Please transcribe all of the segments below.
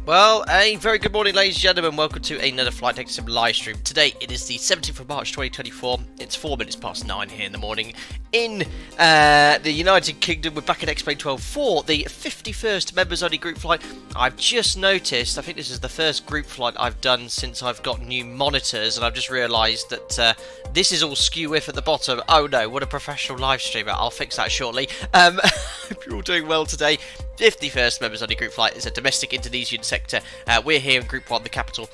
Well, a very good morning, ladies and gentlemen. Welcome to another Flight Deck Sim live stream. Today it is the 17th of March 2024. It's 4 minutes past 9 here in the morning in the United Kingdom. We're back at X-Plane 12 for the 51st members only group flight. I've just noticed, I think this is the first group flight I've done since I've got new monitors, and I've just realised that this is all skew whiff at the bottom. Oh no, what a professional live streamer. I'll fix that shortly. Hope you're all doing well today. 51st members only group flight is a domestic Indonesian sector. We're here in Group 1, the capital,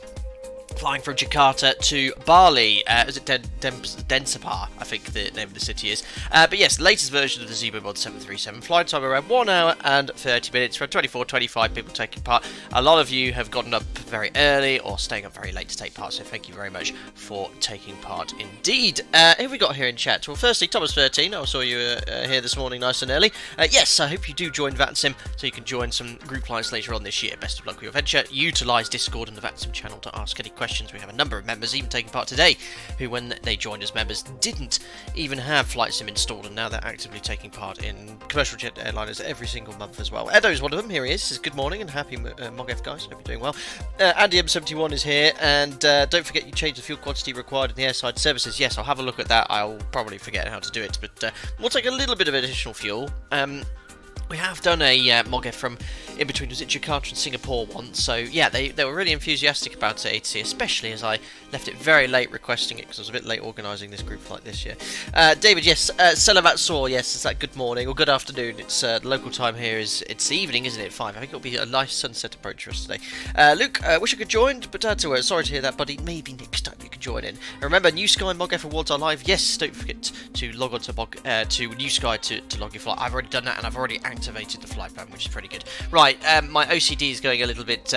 flying from Jakarta to Bali. Is it Denpasar, I think the name of the city is. But yes, latest version of the ZIBO MOD 737. Flight time around 1 hour and 30 minutes from 25 people taking part. A lot of you have gotten up very early or staying up very late to take part, so thank you very much for taking part indeed. Who have we got here in chat? Well, firstly, Thomas13, I saw you here this morning nice and early. Yes, I hope you do join VATSIM so you can join some group flights later on this year. Best of luck with your venture. Utilise Discord and the VATSIM channel to ask any questions. We have a number of members even taking part today who, when they joined as members, didn't even have flight sim installed, and now they're actively taking part in commercial jet airliners every single month as well. Edo's one of them. Here he is. Says good morning and happy MOGF guys. Hope you're doing well. Andy M71 is here, and don't forget you change the fuel quantity required in the airside services. Yes, I'll have a look at that. I'll probably forget how to do it, but we'll take a little bit of additional fuel. We have done a MOGF from in between, was it Jakarta and Singapore once, so yeah, they were really enthusiastic about it, ATC, especially as I left it very late requesting it, because I was a bit late organising this group flight this year. David, yes, Vacc, yes, it's that good morning, or good afternoon, it's the local time here, it's the evening, isn't it, 5, I think it'll be a nice sunset approach for us today. Luke, wish I could join, but sorry to hear that, buddy, maybe next time you can join in. And remember, New Sky MOGF Awards are live, yes, don't forget to log on to New Sky to log your flight. I've already done that, and I've already activated the flight plan, which is pretty good. Right, my OCD is going a little bit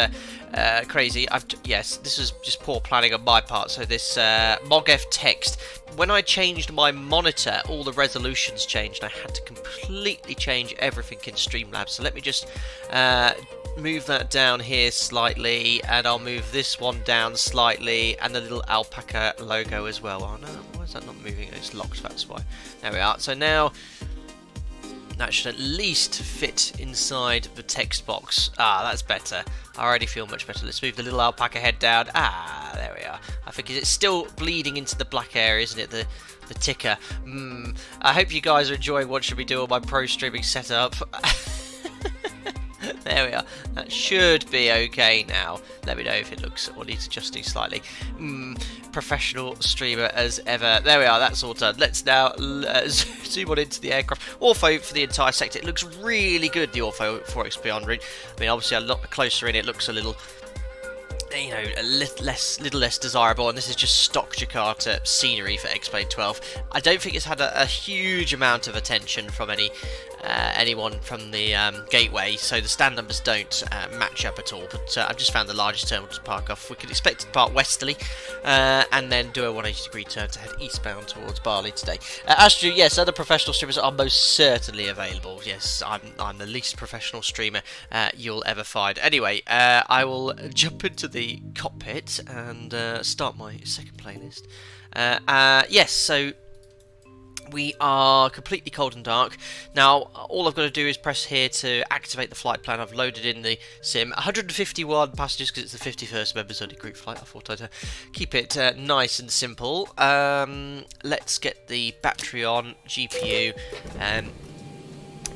crazy. Yes, this is just poor planning on my part. So this MOGF text, when I changed my monitor, all the resolutions changed. I had to completely change everything in Streamlabs. So let me just move that down here slightly, and I'll move this one down slightly, and the little Alpaca logo as well. Oh no, why is that not moving? It's locked, that's why. There we are. So now that should at least fit inside the text box. Ah, that's better. I already feel much better. Let's move the little alpaca head down. Ah, there we are. I think it's still bleeding into the black area, isn't it? The ticker. I hope you guys are enjoying watching me do all my pro streaming setup. There we are. That should be okay now. Let me know if it looks or needs adjusting slightly. Professional streamer as ever. There we are. That's all done. Let's now zoom on into the aircraft. Ortho for the entire sector. It looks really good, the Ortho 4XP en route. I mean, obviously a lot closer in. It looks a little, you know, a little less desirable, and this is just stock Jakarta scenery for X-Plane 12. I don't think it's had a huge amount of attention from anyone from the gateway, so the stand numbers don't match up at all, but I've just found the largest terminal to park off. We could expect it to park westerly and then do a 180-degree turn to head eastbound towards Bali today. Astro, yes, other professional streamers are most certainly available. Yes, I'm the least professional streamer you'll ever find. Anyway, I will jump into the cockpit and start my second playlist. Yes, so we are completely cold and dark. Now, all I've got to do is press here to activate the flight plan. I've loaded in the sim. 151 passengers because it's the 51st members only group flight. I thought I'd keep it nice and simple. Let's get the battery on, GPU.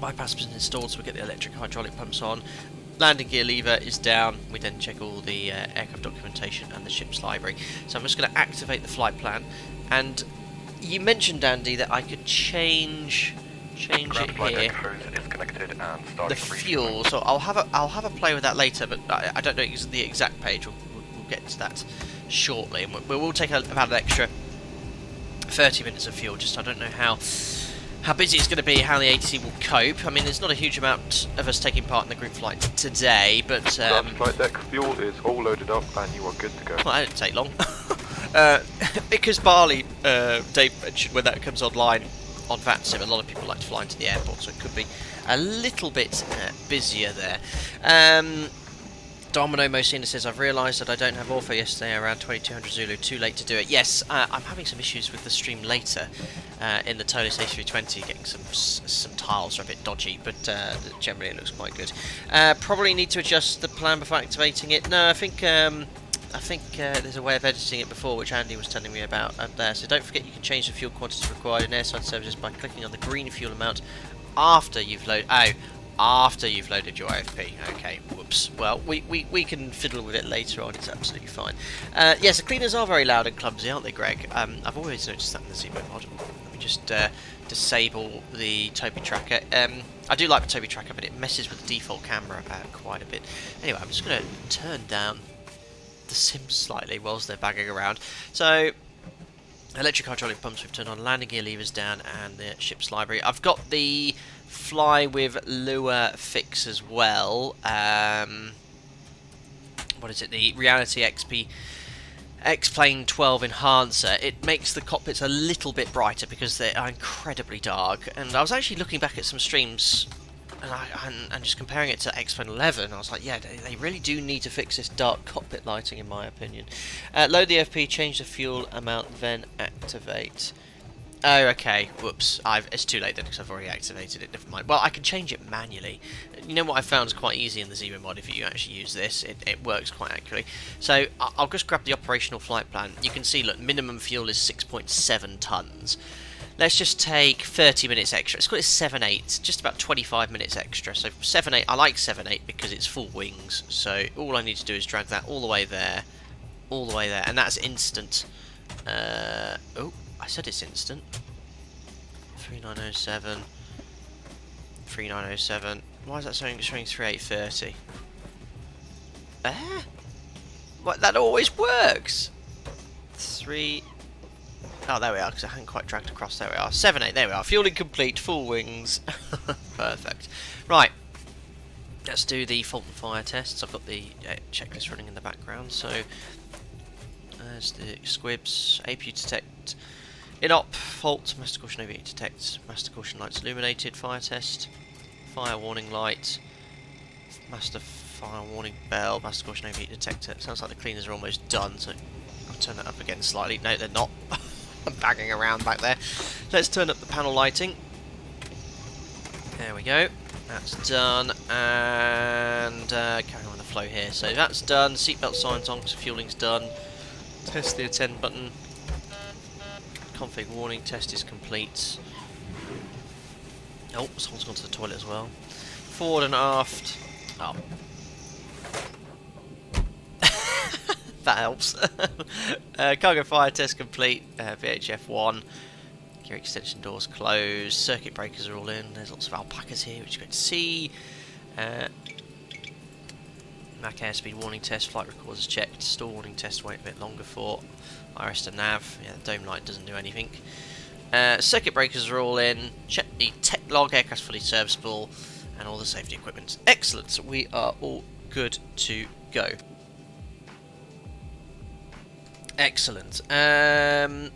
Bypass is installed, so we get the electric hydraulic pumps on. Landing gear lever is down. We then check all the aircraft documentation and the ship's library. So I'm just going to activate the flight plan. And you mentioned, Andy, that I could change it here. The fuel. So I'll have a play with that later, but I don't know the exact page. We'll get to that shortly, and we'll take about an extra 30 minutes of fuel. Just I don't know how busy it's going to be, how the ATC will cope. I mean, there's not a huge amount of us taking part in the group flight today, but flight deck fuel is all loaded up and you are good to go. Well, that didn't take long. Because Bali, Dave mentioned, when that comes online on VATSIM, a lot of people like to fly into the airport, so it could be a little bit busier there. Domino Mosina says, I've realised that I don't have Orpho yesterday around 2200 Zulu, too late to do it. Yes, I'm having some issues with the stream later in the Tolis A320, getting some tiles are a bit dodgy, but generally it looks quite good. Probably need to adjust the plan before activating it. No, I think there's a way of editing it before, which Andy was telling me about up there. So don't forget you can change the fuel quantity required in airside services by clicking on the green fuel amount after you've loaded... after you've loaded your AFP. Okay, whoops. Well, we can fiddle with it later on, it's absolutely fine. Yes, the cleaners are very loud and clumsy, aren't they, Greg? I've always noticed that in the ZIBO mod. Let me just disable the Toby tracker. I do like the Toby tracker, but it messes with the default camera quite a bit. Anyway, I'm just going to turn down the sims slightly whilst they're bagging around. So, electric hydraulic pumps we've turned on, landing gear levers down, and the ship's library. I've got the fly with lure fix as well. What is it? The Reality XP X-Plane 12 enhancer. It makes the cockpits a little bit brighter because they are incredibly dark. And I was actually looking back at some streams and just comparing it to X-Plane 11. I was like, yeah, they really do need to fix this dark cockpit lighting, in my opinion. Load the FP, change the fuel amount, then activate. Oh, okay. Whoops. It's too late then because I've already activated it. Never mind. Well, I can change it manually. You know what I found is quite easy in the ZIBO mod if you actually use this. It works quite accurately. So I'll just grab the operational flight plan. You can see, look, minimum fuel is 6.7 tons. Let's just take 30 minutes extra. Let's call it 7-8. Just about 25 minutes extra. So 7-8. I like 7-8 because it's full wings. So all I need to do is drag that all the way there. All the way there. And that's instant. Oh. I said it's instant. 3907. 3907. Why is that showing 3830? What? That always works. 3. Oh, there we are, because I hadn't quite dragged across. There we are. 7-8. There we are. Fueling complete. Full wings. Perfect. Right. Let's do the fault and fire tests. I've got the checklist running in the background. So there's the squibs. APU detect. INOP, fault, master caution overheat detect, master caution lights illuminated, fire test, fire warning light, master fire warning bell, master caution overheat detector. Sounds like the cleaners are almost done, so I'll turn that up again slightly. No, they're not. I'm bagging around back there. Let's turn up the panel lighting. There we go. That's done, and carrying on with the flow here. So that's done, seatbelt signs on, because fueling's done. Test the attend button. Config warning test is complete. Oh, someone's gone to the toilet as well. Forward and aft. Oh. That helps. Cargo fire test complete. VHF 1. Gear extension doors closed. Circuit breakers are all in. There's lots of alpacas here, which is great to see. Mac airspeed warning test. Flight recorders checked. Stall warning test. Wait a bit longer for. IRS to nav, yeah, the dome light doesn't do anything. Circuit breakers are all in. Check the tech log, aircraft fully serviceable, and all the safety equipment. Excellent, so we are all good to go. Excellent. Howdy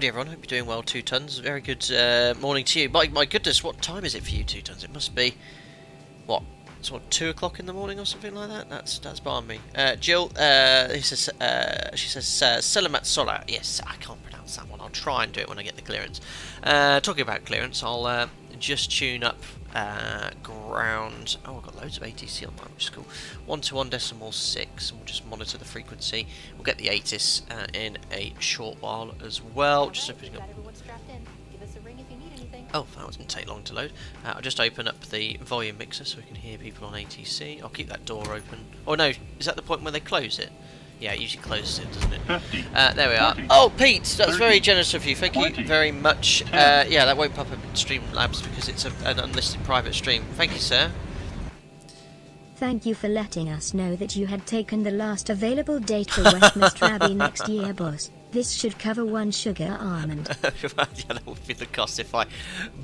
everyone, hope you're doing well, 2 tons. Very good morning to you. My goodness, what time is it for you, 2 tons? It must be, what? It's what, 2 o'clock in the morning or something like that? That's barring me. Jill, she says, Selamat Solar. Yes, I can't pronounce that one. I'll try and do it when I get the clearance. Talking about clearance, I'll just tune up ground. Oh, I've got loads of ATC on mine, which is cool. 121.6, and we'll just monitor the frequency. We'll get the ATIS in a short while as well. Just opening up. Oh, that didn't take long to load. I'll just open up the volume mixer so we can hear people on ATC. I'll keep that door open. Oh no, is that the point where they close it? Yeah, it usually closes it, doesn't it? There we are. Oh, Pete, that's very generous of you. Thank you very much. Yeah, that won't pop up in Streamlabs because it's an unlisted private stream. Thank you, sir. Thank you for letting us know that you had taken the last available date for Westminster Abbey next year, boss. This should cover 1 sugar almond. Yeah, that would be the cost if I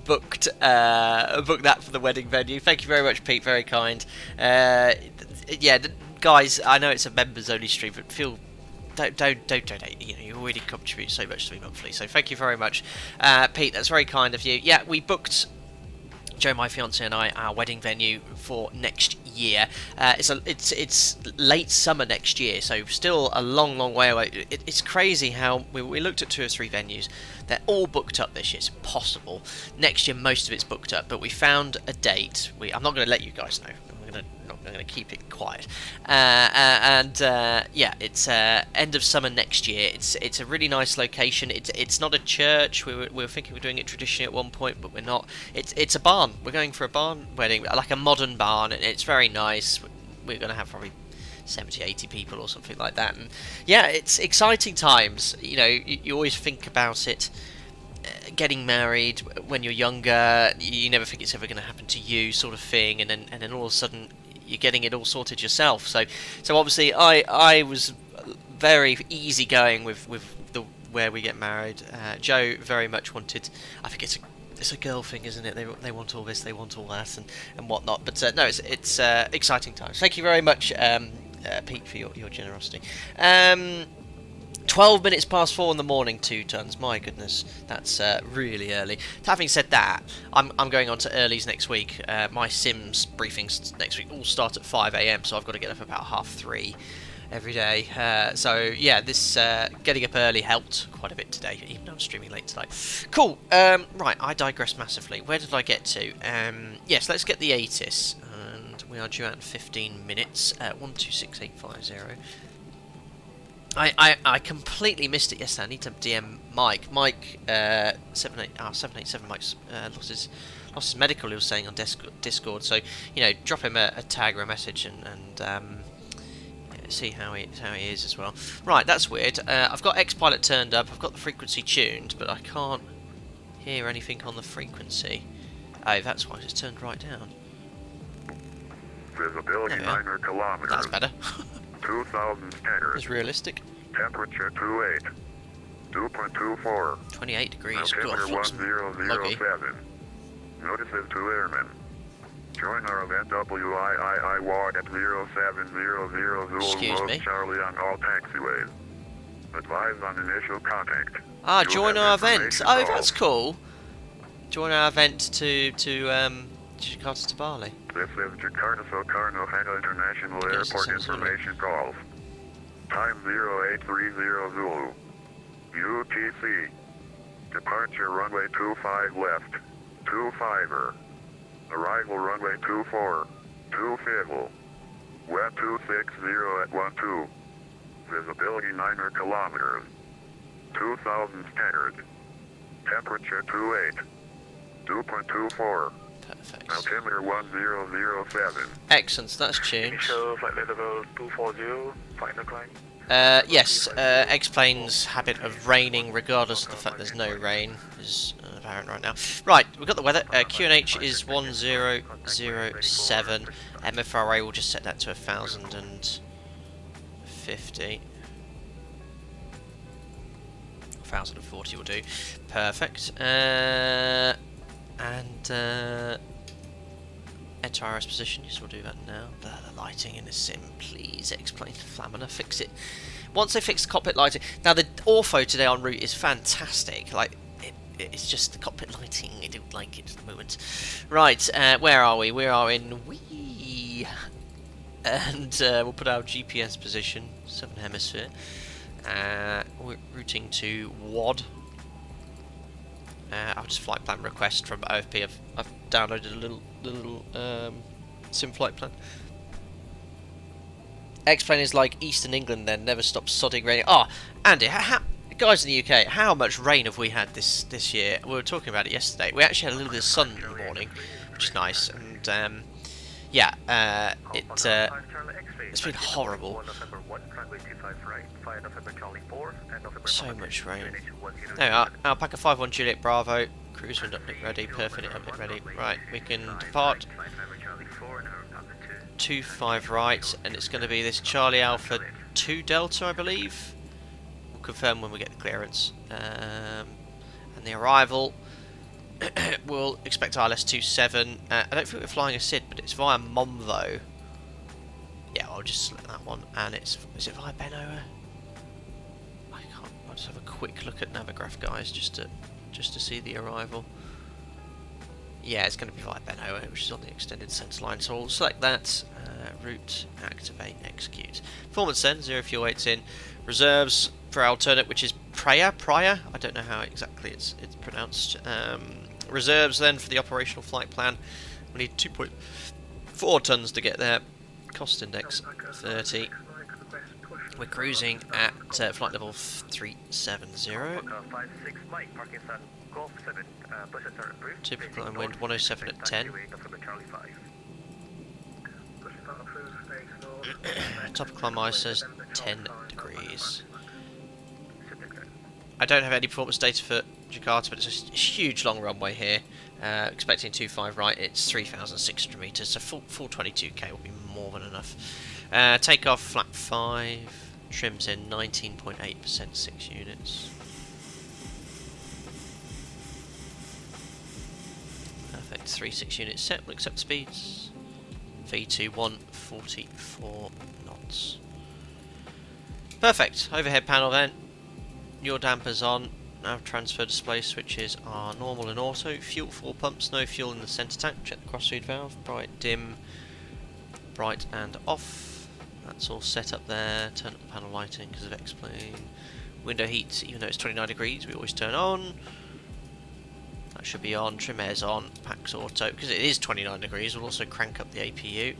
booked that for the wedding venue. Thank you very much, Pete. Very kind. Yeah, guys, I know it's a members-only stream, but don't donate. You know, you already contribute so much to me monthly. So thank you very much, Pete. That's very kind of you. Yeah, we booked Joe, my fiance, and I, our wedding venue for next year. It's late summer next year, so still a long way away. It's crazy how we looked at 2 or 3 venues. They're all booked up this year. It's impossible. Next year, most of it's booked up, but we found a date. I'm not going to let you guys know. I'm going to keep it quiet. Yeah, it's end of summer next year. It's a really nice location. It's not a church. We were thinking we're doing it traditionally at one point, but we're not. It's a barn. We're going for a barn wedding, like a modern barn, and it's very nice. We're going to have probably 70, 80 people or something like that. And yeah, it's exciting times. You know, you always think about it. Getting married when you're younger, you never think it's ever going to happen to you, sort of thing, and then all of a sudden you're getting it all sorted yourself. So obviously I was very easygoing with the where we get married. Joe very much wanted. I think it's a girl thing, isn't it? They want all this, they want all that, and whatnot. But no, it's exciting times. Thank you very much, Pete, for your generosity. 12 minutes past 4 in the morning, 2 tons. My goodness, that's really early. Having said that, I'm going on to earlies next week. My Sims briefings next week all start at 5 a.m, so I've got to get up about 3:30 every day. So yeah, this getting up early helped quite a bit today, even though I'm streaming late tonight. Cool. Right, I digress massively. Where did I get to? Yes, let's get the ATIS, and we are due out in 15 minutes. 126850. I completely missed it yesterday. I need to DM Mike. Mike 787 Mike's lost his medical. He was saying on Discord. So drop him a tag or a message and see how he is as well. Right, that's weird. I've got X-Pilot turned up. I've got the frequency tuned, but I can't hear anything on the frequency. Oh, that's why it's turned right down. Visibility 9 kilometers. That's better. 2,000 standard. It's realistic. Temperature 28. 2.24. 28 degrees. Altimeter 1007. Notices to airmen. Join our event WIII at 0700 Excuse Zulu me? Charlie on all taxiways. Advise on initial contact. Ah, You'll join have our event. information Oh, calls. that's cool. Join our event to Jakarta to Bali. This is Jakarta Soekarno Hatta International Yes, Airport sounds lovely. information calls. Time 0830 Zulu. UTC. Departure runway 25 left. 25er. Arrival runway 24. 25. Wet 260 at 12. Visibility 9 kilometers. 2,000 standard. Temperature 28. 2.24. Perfect. Altimeter 1007. Excellent, so that's tuned. Initial flight level 240, final climb. Yes, X-Plane's habit of raining, regardless of the fact there's no rain, is apparent right now. Right, we've got the weather. QNH is 1007. MFRA will just set that to 1,050. 1,040 will do. Perfect. Enter IRS position, yes, we'll do that now. The lighting in the sim, please explain to Flamina, fix it. Once they fix the cockpit lighting, now the ortho today en route is fantastic. Like it's just the cockpit lighting, I don't like it at the moment. Right, where are we? We are in WIII, and we'll put our GPS position, Southern Hemisphere. We're routing to WOD. I'll just flight plan request from OFP. I've downloaded a little sim flight plan. X-Plane is like Eastern England, then never stops sodding raining. Oh, Andy, guys in the UK, how much rain have we had this year? We were talking about it yesterday. We actually had a little bit of sun in the morning, which is nice, and yeah, it's been horrible. So much rain. There we are. Alpaca 51 Juliet Bravo. Cruise window ready. Perfect update ready. Right, we can depart. 25 right, and it's going to be this Charlie Alpha 2 Delta, I believe. We'll confirm when we get the clearance. And the arrival. We'll expect ILS 27. I don't think we're flying a SID, but it's via Monvo. Yeah, I'll just select that one. And is it via Benoa? I'll just have a quick look at Navigraph, guys, just to see the arrival. Yeah, it's going to be via Benno, which is on the extended centre line. So we'll select that. Route, activate, execute. Performance then, 0 fuel weights in. Reserves for alternate, which is Prior. I don't know how exactly it's pronounced. Reserves then for the operational flight plan. We need 2.4 tons to get there. Cost index 30. We're cruising at flight level 370. Typical and wind 107 at 10. Top of climb ice says 10 degrees. I don't have any performance data for Jakarta, but it's a huge long runway here. Expecting 25 right, it's 3,600 metres, so full 22k will be more than enough. Takeoff flap 5, trims in 19.8%, 6 units. Perfect, 3-6 units set, we'll accept speeds. V2 144 knots. Perfect, overhead panel then. Your dampers on. Nav transfer display switches are normal and auto. Fuel 4 pumps, no fuel in the centre tank. Check the cross feed valve. Bright, dim, bright and off. That's all set up there. Turn up the panel lighting because of X-plane. Window heat, even though it's 29 degrees, we always turn on. That should be on. Trim air's on. Packs auto. Because it is 29 degrees, we'll also crank up the APU.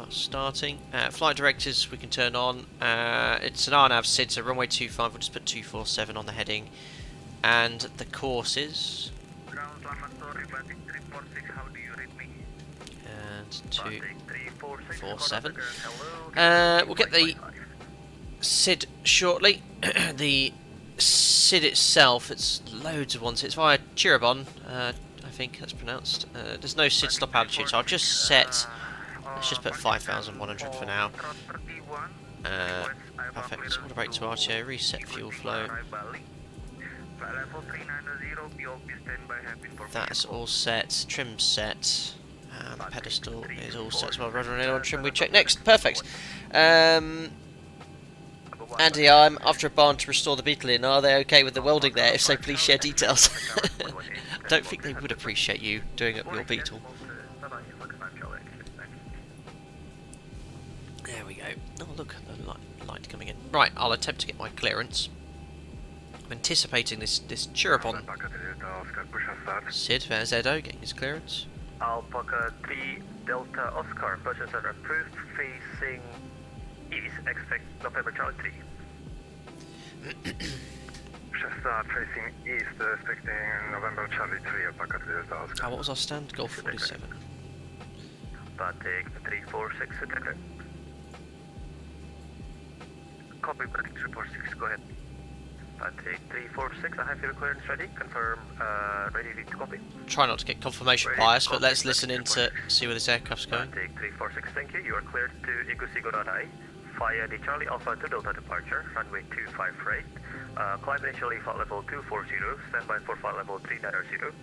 Starting. Flight directives we can turn on. It's an RNAV SID, so runway 25, we'll just put 247 on the heading. And the courses. And 247. We'll get the SID shortly. The SID itself, it's loads of ones. It's via Chirabon, I think that's pronounced. There's no SID stop altitude, so I'll just set. Let's just put 5,100 for now. Perfect. Order brake to RTO, reset fuel flow. That's all set. Trim set. The pedestal is all set as well. Rudder and aileron trim we check next. Perfect. Andy, I'm after a barn to restore the Beetle in. Are they okay with the welding there? If so, please share details. I don't think they would appreciate you doing up your Beetle. There we go. Oh look, the light coming in. Right, I'll attempt to get my clearance. I'm anticipating this Chirapon SID for ZO getting his clearance. Alpaca 3 Delta Oscar, pushes are approved, facing east, expect November Charlie 3. Facing east, expecting November Charlie 3, Alpaca 3 Delta Oscar. What was our stand? Golf 47. Batik 346, detected. Copy, Batik 346, go ahead. Batik 346, I have your clearance ready. Confirm, ready to copy. Try not to get confirmation bias, but let's listen in to see where this aircraft's going. Batik 346, thank you. You are cleared to Igusigo.I via the Charlie Alpha 2 Delta departure, runway 25 right. Climb initially flight level 240, standby for flight level 390.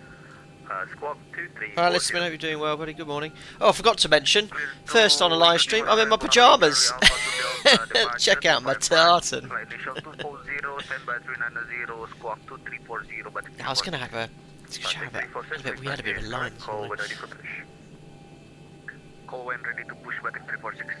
Squawk 23. Alright, listen, I hope you're doing well, buddy. Good morning. Oh, I forgot to mention, first on a live stream, I'm in my pyjamas. Check out my tartan. I was going to have a... we had a bit of a line. Call when ready to push back at 346.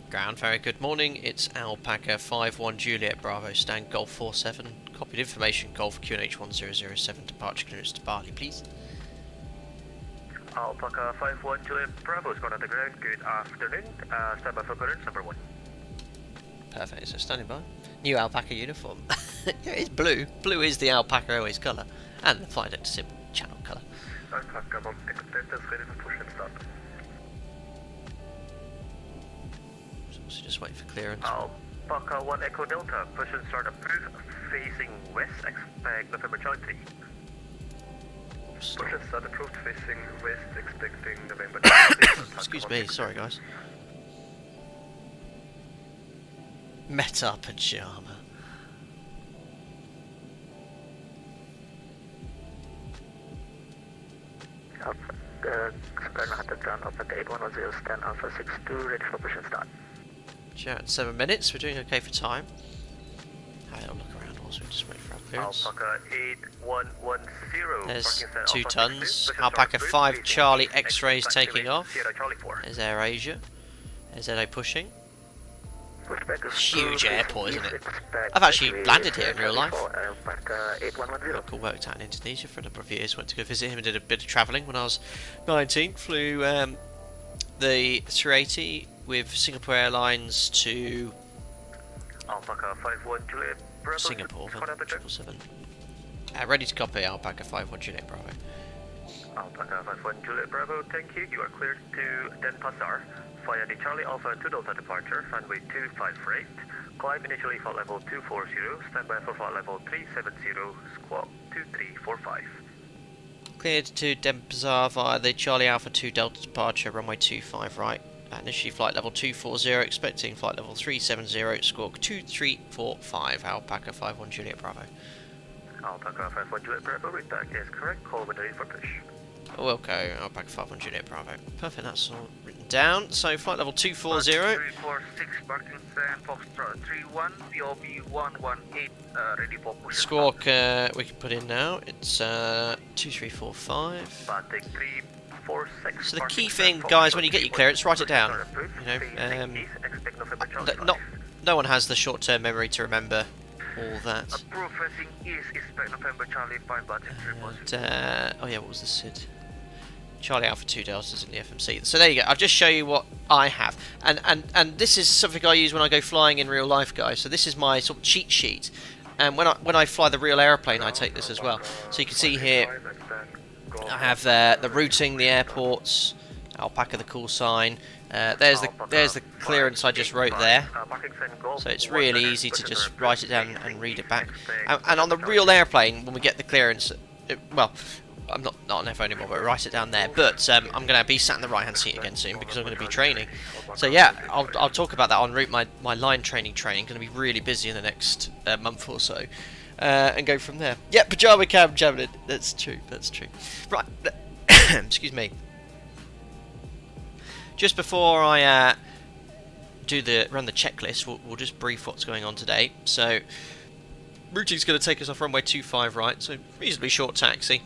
Ground, very good morning. It's Alpaca 51 Juliet Bravo, stand Golf 47. Copied information, Golf QNH 1007, departure clearance to Bali, please. Alpaca 51 Juliet Bravo is going on the ground. Good afternoon. Stand by for clearance number 1. Perfect, so standing by. New Alpaca uniform. Yeah, it's blue. Blue is the Alpaca Airways colour, and the flight deck SIM channel colour. Alpaca 1 is ready to push and start. So just waiting for clearance. Alpaca 1 Echo Delta, push and start approved, facing west, expect November Charlie 3. Push and start approved, facing west, expecting November Charlie 3. Excuse me, sorry guys. Meta pajama. Alpaca 8110, stand Alpha 62, ready for push and start. At 7 minutes, we're doing okay for time. Have a look around all so we'll just wait for our clearance. Alpaca 8110. There's parking 2 set Alpha tons. 62, Alpaca position 5 start Charlie grid, X-rays taxiway, taking off. Sierra Charlie 4. There's AirAsia. There's ZO pushing. Pushback is Huge 2, airport, isn't it? expect I've actually taxiway landed here in real life. for Alpaca 8110. Uncle worked out in Indonesia for a number of years. Went to go visit him and did a bit of travelling when I was 19. Flew the 380 with Singapore Airlines to Alpaca 51 Juliet. Bravo, Singapore. Squad Alpha check. 777. Ready to copy Alpaca 51 Juliet Bravo. Alpaca 51 Juliet Bravo, thank you. You are cleared to Denpasar via the Charlie Alpha 2 Delta departure, runway 25 right. Climb initially flight level 240, standby for flight level 370, squawk 2345. Cleared to Denpasar via the Charlie Alpha 2 Delta departure, runway 25 right. Initially flight level 240, expecting flight level 370, squawk 2345, Alpaca 51 Juliet Bravo. Alpaca 51 Juliet Bravo, read back is correct, call when ready for push. Wilco, Alpaca 51 Juliet Bravo. Perfect, that's all written down. So flight level 240. 346 parking stand Foxtrot 31 POB 118 ready for push. Squawk we can put in now. It's 2345. Batik 346. So the key thing, guys, when you get your clearance, write it down. No one has the short-term memory to remember all that. Approve facing east, expect November Charlie 5 Batik 3 positive. And, oh yeah, what was the SID? Charlie Alpha 2 Deltas in the FMC. So there you go. I'll just show you what I have, and this is something I use when I go flying in real life, guys. So this is my sort of cheat sheet, and when I fly the real airplane, I take this as well. So you can see here, I have the routing, the airports, Alpaca the call sign. There's the clearance I just wrote there. So it's really easy to just write it down and read it back. And on the real airplane, when we get the clearance, well, I'm not on F anymore, but write it down there. But I'm going to be sat in the right-hand seat again soon because I'm going to be training. So yeah, I'll talk about that en route. My line training going to be really busy in the next month or so, and go from there. Yeah, pajama cam jamming. That's true. That's true. Right. Excuse me. Just before I run the checklist, we'll just brief what's going on today. So routing's going to take us off runway 25 right, so reasonably short taxi.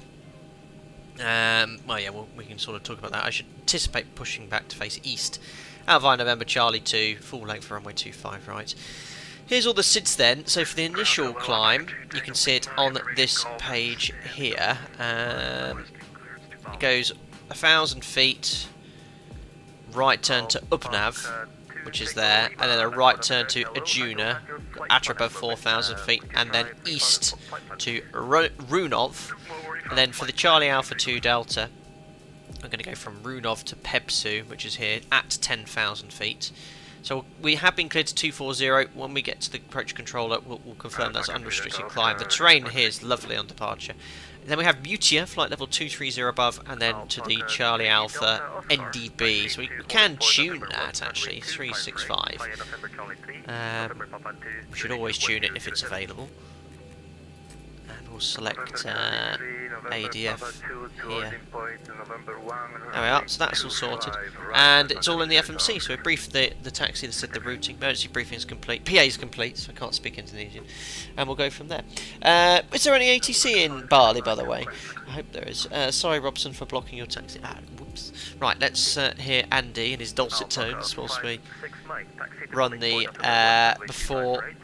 Well, yeah, we can sort of talk about that. I should anticipate pushing back to face east. Out via November Charlie 2, full length for runway 25 right. Here's all the SIDs then. So for the initial climb, you can see it on this page here. It goes 1,000 feet, right turn to Upnav, which is there, and then a right turn to Adjuna, at above 4,000 feet, and then east to Runov. And then for the Charlie Alpha 2 Delta, I'm going to go from Runov to Pebsu, which is here, at 10,000 feet. So we have been cleared to 240. When we get to the approach controller, we'll confirm that's unrestricted climb. The terrain here is lovely on departure. And then we have Mutia, flight level 230 above, and then to the Charlie Alpha NDB. So we can tune that, actually, 365. We should always tune it if it's available. And we'll select ADF here. There we are, so that's all sorted. And it's all in the FMC, so we briefed the taxi that said the routing. Emergency briefing is complete. PA is complete, so I can't speak Indonesian. And we'll go from there. Is there any ATC in Bali, by the way? I hope there is. Sorry, Robson, for blocking your taxi. Whoops. Right, let's hear Andy in his dulcet tones whilst we run the before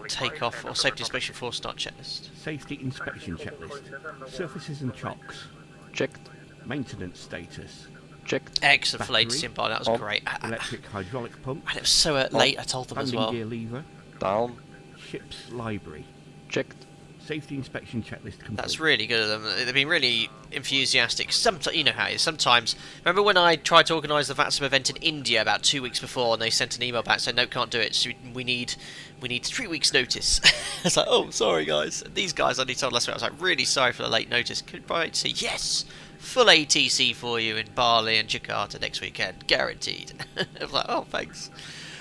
takeoff or safety inspection 4-star checklist. Safety inspection checklist. Surfaces and chocks. Checked. Maintenance status. Checked. Excellent for latest in Bali, that was great. Electric hydraulic pump. And it was so late, I told them as Landing well. gear lever. Down. Ship's library. Checked. Safety inspection checklist complete. That's really good of them. They've been really enthusiastic. Sometimes, you know how it is. Sometimes, remember when I tried to organise the VATSIM event in India about 2 weeks before, and they sent an email back saying, "No, can't do it. So we need 3 weeks' notice." It's like, oh, sorry guys. And these guys only told last week. I was like, really sorry for the late notice. Could I say yes, full ATC for you in Bali and Jakarta next weekend, guaranteed. I was like, oh, thanks.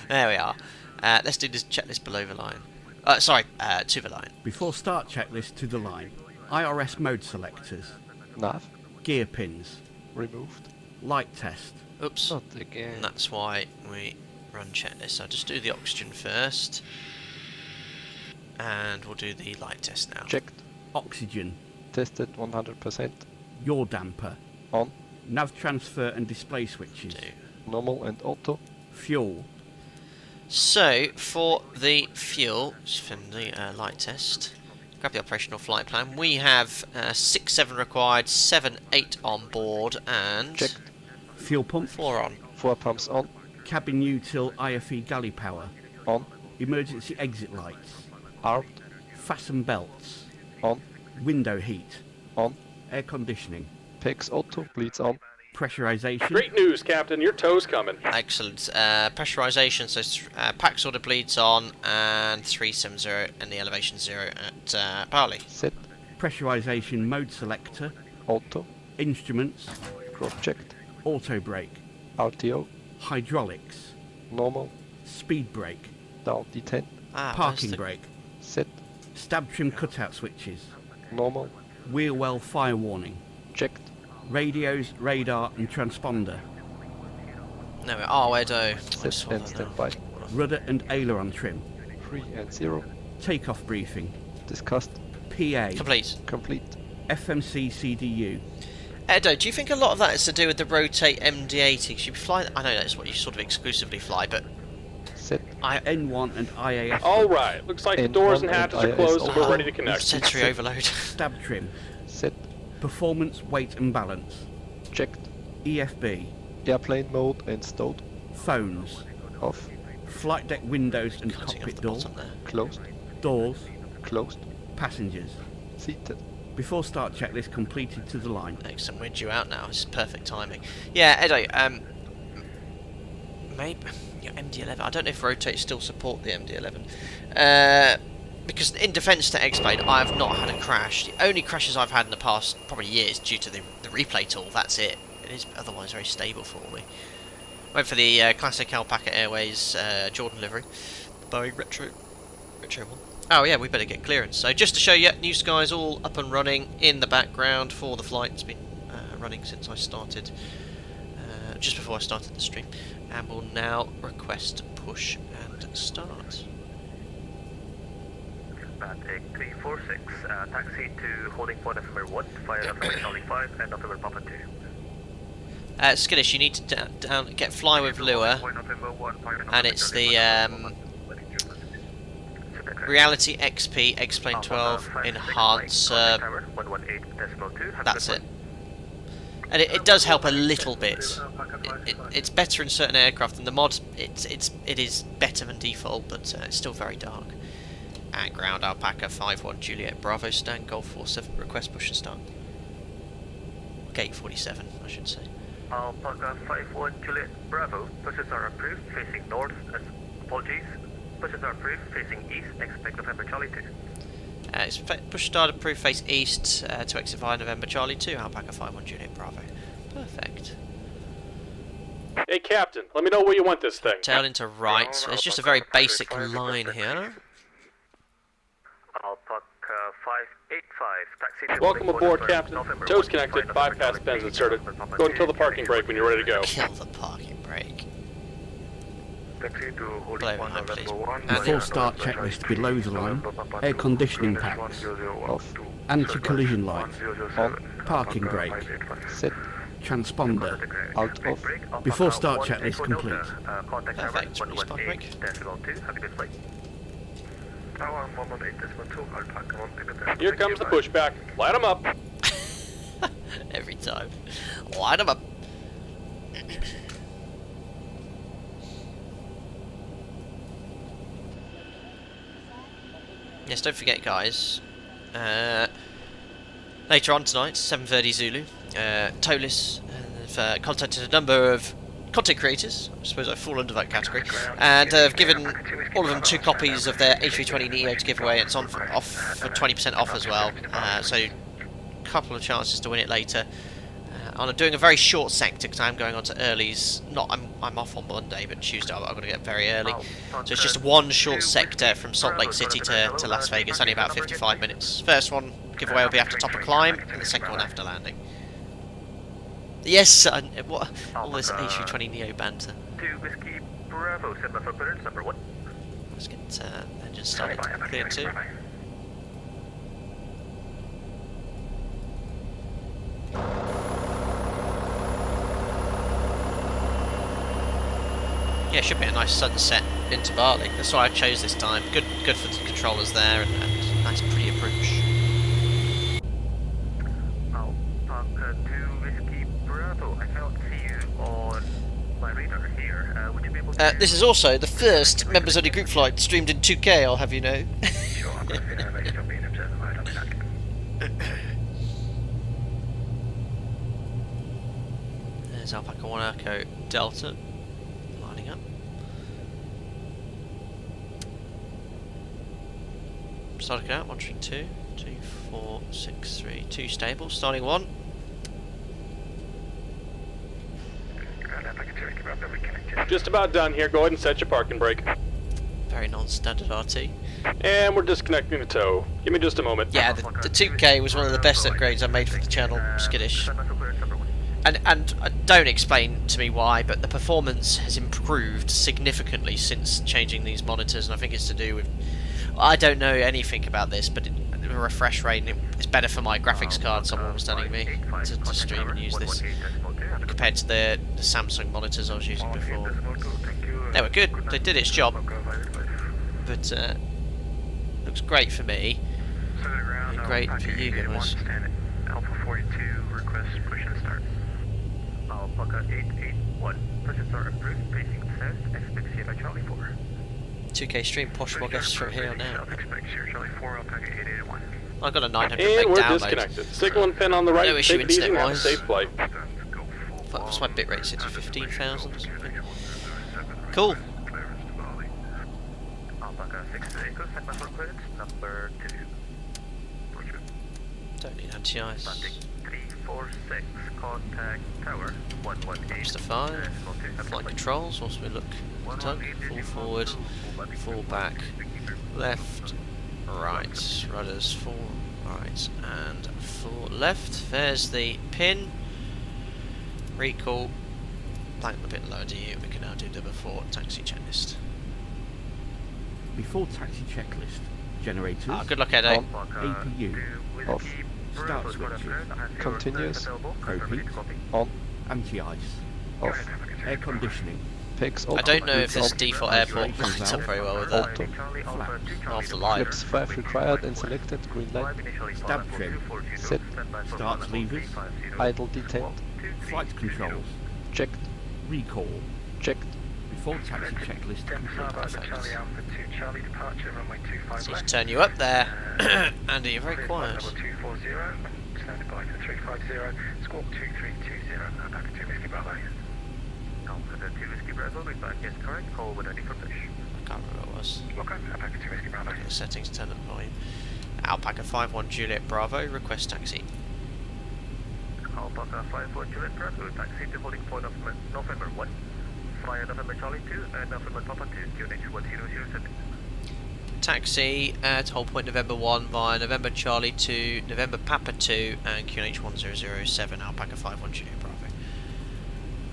There we are. Let's do this checklist below the line. To the line. Before start checklist to the line. IRS mode selectors. Nav. Gear pins. Removed. Light test. Oops. Not again. And that's why we run checklist. I'll just do the oxygen first. And we'll do the light test now. Checked. Oxygen. Tested 100%. Yaw damper. On. Nav transfer and display switches. Do. Normal and auto. Fuel. So, for the fuel, just from the light test, grab the operational flight plan. We have 6-7 required, 7-8 on board, and Checked. Fuel pump. 4 on. 4 pumps on. Cabin util IFE galley power. On. Emergency exit lights. Armed. Fasten belts. On. Window heat. On. Air conditioning. PEX auto. Bleeds on. Pressurization. Great news, Captain. Your tow's coming. Excellent. Pressurization, so PAX order bleeds on, and 370 and the elevation 0 at Bali. Set. Pressurization mode selector. Auto. Instruments. Cross checked. Auto brake. RTO. Hydraulics. Normal. Speed brake. Down D10. Parking brake. Set. Stab trim cutout switches. Normal. Wheel well fire warning. Checked. Radios, radar and transponder. No, where do? Set and standby. Rudder and aileron trim. 3 and 0. Takeoff briefing. Discussed. PA. Complete. Complete. FMC CDU. Edo, do you think a lot of that is to do with the Rotate MD-80? Should we fly? I know that's what you sort of exclusively fly, but Set. N1 and IAS. All right. Looks like the And doors one and hatches and are closed, and we're ISO. ready to connect. sensory overload. Stab trim. Set. Performance, weight and balance. Checked. EFB. Airplane mode and stowed. Phones. Off. Flight deck windows and Cutting off cockpit the doors. bottom there. Closed. Doors. Closed. Passengers. Seated. Before start checklist completed to the line. Excellent, we're due out now. This is perfect timing. Yeah, Edo, maybe MD-11. I don't know if Rotate still support the MD-11. Because in defence to explain, I have not had a crash. The only crashes I've had in the past probably years due to the replay tool. That's it. It is otherwise very stable for me. Went for the classic Alpaca Airways Jordan livery, Boeing retro one. Oh yeah, we better get clearance. So just to show you, New Sky's all up and running in the background for the flight. It's been running since I started, just before I started the stream, and will now request push and start. Vacc 346, taxi to holding point November 1, fire November Charlie 5 and November Papa 2. Skittish, you need to get fly with lure, and it's the Reality XP X-Plane 12 Enhancer. That's it. And it does help a little bit. It's better in certain aircraft than the mod. It is better than default, but it's still very dark. At ground, Alpaca 5-1 Juliet Bravo stand Golf 47 request push and start. Gate 47, I should say. Alpaca 5-1 Juliet Bravo, pushes are approved facing north. Apologies. Pushes are approved facing east. Expect November Charlie 2. It's push start approved face east to exit via November Charlie 2. Alpaca 5-1 Juliet Bravo. Perfect. Hey, Captain. Let me know where you want this thing. Tail into right. So it's just a very basic line here. Alpaca 585, taxi to Welcome holding aboard, point Captain. November Toes 1, connected. fire Bypass November pins Charlie inserted. 8, November Go and kill the Papa parking brake when you're ready to go. Kill the parking brake. Taxi to holding Blow point behind, please. November 1. Before start checklist below the line. Air conditioning packs. Off. Anti-collision lights. On. Parking brake. Set. Transponder. Out of. Before start checklist complete. Perfect. Respawn brake. Here comes the pushback. Light them up. Every time. Light 'em up. Yes, don't forget, guys. Later on tonight, 7:30 Zulu, Tolis have contacted a number of content creators. I suppose I fall under that category, and have given all of them 2 copies of their A320neo to give away. It's on for 20% off as well, so a couple of chances to win it later. I'm doing a very short sector because I'm going on to earlies. I'm off on Monday, but Tuesday I've got to get very early. So it's just one short sector from Salt Lake City to Las Vegas, only about 55 minutes. First one giveaway will be after top of climb, and the second one after landing. Yes, what all this A320neo banter. 2 Whiskey Bravo, 7 for clearance, number 1. Let's get engine started. Clear 2. Yeah, should be a nice sunset into Bali. That's why I chose this time. Good for the controllers there, and nice pretty approach. Alpaca 2 Whiskey Bravo. I cannot see you on my radar here. Would you be able to... This is also the first members-only group flight streamed in 2K, I'll have you know. Sure, I'm going to see that still being observed. I don't think There's Alpaca 1 Echo Delta lining up. Starting out, 1 3 2, 2 4 6 3, 2 stable, starting 1. Just about done here. Go ahead and set your parking brake. Very non-standard RT. And we're disconnecting the tow. Give me just a moment. Yeah, the 2K was one of the best upgrades I made for the channel, skittish. And don't explain to me why, but the performance has improved significantly since changing these monitors, and I think it's to do with... I don't know anything about this, but the refresh rate is better for my graphics card, someone was telling me, to stream and use this, compared to the Samsung monitors I was using before. They were good, they did its job, but looks great for me, and great for you guys. Alpha 42, request push and start. Alpaca 881. Push start approved. Facing south. Expect Sierra Charlie 4. 2K stream, posh log us from here on out. Expect Sierra Charlie 4, Alpaca 881. I got a 900 And meg we're download. disconnected. Signal and pin on the right. No issue Take it easy and have a internet-wise. safe flight. What's my bitrate set to 15,000 or something? Cool. Alpaca 6 Echo. Segment for clearance. Number 2. Roger. Don't need anti-ice. Landing 346. Contact tower 118. Just a 5. Flight controls. Once we look tug, full forward, full back, left, right, rudders, full right and full left. There's the pin. Recall. Blank the bit lower DU. We can now do the before taxi checklist. Before taxi checklist, generators, Ah, good luck, Edo. APU, Off. start switches, Continuous. ProPeak, On. anti-ice, Off. air conditioning, Pigs I off. don't know if this On. default airport lines up very well with that. Auto. After light. Flips 5 required and selected. Green light. stab trim, Sit. start levers, Idle detained. flight controls, Checked. recall, Checked. before taxi checklist complete. Charlie Alpha 2 Charlie departure runway 25 So left. turn you up there. Andy, you're very quiet. Level 240, standing by for 350, squawk 2320, Alpaca 2 Whiskey Bravo. Alpaca 2 Whiskey Bravo. Request is correct. Call with ready for push. I can't remember what it was. Look up, Alpaca 2 Whiskey Bravo. The settings turn up volume. Alpaca 51 Juliet Bravo, request taxi. Alpaca 51 Juliet Bravo. Taxi to holding point of November 1. Via November Charlie 2 and November Papa 2, QNH 1007. Taxi at hold point November 1 via November Charlie 2, November Papa 2 and QNH 1007, Alpaca 51 Juliet Bravo.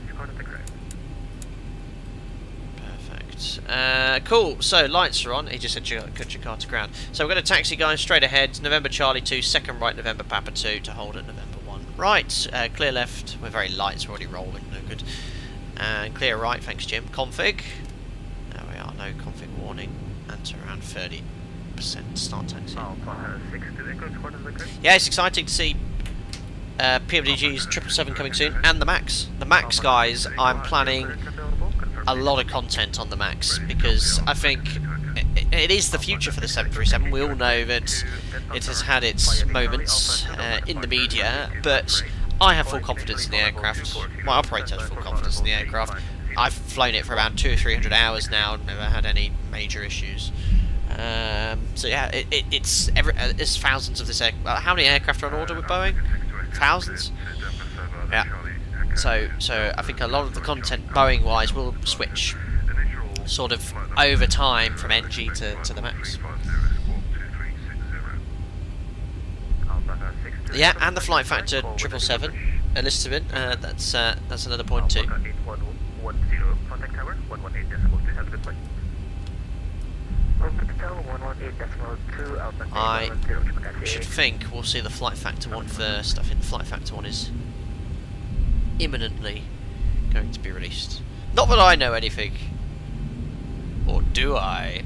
You got it, the correct. Perfect. Cool, so lights are on. He just said Jakarta ground. So we're going to taxi guys straight ahead, November Charlie 2, second right November Papa 2 to hold at November 1. Right, clear left. We're very light, it's already rolling, no good. And clear right, thanks Jim. Config. There we are, no config warning. And to around 30% start taxi. Alpaca 62 Echo, squad is the correct. Yeah, it's exciting to see PMDG's 777 coming soon, and the Max. The Max, guys, I'm planning a lot of content on the Max, because I think it is the future for the 737. We all know that it has had its moments in the media, but I have full confidence in the aircraft. My operator has full confidence in the aircraft. I've flown it for around 200 or 300 hours now, never had any major issues. So yeah, it's thousands of this aircraft. How many aircraft are on order with Boeing? Thousands? Yeah. So I think a lot of the content Boeing-wise will switch sort of over time from NG to the Max. Yeah, and the flight factor 777 Elizabeth. That's another point too. 8110, contact tower 118.2. Have a good flight. I should think we'll see the flight factor one first. I think the flight factor one is imminently going to be released. Not that I know anything. Or do I?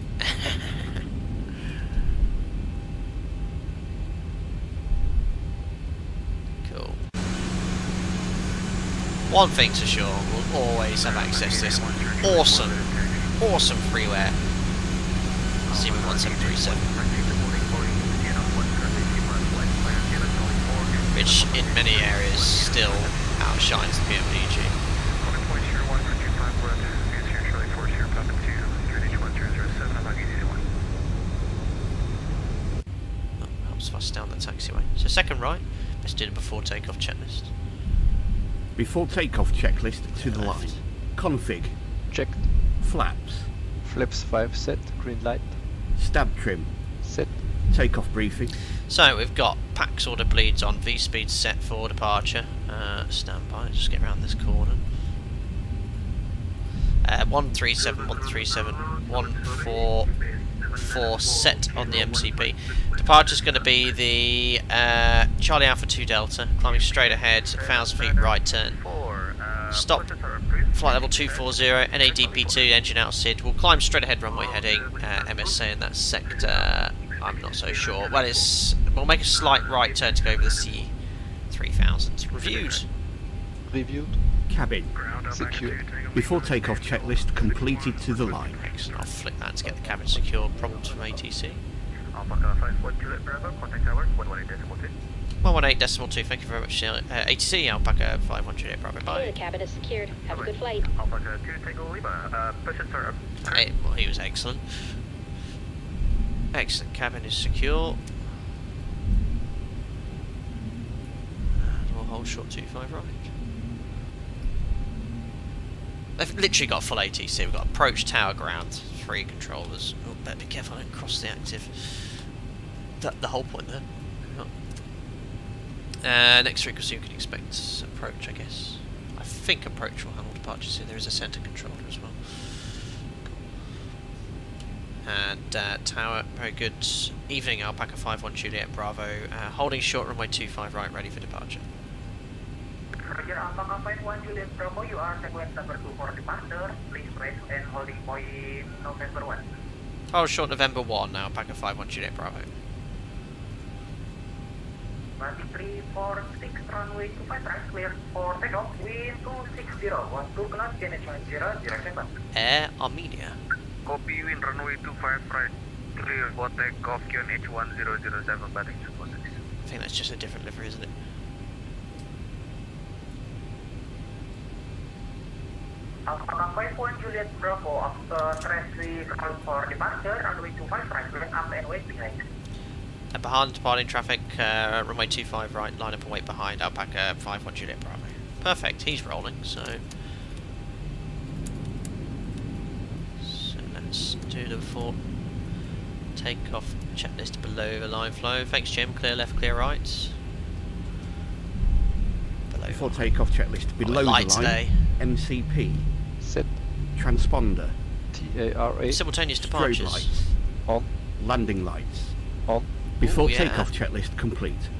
Cool. One thing's for sure, we'll always have access to this awesome freeware. ZIBO 1737. Which in many areas still outshines the PMDG. Oh, helps if I stay on the taxiway. So second right, let's do the before takeoff checklist. Before takeoff checklist to the line. Config. Checked. Flaps. Flips 5 set. Green light. Stab trim. Set. Takeoff briefing. So we've got PAX order bleeds on, V-speed set for departure. Stand by, just get around this corner. 137, 137, 144 set on the MCP. Departure's going to be the Charlie Alpha 2 Delta, climbing straight ahead, 1,000 feet right turn. Stop, flight level 240, NADP2, engine out SID. We'll climb straight ahead runway heading, MSA in that sector. I'm not so sure. Well, we'll make a slight right turn to go over the C3000. Reviewed. Cabin. Secure. Before takeoff checklist completed to the line. Excellent. I'll flip that to get the cabin secure. Prompt from ATC. Alpaca 51 Juliet Bravo, contact tower 118.2. 118.2, thank you very much. ATC, Alpaca 51 Juliet Bravo. Bye. The cabin is secured. Have a good flight. Alpaca 2 Tango Lima, push sir. Well, he was excellent. Excellent, cabin is secure. And we'll hold short 25 right. They've literally got full ATC. We've got approach, tower, ground, 3 controllers. Oh, better be careful I don't cross the active. The whole point there. Next frequency you can expect approach, I guess. I think approach will handle departure, so there is a centre controller as well. And tower, very good. Evening, Alpaca 51 Juliet Bravo, holding short runway 25 right, ready for departure. Roger, Alpaca 51 Juliet Bravo, you are sequence number 2 for departure. Please rest and holding point November 1. Hold short November 1 now, Alpaca 51 Juliet Bravo. 346, runway 25 right, clear for takeoff, wind 260, 12 knots, GNH 10, direct 7. Air Armenia. Copy, wind runway 25 right, clear for takeoff, QNH 1007, batting 246. I think that's just a different livery, isn't it? Alpaca 51 Juliet Bravo, after taxi call for departure, runway 25 right, clear up and wait behind. Behind departing traffic, runway 25 right, line up and wait behind, Alpaca 51 Juliet Bravo. Perfect, he's rolling, so let's do the before takeoff checklist below the line flow. Thanks Jim, clear left, clear right. Below Before takeoff checklist below the line. Today. MCP. Set. Transponder. TARA. Simultaneous Strobe departures. lights. On. Landing lights. On. Before Ooh, yeah. takeoff checklist complete.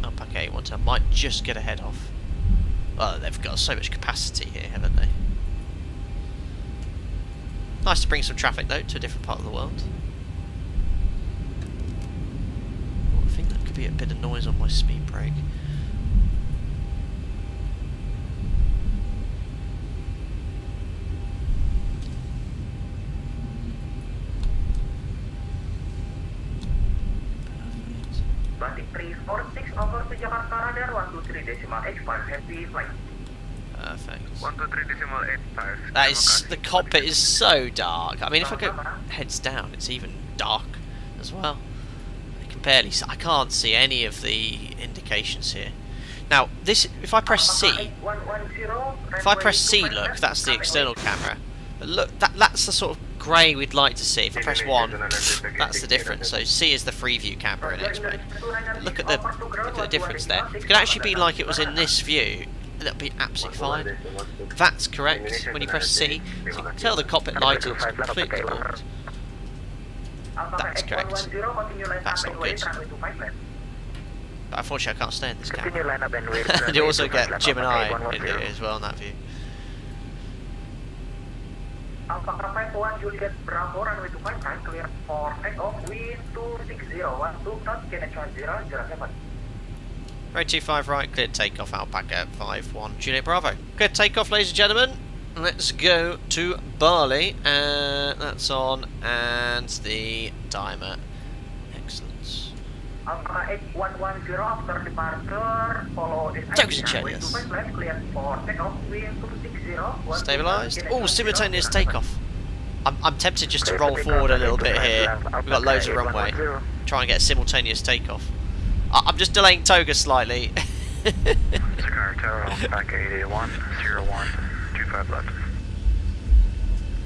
Alpaca 81 might just get ahead of. Well, they've got so much capacity here, haven't they? Nice to bring some traffic though to a different part of the world. Oh, I think that could be a bit of noise on my speed brake. Banding 346 over to Jakarta radar 123.85, happy flight. Perfect. 123.85. That is, the cockpit is so dark. I mean, if I go heads down, it's even dark as well. I can barely see, I can't see any of the indications here. Now, this, if I press C, look, that's the external camera. But look, that's the sort of grey we'd like to see. If I press 1, that's the difference. So C is the free view camera in X-Ray. Look at the difference there. If it could actually be like it was in this view, that'd be absolutely fine. That's correct. When you press C, so you can tell the cockpit light is completely warped. That's correct. That's not good. But unfortunately, I can't stay in this Continue camera. line up and wait. And you also get Jim and I in 110. here as well in that view. Alpaca 51 Juliet Bravo, runway 25, clear for takeoff, wind 260, 12 knots, KNH 1007. Road 25 right, cleared takeoff, Alpaca 51 Juliet Bravo. Cleared takeoff, ladies and gentlemen. Let's go to Bali. That's on, and the dimer. Excellent. Alpaca 8110 after departure, follow this Tokes and runway chairs. 25 left, clear for takeoff, wind 260, Stabilised. Oh, simultaneous takeoff. I'm tempted just to roll forward a little bit here. We've got loads of runway. Try and get a simultaneous takeoff. I'm just delaying toga slightly. Jakarta, Alpaca 881, 0125 left.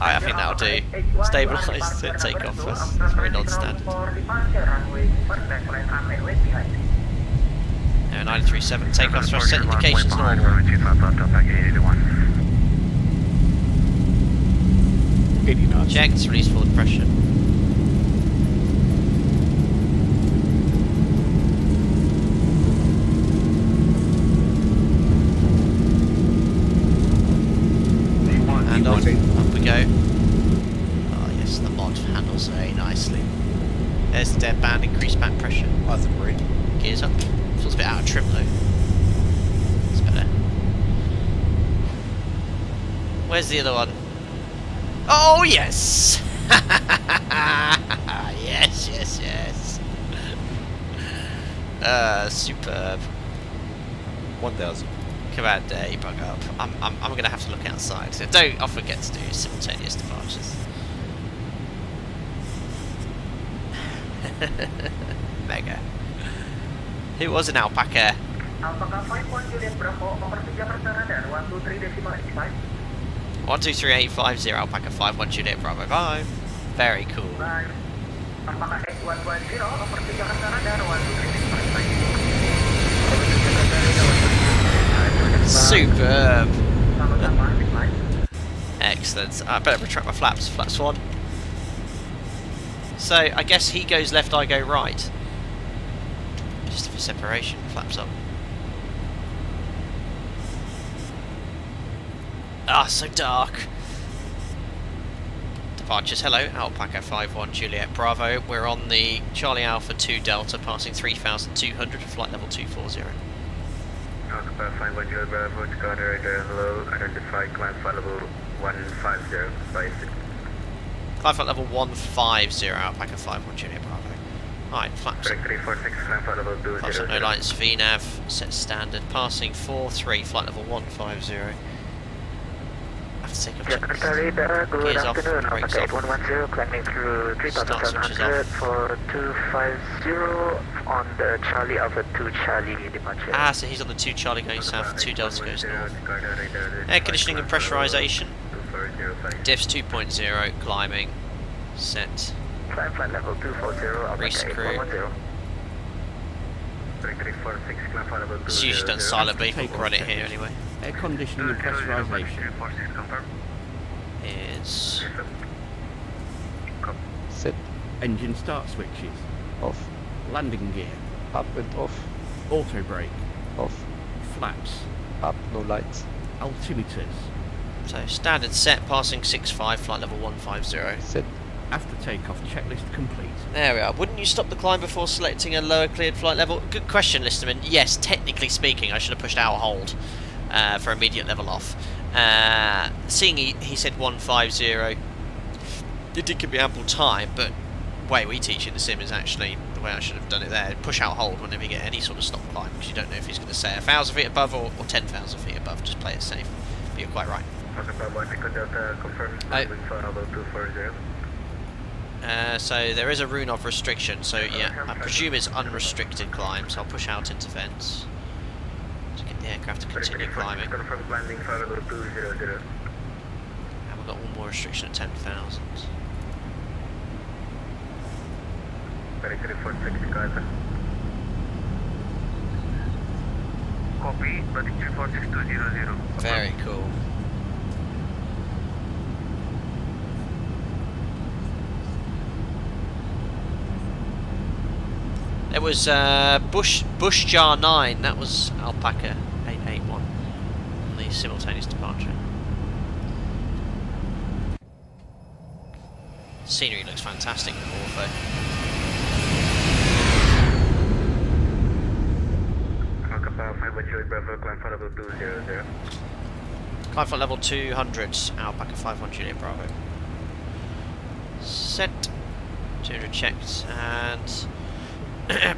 I think that'll do. Stabilised to take off. That's very non-standard. No, 937. Takeoff thrust set indications normal. 25 left, Alpaca 881. 80 knots. Checked. Release forward pressure. And on. Up we go. Oh yes, the mod handles very nicely. There's the dead band, increased back pressure. Oh, that's great. Gears up. Feels a bit out of trim though. It's better. Where's the other one? Oh yes! Yes, yes, yes. Superb. 1000. Command day, bug up. I'm gonna have to look outside. So don't often get to do simultaneous departures. Mega. Who was an Alpaca? Alpaca 51 Juliet Bravo, over to Jakarta radar, 123.85. 123850 Alpaca 51 Juliet Bravo 5. Very cool. Bye. Alpaca 8110, over to Jakarta radar, 123.85. Superb. Sama-sama, flight. Excellent. I better retract my flaps. Flaps one. So I guess he goes left, I go right. Just for separation. Flaps up. Ah, so dark. Departures. Hello, Alpaca 51 Juliet Bravo. We're on the Charlie Alpha 2 Delta, passing 3,200, flight level 240. Alpaca 51 Juliet Bravo, Jakarta radar, hello, identify climb flight level 150, bye. Climb flight level 150, Alpaca 51 Juliet Bravo. Alright, flaps. 346, climb flight level 200. Flaps up, no lights, VNAV, set standard, passing 43, flight level 150. Have to take off Jakarta radar, good Gears off, afternoon, brakes Alpaca off. 8110, climbing through Start switches 3700 off. for 250 on the Charlie Alpha 2 Charlie departure. Ah, so he's on the 2 Charlie going south, 2 Delta goes north. Air conditioning and pressurization. Diffs 2.0, climbing. Set. Climb flight level 240, Alpaca Rescrew. 8110. 346, climb flight level 200. It's usually done silently, but we'll run it here anyway. Air conditioning and pressurization. 346, confirm. Is Set. Engine start switches. Off. Landing gear. Up and off. Auto brake. Off. Flaps. Up. No lights. Altimeters. so standard set, passing 65, flight level 150. Set. After takeoff checklist complete. There we are. Wouldn't you stop the climb before selecting a lower cleared flight level? Good question, Listerman. Yes, technically speaking, I should have pushed out hold for immediate level off. Seeing he said 150, it did give me ample time, but the way we teach in the sim is actually the way I should have done it there. Push out hold whenever you get any sort of stop climb, because you don't know if he's going to say 1,000 feet above or 10,000 feet above. Just play it safe. But you're quite right. So there is a Runov restriction, so yeah, I presume it's unrestricted climb, so I'll push out into vents to get the aircraft to continue climbing. And we've got one more restriction at 10,000. Copy, Vacc 346200. Very cool. It was Bush Jar 9. That was Alpaca 881 on the simultaneous departure. Scenery looks fantastic in Ortho. Alpaca 51 Bravo, climb for level 200. Climb for level 200, Alpaca 51 Juliet Bravo. Set. 200 checked and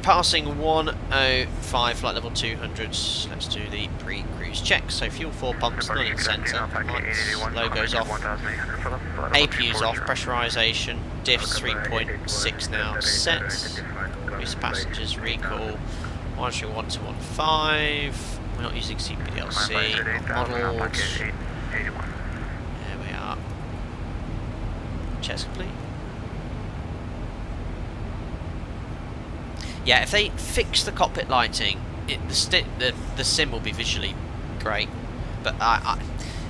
passing 105 flight level 200. Let's do the pre-cruise check. So fuel 4 pumps, none in centre, lights, logos off, APU's off, pressurisation, diffs 3.6 now set, increase passengers, recall, monitoring 1215, we're not using CPDLC, not modelled, there we are, checks complete. Yeah, if they fix the cockpit lighting, the sim will be visually great. But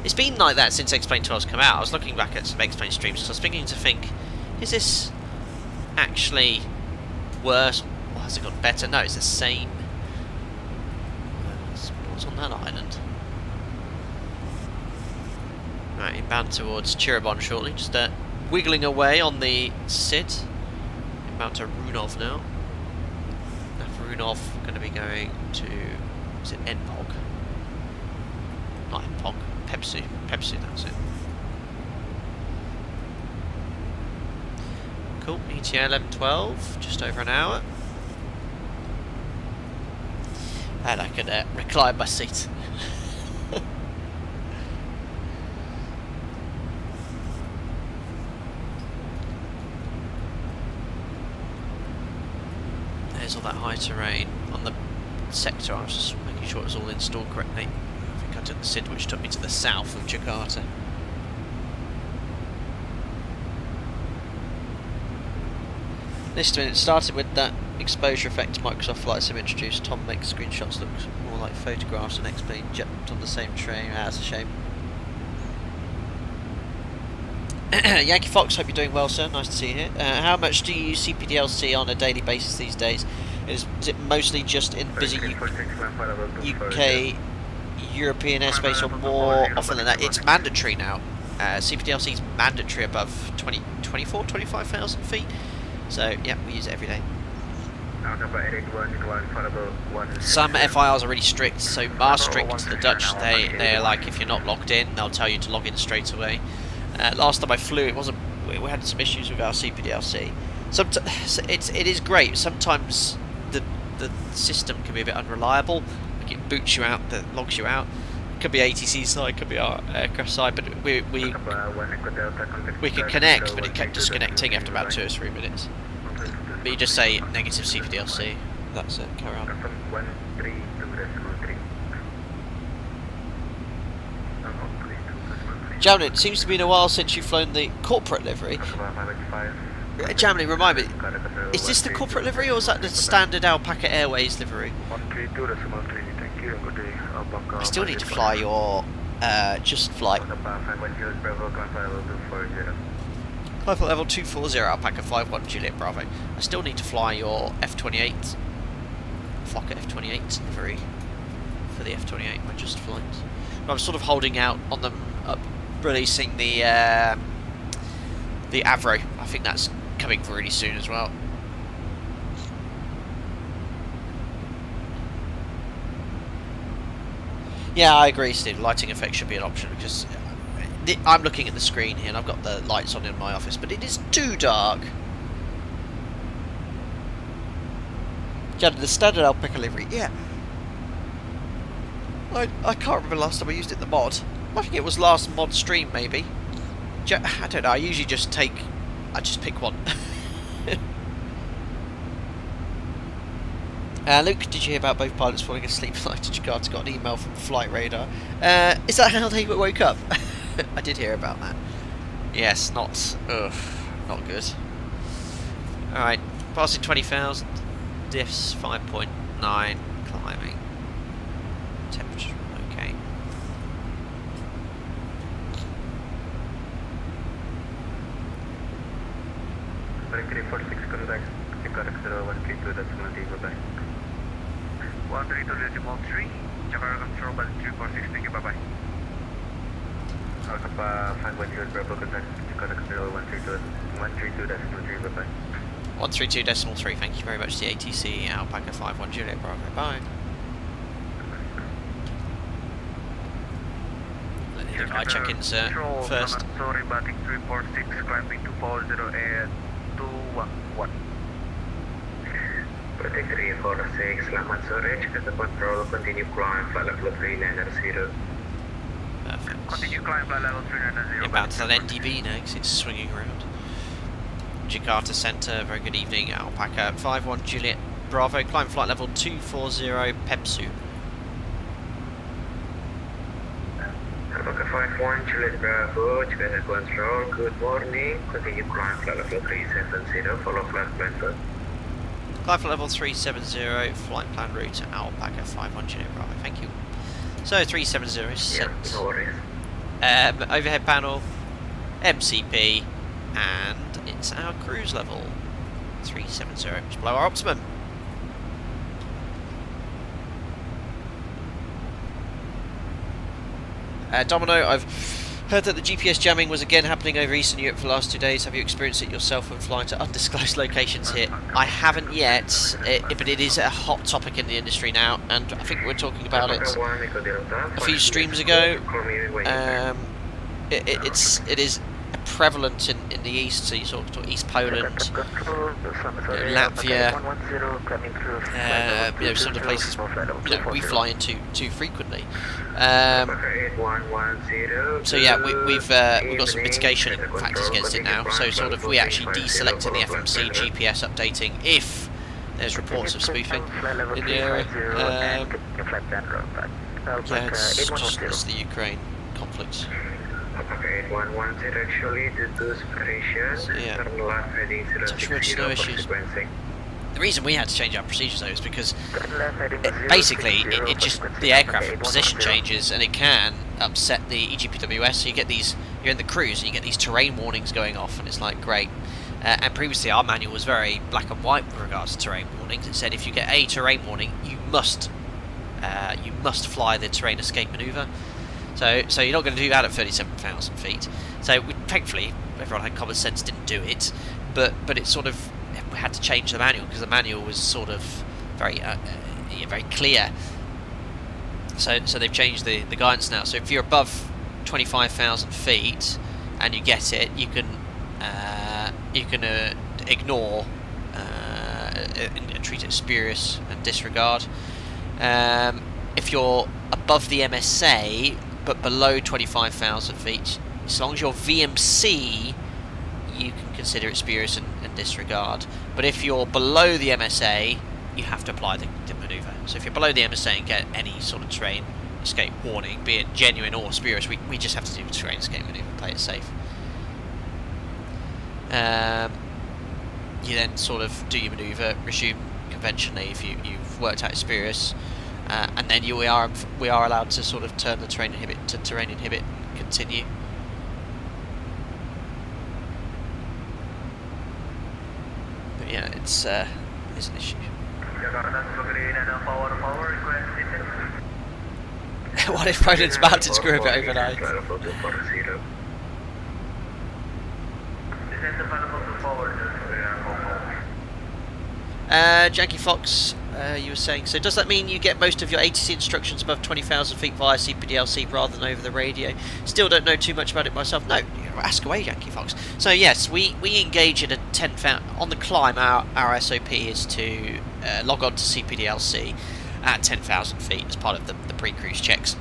it's been like that since X-Plane 12's come out. I was looking back at some X-Plane streams, so I was beginning to think, is this actually worse, or has it got better? No, it's the same. What's on that island? Right, inbound towards Chirabon shortly, just wiggling away on the SID. Inbound to Runov now. Runov going to be going to, is it NPOG? Not NPOG, Pepsi, that's it. Cool, ETA 11:12, just over an hour. And I can recline my seat. There's all that high terrain on the sector. I was just making sure it was all installed correctly. I think I took the SID, which took me to the south of Jakarta. This minute started with that exposure effect Microsoft Flight Sim introduced. Tom makes screenshots look more like photographs and X-Plane jumped on the same train. Ah, that's a shame. Yankee Fox, hope you're doing well, sir. Nice to see you here. How much do you use CPDLC on a daily basis these days? Is it mostly just in busy UK, European airspace, or more often than that? It's mandatory now. CPDLC is mandatory above 25,000 feet. So, yeah, we use it every day. Some FIRs are really strict, so Maastricht, the Dutch, they're like, if you're not logged in, they'll tell you to log in straight away. Last time I flew, we had some issues with our CPDLC. It is great. Sometimes the system can be a bit unreliable. Like it boots you out, logs you out. It could be ATC side, could be our aircraft side, but we can connect, but it kept disconnecting after about 2 or 3 minutes. But you just say negative CPDLC. That's it. Carry on. Jamlin, it seems to be a while since you've flown the corporate livery. Jamlin, remind me, is this the corporate livery or is that the standard Alpaca Airways livery? I still need to fly your just flight. Climb for level 240 Alpaca 51 Juliet Bravo. I still need to fly your F-28 Fokker F-28 livery for the F-28 my just flights. I'm sort of holding out on them releasing the Avro. I think that's coming really soon as well. Yeah, I agree, Steve. Lighting effect should be an option because I'm looking at the screen here and I've got the lights on in my office, but it is too dark. The standard Alpaca livery, yeah. I can't remember the last time I used it in the mod. I think it was last mod stream, maybe. I don't know, I usually just pick one. Luke, did you hear about both pilots falling asleep flight to Jakarta? Got an email from Flight Radar. Is that how they woke up? I did hear about that. Yes, not good. Alright, passing 20,000. Diffs 5.9, climbing. Temperature, okay. Jakarta 132.3, bye-bye. 132 decimal 3, Jakarta Control Bali 246, thank you, bye-bye. Alpha 510 Bravo, contact Jakarta Control 132.3, bye-bye. 132.3, thank you very much. The ATC Alpaca 51 Juliet Bravo. Bye. I check-ins first. Sorry, Batik 346, climbing 240 and 211. Batik 346, selamat sore, Jakarta Control, continue climb, flight level 390. Perfect. Continue climb, flight level 390. Inbound to that NDB now because it's swinging around. Jakarta Centre, very good evening. Alpaca 51 Juliet Bravo, climb flight level 240, Pepsu. Alpaca 51 Juliet Bravo, Jakarta Control, good morning, continue climb, flight level 370, follow flight plan first. Climb flight level 370, flight plan route to Alpaca 51 Juliet Bravo, thank you. So 370 set. Yeah, no worries. Overhead panel, MCP, and it's our cruise level 370, it's below our optimum. Domino, I've heard that the GPS jamming was again happening over Eastern Europe for the last 2 days. Have you experienced it yourself when flying to undisclosed locations here? I haven't yet, but it is a hot topic in the industry now, and I think we were talking about it a few streams ago. It is prevalent in the east, so you sort of East Poland, Latvia, sort of places we fly into too frequently. So yeah, we've got some mitigation factors against it now. So sort of we actually deselecting the FMC GPS updating if there's reports of spoofing in the area. Yeah, it's the Ukraine conflict. Actually, due to separations, turn left heading 060 no issues. The reason we had to change our procedures though is because it just the aircraft position changes and it can upset the EGPWS. So you get these, you're in the cruise and you get these terrain warnings going off, and it's like great. And previously our manual was very black and white with regards to terrain warnings. It said if you get a terrain warning, you must fly the terrain escape manoeuvre. So you're not going to do that at 37,000 feet. So thankfully everyone had common sense, didn't do it, but it sort of, we had to change the manual because the manual was sort of very clear. So they've changed the guidance now. So if you're above 25,000 feet and you get it, you can ignore and treat it as spurious and disregard. If you're above the MSA but below 25,000 feet, as long as you're VMC, you can consider it spurious and disregard. But if you're below the MSA, you have to apply the manoeuvre. So if you're below the MSA and get any sort of terrain escape warning, be it genuine or spurious, we just have to do the terrain escape manoeuvre, play it safe. You then sort of do your manoeuvre, resume conventionally if you've worked out it's spurious. And then we are allowed to sort of turn the terrain inhibit to terrain inhibit and continue. But yeah, it's an issue. What if Poland's mountains grew a bit overnight? Janky Fox, you were saying, so does that mean you get most of your ATC instructions above 20,000 feet via CPDLC rather than over the radio? Still don't know too much about it myself. No, ask away, Janky Fox. So yes, we engage at a 10,000 on the climb. Our SOP is to log on to CPDLC at 10,000 feet as part of the pre-cruise checks.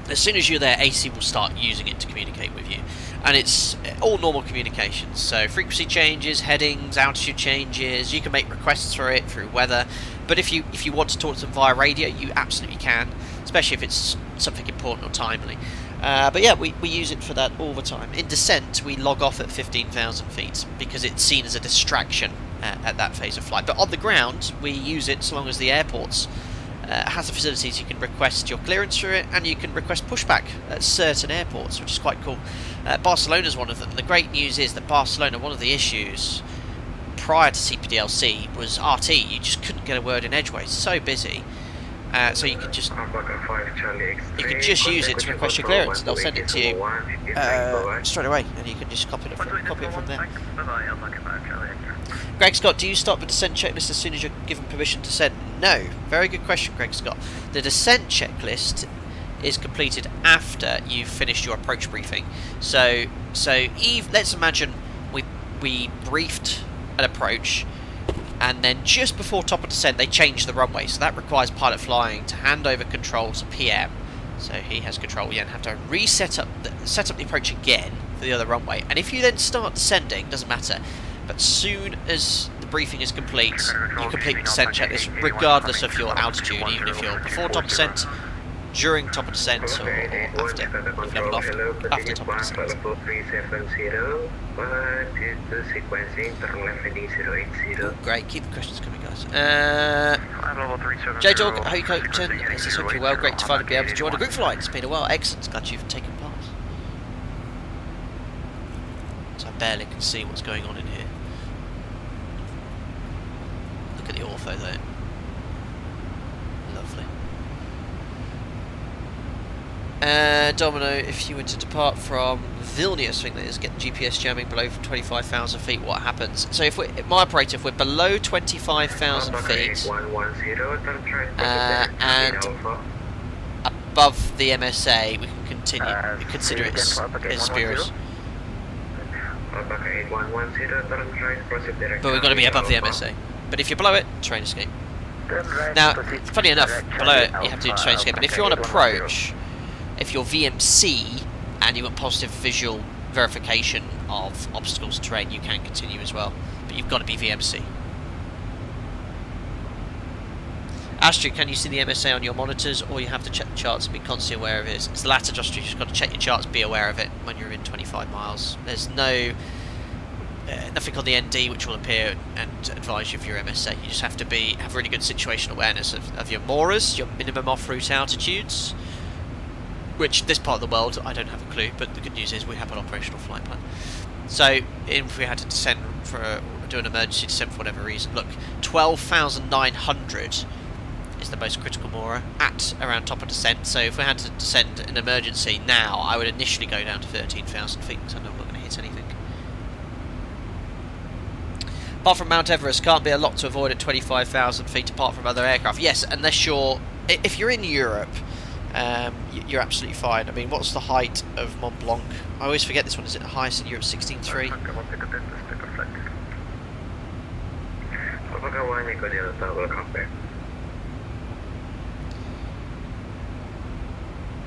As soon as you're there, AC will start using it to communicate with you, and it's all normal communications. So frequency changes, headings, altitude changes. You can make requests for it through weather, but if you want to talk to them via radio, you absolutely can, especially if it's something important or timely. But yeah, we use it for that all the time. In descent, we log off at 15,000 feet because it's seen as a distraction at that phase of flight. But on the ground, we use it so long as the airports has the facilities. You can request your clearance through it, and you can request pushback at certain airports, which is quite cool. Barcelona's one of them. The great news is that Barcelona, one of the issues prior to CPDLC was RT. You just couldn't get a word in edgeways. So busy. So you could just use it to request your clearance. They'll send it to you straight away, and you can just copy it from there. Greg Scott, do you start the descent checklist as soon as you're given permission to descend? No. Very good question, Greg Scott. The descent checklist is completed after you've finished your approach briefing. So let's imagine we briefed an approach, and then just before top of descent they change the runway, so that requires pilot flying to hand over control to PM, so he has control. You then have to set up the approach again for the other runway, and if you then start descending, doesn't matter, but soon as the briefing is complete, you complete the descent checklist regardless of your altitude, even if you're before top of descent, during top of descent, or after you've leveled off after top of descent. Great, keep the questions coming, guys. J-Dog, how you coping? Is this hopefully well? Great to finally be able to join a group flight. It's been a while. Excellent. Glad you've taken part. So I barely can see what's going on in here. Look at the ortho though. Lovely. Domino, if you were to depart from Vilnius, I think that is, get GPS jamming below 25,000 feet, what happens? So if my operator, if we're below 25,000 feet and above the MSA, we can continue. We consider it as spurious. But we've got to be above the MSA. But if you're below it, train escape. Now, funny enough, below it you have to do train escape, but if you're on approach, if you're VMC and you want positive visual verification of obstacles and terrain, you can continue as well, but you've got to be VMC. Astrid, can you see the MSA on your monitors, or you have to check the charts and be constantly aware of it? It's the latter, Astrid. You've just got to check your charts, be aware of it when you're in 25 miles. There's nothing on the ND which will appear and advise you of your MSA. You just have to have really good situational awareness of your MORAs, your minimum off-route altitudes, which this part of the world I don't have a clue, but the good news is we have an operational flight plan. So if we had to descend do an emergency descent for whatever reason, look, 12,900 is the most critical MORA at around top of descent. So if we had to descend an emergency now, I would initially go down to 13,000 feet, because I know I'm not going to hit anything. Apart from Mount Everest, can't be a lot to avoid at 25,000 feet apart from other aircraft. Yes, unless if you're in Europe, you're absolutely fine. I mean, what's the height of Mont Blanc? I always forget this one. Is it the highest in Europe? 16.3.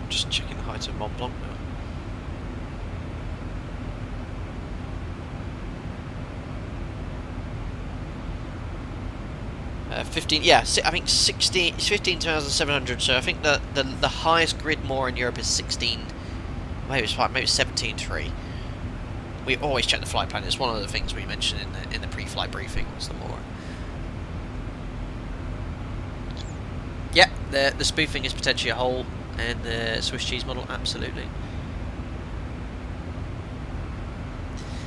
Just checking the height of Mont Blanc now. I think 15,700. So I think the highest grid MORA in Europe is 16. Maybe it's 17.3. We always check the flight plan. It's one of the things we mentioned in the pre-flight briefing. Was the MORA? Yeah, the spoofing is potentially a hole in the Swiss cheese model. Absolutely.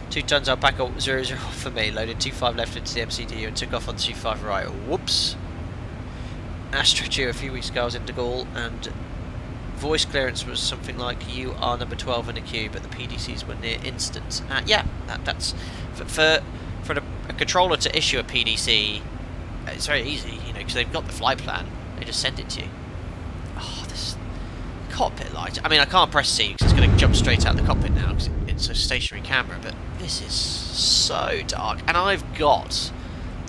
2 tons Alpaca 00 for me, loaded 25 left into the MCDU and took off on 25 right. Whoops. Astro a few weeks ago I was in De Gaulle and voice clearance was something like you are number 12 in the queue, but the PDCs were near instant. Yeah, that's for a controller to issue a PDC, it's very easy, you know, because they've got the flight plan, they just send it to you. Oh, this cockpit light. I mean, I can't press C because it's going to jump straight out the cockpit now because it's a stationary camera, but this is so dark, and I've got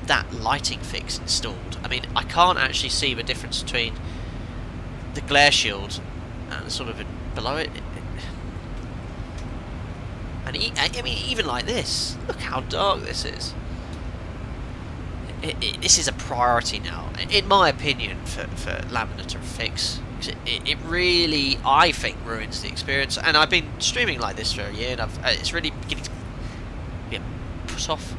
that lighting fix installed. I mean, I can't actually see the difference between the glare shield and sort of below it. And I mean, even like this, look how dark this is. This is a priority now, in my opinion, for Laminar to fix. It really, I think, ruins the experience. And I've been streaming like this for a year, and it's really beginning to get put off.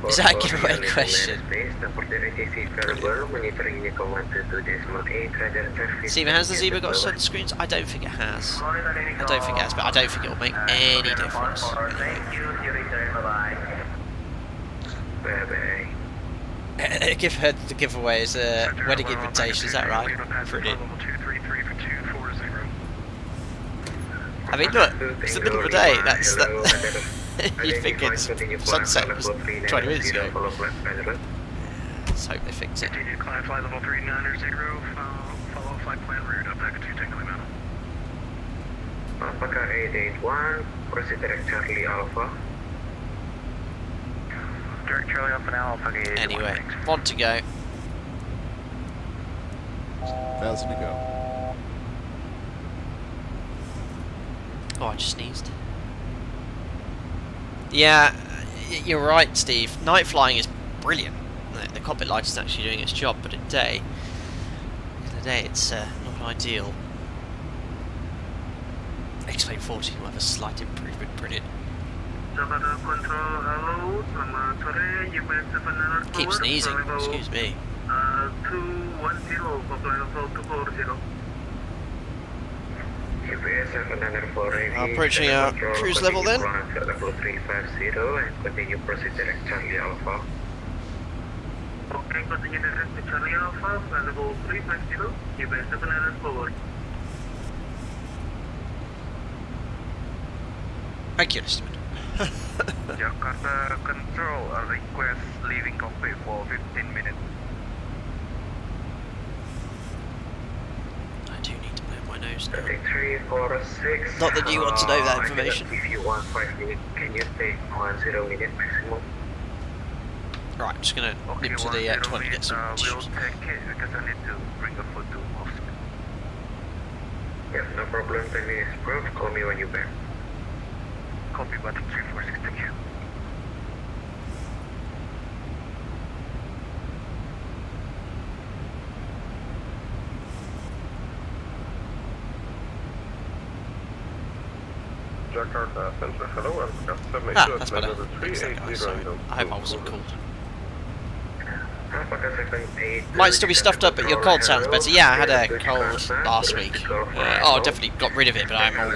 Is that a giveaway question? Steven, has the ZIBO got sunscreens? I don't think it has. I don't think it has, but I don't think it will make any difference. Thank you, see you later, bye-bye. Bye-bye. Give her the giveaway as a wedding invitation, is that right? Brilliant. I mean, look, it's the middle of the day. That's that. You think it's sunset was 20 minutes ago. Let's hope they fix it. Continue climb flight level 390, follow flight plan route up back to Tangley Mountain. Alpaca 881, proceed direct Charlie Alpha. Direct Charlie Alpha now, Alpaca 881. Anyway, one to go. 1,000 to go. Oh, I just sneezed. Yeah, you're right, Steve. Night flying is brilliant. The cockpit light is actually doing its job, but in the day it's not ideal. X-Plane 14 will have a slight improvement. Brilliant. Keep sneezing. Excuse me. 210, Approaching our cruise level then. Level 350 and continue proceed direct Charlie Alpha. Okay, continue direct to Charlie Alpha, level 350, UBS 700 forward. Thank you, Mr. Jakarta Control, a request leaving cockpit for 15 minutes. I do need to blow my nose now. 346. Not that you want to know that information. If you want 5 minutes, can you stay 10 minute maximum? Right, I'm just going to nip to the toilet and get some We'll tissues. take it because I need to bring the food to Moscow. Yes, no problem. 10 minutes proof. Call me when you're back. Copy, but 346, thank you. Jakarta Center, hello, and That's better. Thanks, that guy. Sorry. I hope I wasn't called. Might still be stuffed up, but your cold sounds better. Yeah, I had a cold last week. I definitely got rid of it, but I'm all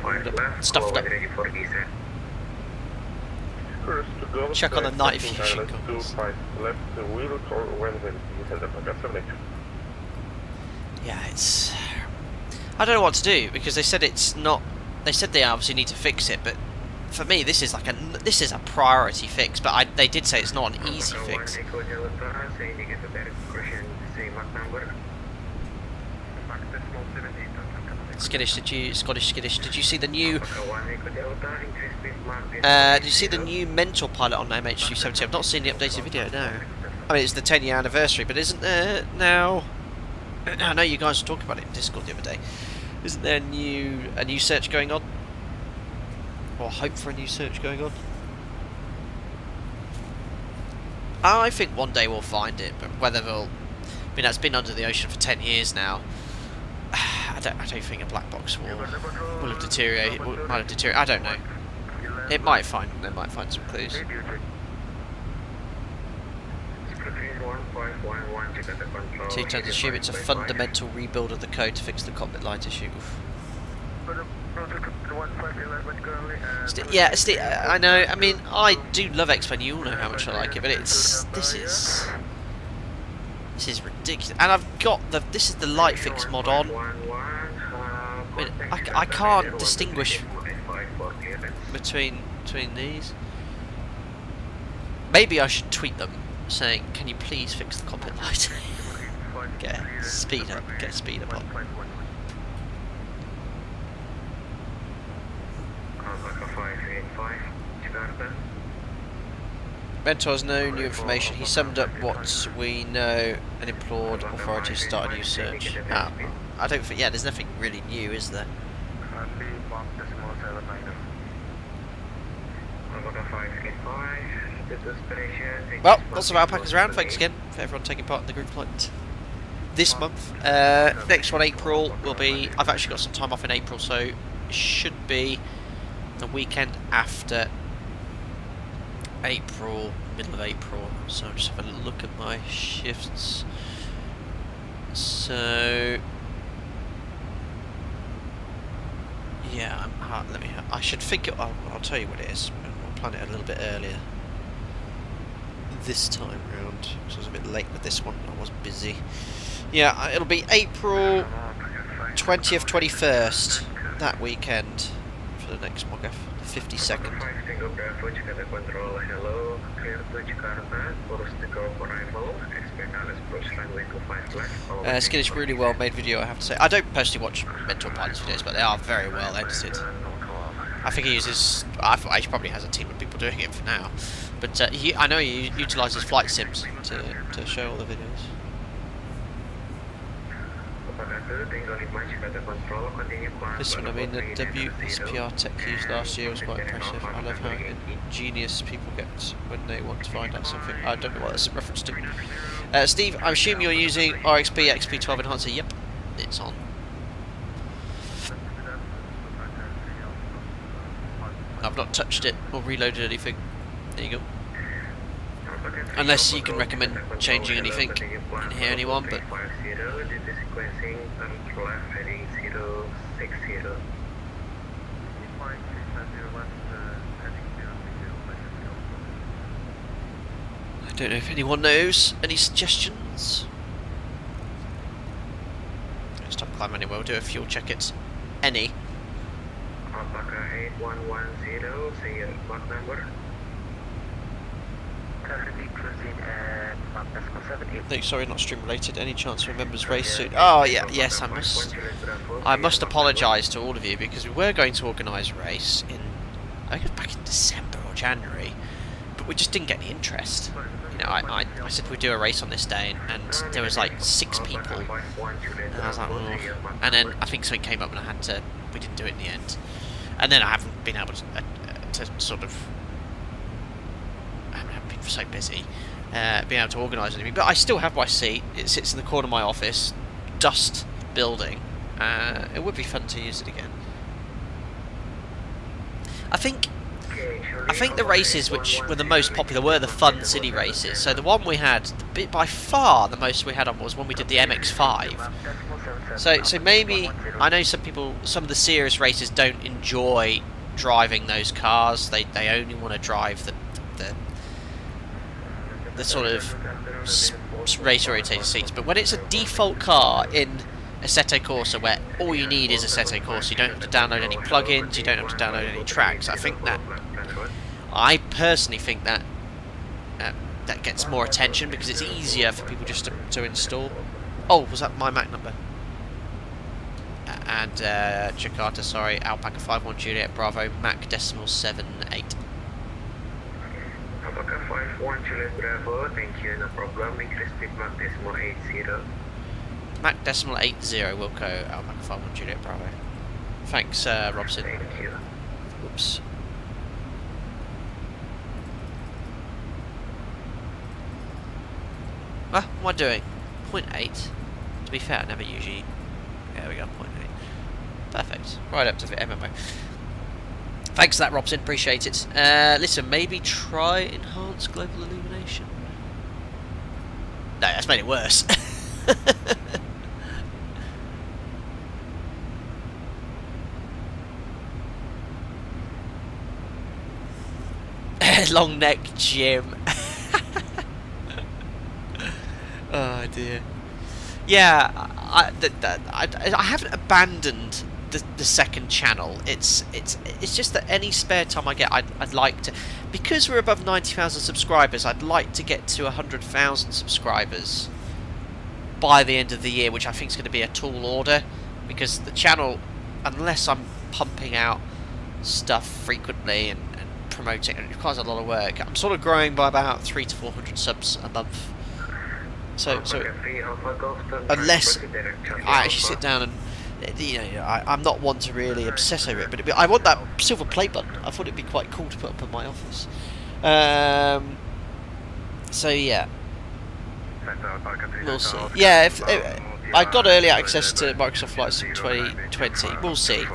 bunged up, stuffed up. Check on the night fusion goggles. Yeah, it's... I don't know what to do, because they said it's not... They said they obviously need to fix it, but for me this is like a priority fix, but they did say it's not an easy fix. Scottish, did you see the new mental pilot on MH370? I've not seen the updated video, no. I mean, it's the 10-year anniversary, but isn't there now... I know you guys were talking about it in Discord the other day. Isn't there a new search going on? Or hope for a new search going on? I think one day we'll find it, but whether they'll... I mean, that's been under the ocean for 10 years now. I don't think a black box will have deteriorated. Might have deteriorated. I don't know. They might find some clues. So you tend to assume it's a fundamental rebuild of the code to fix the cockpit light issue. I know. I mean, I do love X-Plane. You all know how much I like it, but this is ridiculous. And I've got this is the light fix mod on. I mean, I can't distinguish between these. Maybe I should tweet them saying, "Can you please fix the cockpit light?" Get speed up on. Mentor has no new information. He summed up what we know and implored authorities to start a new search. I don't think. Yeah, there's nothing really new, is there? Well, lots of alpacas around. Thanks again for everyone taking part in the group flight this month. Next one, April, will be... I've actually got some time off in April, so it should be the weekend after April, middle of April. So I'm just having a look at my shifts. So yeah, I should think I'll tell you what it is. I'll plan it a little bit earlier this time round. So I was a bit late with this one. I was busy. Yeah, it'll be April 20th, 21st that weekend for the next mock F, 52nd. Hello, clear to Jakarta, Chorus Takeoff arrival, expect Alice approach runway 25 left. Skinny's really well made video, I have to say. I don't personally watch Mental Pilots videos, but they are very well edited. I think he uses, he probably has a team of people doing it for now, but I know he utilises flight sims to show all the videos. This one, I mean, the WSPR tech used last year was quite impressive. I love how ingenious people get when they want to find out something. I don't know what that's a reference to. Steve, I assume you're using RXP XP12 enhancer. Yep, it's on. I've not touched it or reloaded anything. There you go. Unless you can recommend changing anything in here, anyone, but I don't know if anyone knows. Any suggestions? Stop climbing anywhere, we'll do a fuel check. It's any. Alpaca 8110, say your block number. Currently cruising at Mach 78. No, sorry, not stream related. Any chance of a members race soon? Oh yeah, yes, I must apologise to all of you because we were going to organise a race in, I think it was back in December or January, but we just didn't get any interest. You know, I said we'd do a race on this day, and there was like 6 people, and I was like, oh. And then I think something came up, and we didn't do it in the end. And then I haven't been able to sort of, I haven't been so busy being able to organise anything. But I still have my seat. It sits in the corner of my office, dust building. It would be fun to use it again. I think the races which were the most popular were the fun city races. So the one we had, by far the most we had on was when we did the MX-5. So maybe, I know some of the serious racers don't enjoy driving those cars. They only want to drive the sort of race orientated seats. But when it's a default car in Assetto Corsa where all you need is Assetto Corsa, you don't have to download any plugins, you don't have to download any tracks, I personally think that that gets more attention because it's easier for people just to install. Oh, was that my MAC number? And Jakarta, sorry, Alpaca 51 Juliet Bravo, MAC decimal 78. Alpaca 51 Juliet Bravo, thank you, no problem, increase speed MAC decimal 80. MAC decimal 80, Wilco, Alpaca 51 Juliet Bravo. Thanks, Robson. Thank you. Whoops. What am I doing? 0.8. To be fair, I never usually. There we go, 0.8. Perfect. Right up to the MMO. Thanks for that, Robson. Appreciate it. Listen, maybe try enhanced global illumination. No, that's made it worse. Long neck Jim. Oh dear. Yeah, I haven't abandoned the second channel. It's just that any spare time I get, I'd like to, because we're above 90,000 subscribers, I'd like to get to 100,000 subscribers by the end of the year, which I think is going to be a tall order, because the channel, unless I'm pumping out stuff frequently and promoting, it requires a lot of work. I'm sort of growing by about 300 to 400 subs a month. So unless I actually sit down and, you know, I'm not one to really obsess over it, but I want that silver play button. I thought it'd be quite cool to put up in my office. So yeah, we'll see. Yeah, if I got early access to Microsoft Flight Sim 2020, we'll see.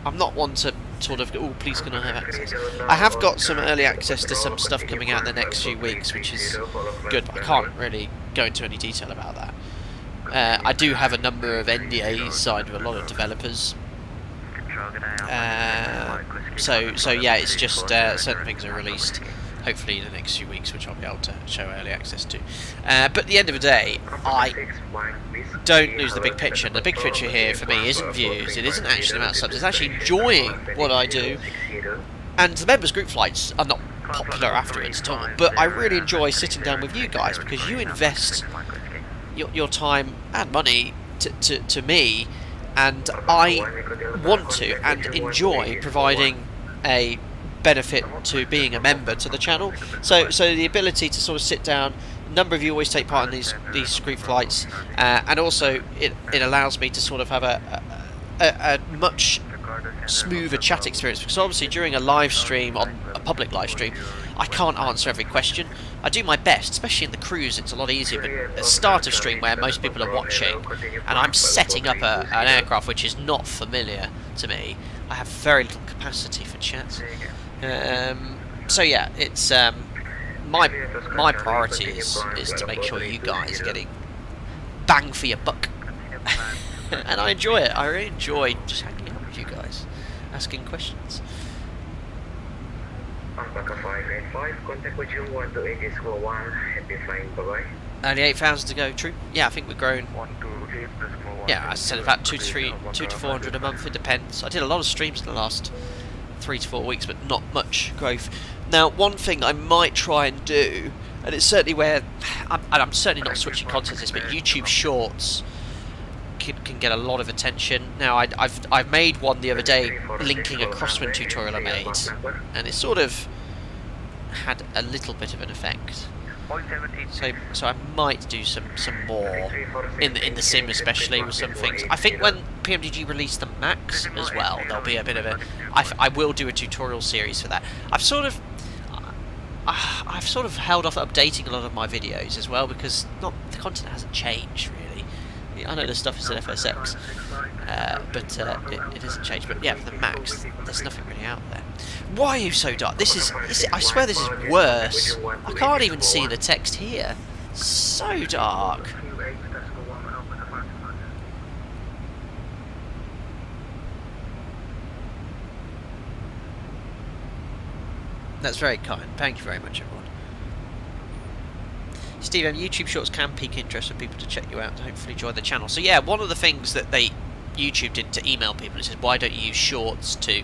I'm not one to sort of, oh, please can I have access? I have got some early access to some stuff coming out in the next few weeks, which is good, but I can't really go into any detail about that. I do have a number of NDAs signed with a lot of developers. So yeah, it's just certain things are released hopefully in the next few weeks, which I'll be able to show early access to. But at the end of the day, I don't lose the big picture. And the big picture here for me isn't views, it isn't actually the amount of subs, it's actually enjoying what I do. And the members group flights are not popular afterwards at all, but I really enjoy sitting down with you guys because you invest your time and money to me, and I want to and enjoy providing a benefit to being a member to the channel. So the ability to sort of sit down, a number of you always take part in these group flights, and also it allows me to sort of have a much smoother chat experience, because obviously during a live stream, on a public live stream, I can't answer every question. I do my best, especially in the cruise it's a lot easier, but at the start of stream where most people are watching and I'm setting up an aircraft which is not familiar to me, I have very little capacity for chat. So yeah, it's my priority is to make sure you guys are getting bang for your buck. And I enjoy it. I really enjoy just hanging out with you guys, asking questions. Alpaca 585, contact with you 128 is 1, happy flying, bye-bye. Only 8,000 to go, true. Yeah, I think we've grown. 128 decimal 1. Yeah, as I said, about 200 to 400 a month, it depends. I did a lot of streams in the last 3 to 4 weeks, but not much growth. Now, one thing I might try and do, and it's certainly where, I'm certainly not switching content this, but YouTube Shorts can get a lot of attention. Now, I've made one the other day linking a crosswind tutorial I made, and it sort of had a little bit of an effect. So I might do some more in the sim, especially with some things. I think when PMDG release the Max as well, there'll be a bit of a. I will do a tutorial series for that. I've sort of held off updating a lot of my videos as well, because the content hasn't changed really. I know the stuff is at FSX, but it hasn't changed. But yeah, for the Max, there's nothing really out there. Why are you so dark? This is I swear this is worse. I can't even see the text here. So dark. That's very kind. Thank you very much, everyone. Steve, YouTube Shorts can pique interest for people to check you out and hopefully join the channel. So yeah, one of the things that YouTube did to email people is, why don't you use Shorts to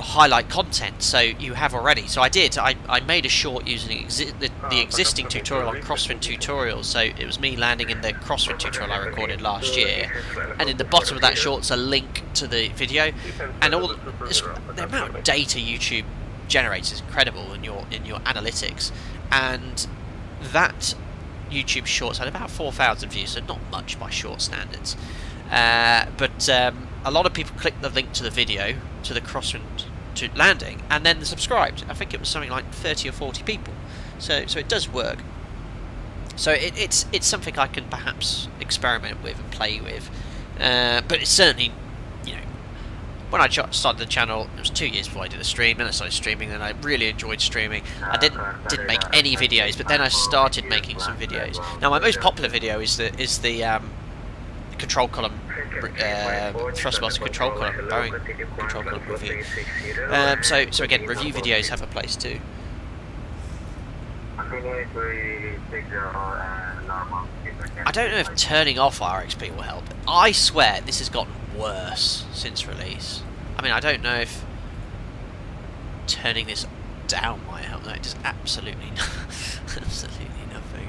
highlight content? So you have already. So I did. I made a short using the existing tutorial on crosswind tutorials. So it was me landing in the crosswind tutorial I recorded last year, and in the bottom of that short's a link to the video, and all the amount of data YouTube generates is incredible in your analytics. And that YouTube Shorts had about 4,000 views, so not much by short standards. But a lot of people clicked the link to the video, to the crosswind to landing, and then subscribed. I think it was something like 30 or 40 people. So it does work. So it's something I can perhaps experiment with and play with. But it's certainly, when I started the channel, it was 2 years before I did a stream, then I started streaming, then I really enjoyed streaming. I didn't make any videos, but then I started making some videos. Now my most popular video is the control column, thrustmaster control column, Boeing control column review. So again, review videos have a place too. I don't know if turning off RXP will help. I swear this has gotten worse since release. I mean, I don't know if turning this down might help. No, it does absolutely absolutely nothing.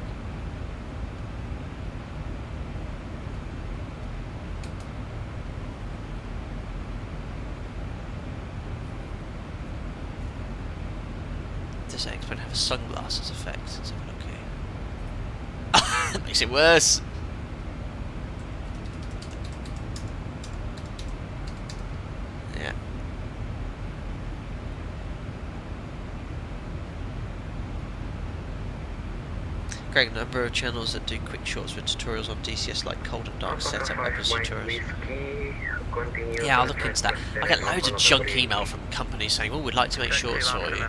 Does X-Men have a sunglasses effect? Let's have a look here. That makes it worse. Yeah. Great number of channels that do quick shorts with tutorials on DCS like cold and dark setup weapons tutorials. Yeah, I'll look into that. I get loads of junk email from companies saying, "Oh, we'd like to make shorts for you."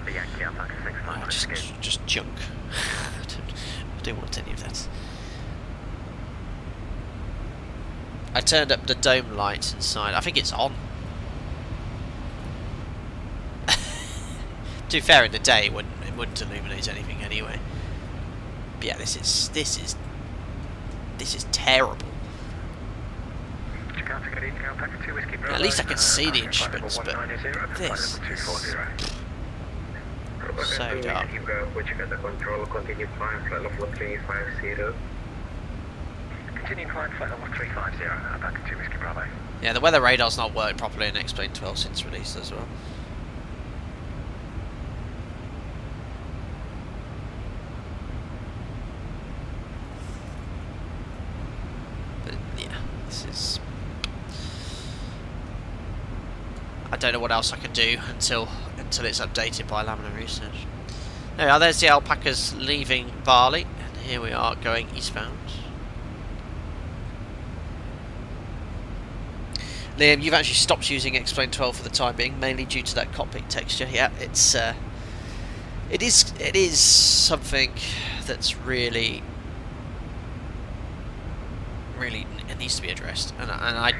Oh, just junk. I don't want any of that. I turned up the dome lights inside. I think it's on. To be fair, in the day, it wouldn't illuminate anything anyway. But yeah, this is terrible. At least I can see the instruments, but this is so dark. Yeah, the weather radar's not worked properly in X-Plane 12 since release as well. But yeah, this is... I don't know what else I can do until it's updated by Laminar Research. There we are, there's the alpacas leaving Bali, and here we are going eastbound. Liam, you've actually stopped using X-Plane 12 for the time being, mainly due to that cockpit texture. Yeah, it is something that's really it needs to be addressed, and I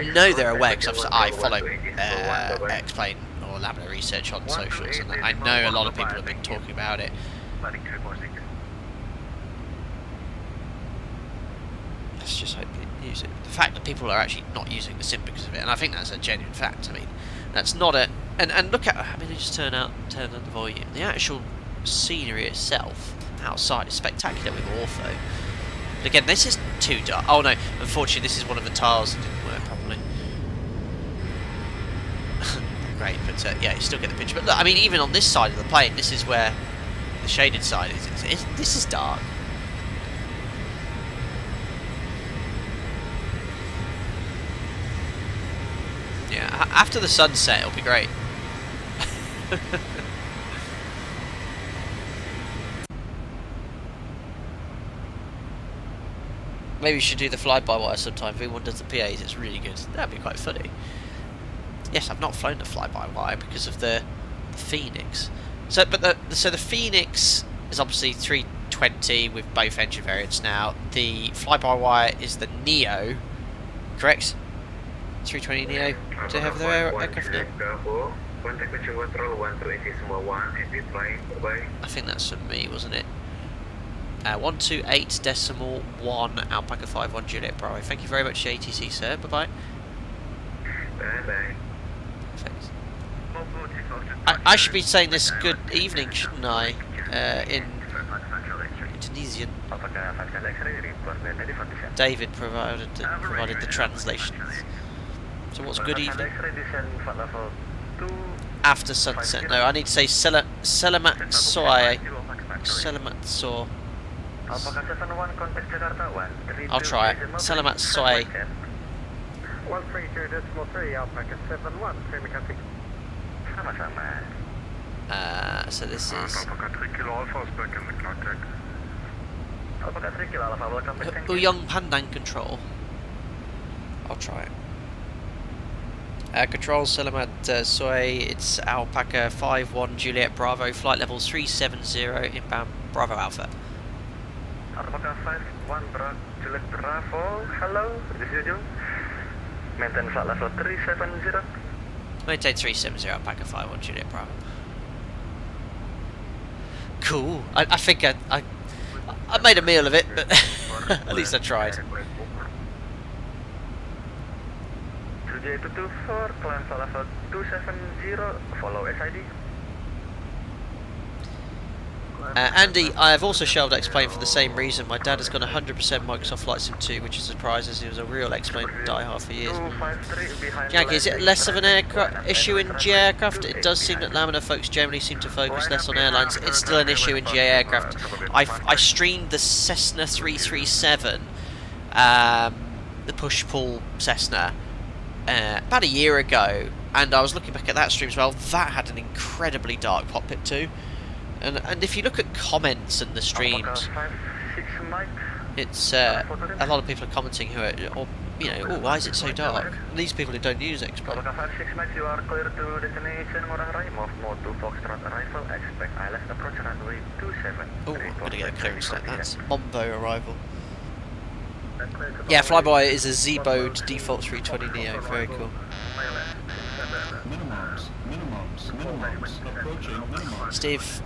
know they're aware because I follow X-Plane or Laminar Research on socials, and I know a lot of people have been talking about it. Let's just hope they use it. The fact that people are actually not using the sim because of it, and I think that's a genuine fact. I mean, that's not a and look at. I mean, just turn on the volume. The actual scenery itself outside is spectacular with ortho. But again, this is too dark. Oh no, unfortunately, this is one of the tiles that didn't work properly. Great, but yeah, you still get the picture. But look, I mean, even on this side of the plane, this is where the shaded side is. This is dark. Yeah, after the sunset, it'll be great. Maybe we should do the fly-by-wire sometime. If anyone does the PAs, it's really good. That'd be quite funny. Yes, I've not flown the fly-by-wire because of the Phoenix. So, but the Phoenix is obviously 320 with both engine variants now. The fly-by-wire is the Neo, correct? 320 Neo. Do they have their aircraft now? I think that's for me, wasn't it? 128.1 Alpaca 51 Juliet Bravo. Thank you very much, ATC, sir. Bye bye. Thanks. I should be saying this good evening, shouldn't I? In Indonesian. David provided the translations. So what's good evening? After sunset. No, I need to say Selamat Sore. Selamat Sore. I'll try it. Selamat Sore. 132.3 Alpaca 71, terima kasih. So this is Uyong Pandang control. I'll try it. Control Selamat Soy, it's Alpaca 51 Juliet Bravo, flight level 370, inbound Bravo Alpha. Alpaca 51 Juliet Bravo, hello, this is Jojo. Maintain flight level 370. Maintain 370, Alpaca 51 Juliet Bravo. Cool. I think I made a meal of it, but at least I tried. 2824, climb flight level 270, follow SID. Andy, I have also shelved X-Plane for the same reason. My dad has gone 100% Microsoft Flight Sim 2, which is a surprise as he was a real X-Plane diehard for years. Yankee, is it less of an issue in GA aircraft? It does seem that Laminar folks generally seem to focus less on airlines. It's still an issue in GA aircraft. I streamed the Cessna 337, the push-pull Cessna, about a year ago, and I was looking back at that stream as well. That had an incredibly dark cockpit too. And if you look at comments and the streams, it's a lot of people are commenting who are, or you know, oh, why is it so dark? And these people who don't use X-Plane. Alpaca 56 you are clear to destination Ngurah Rai, mode to Foxtrot arrival, expect ILS approach runway 27. Oh, I'm going to get a clearance set. That's Mombo arrival. Yeah, Flyby is a ZIBO default 320 Neo. Very cool. Steve,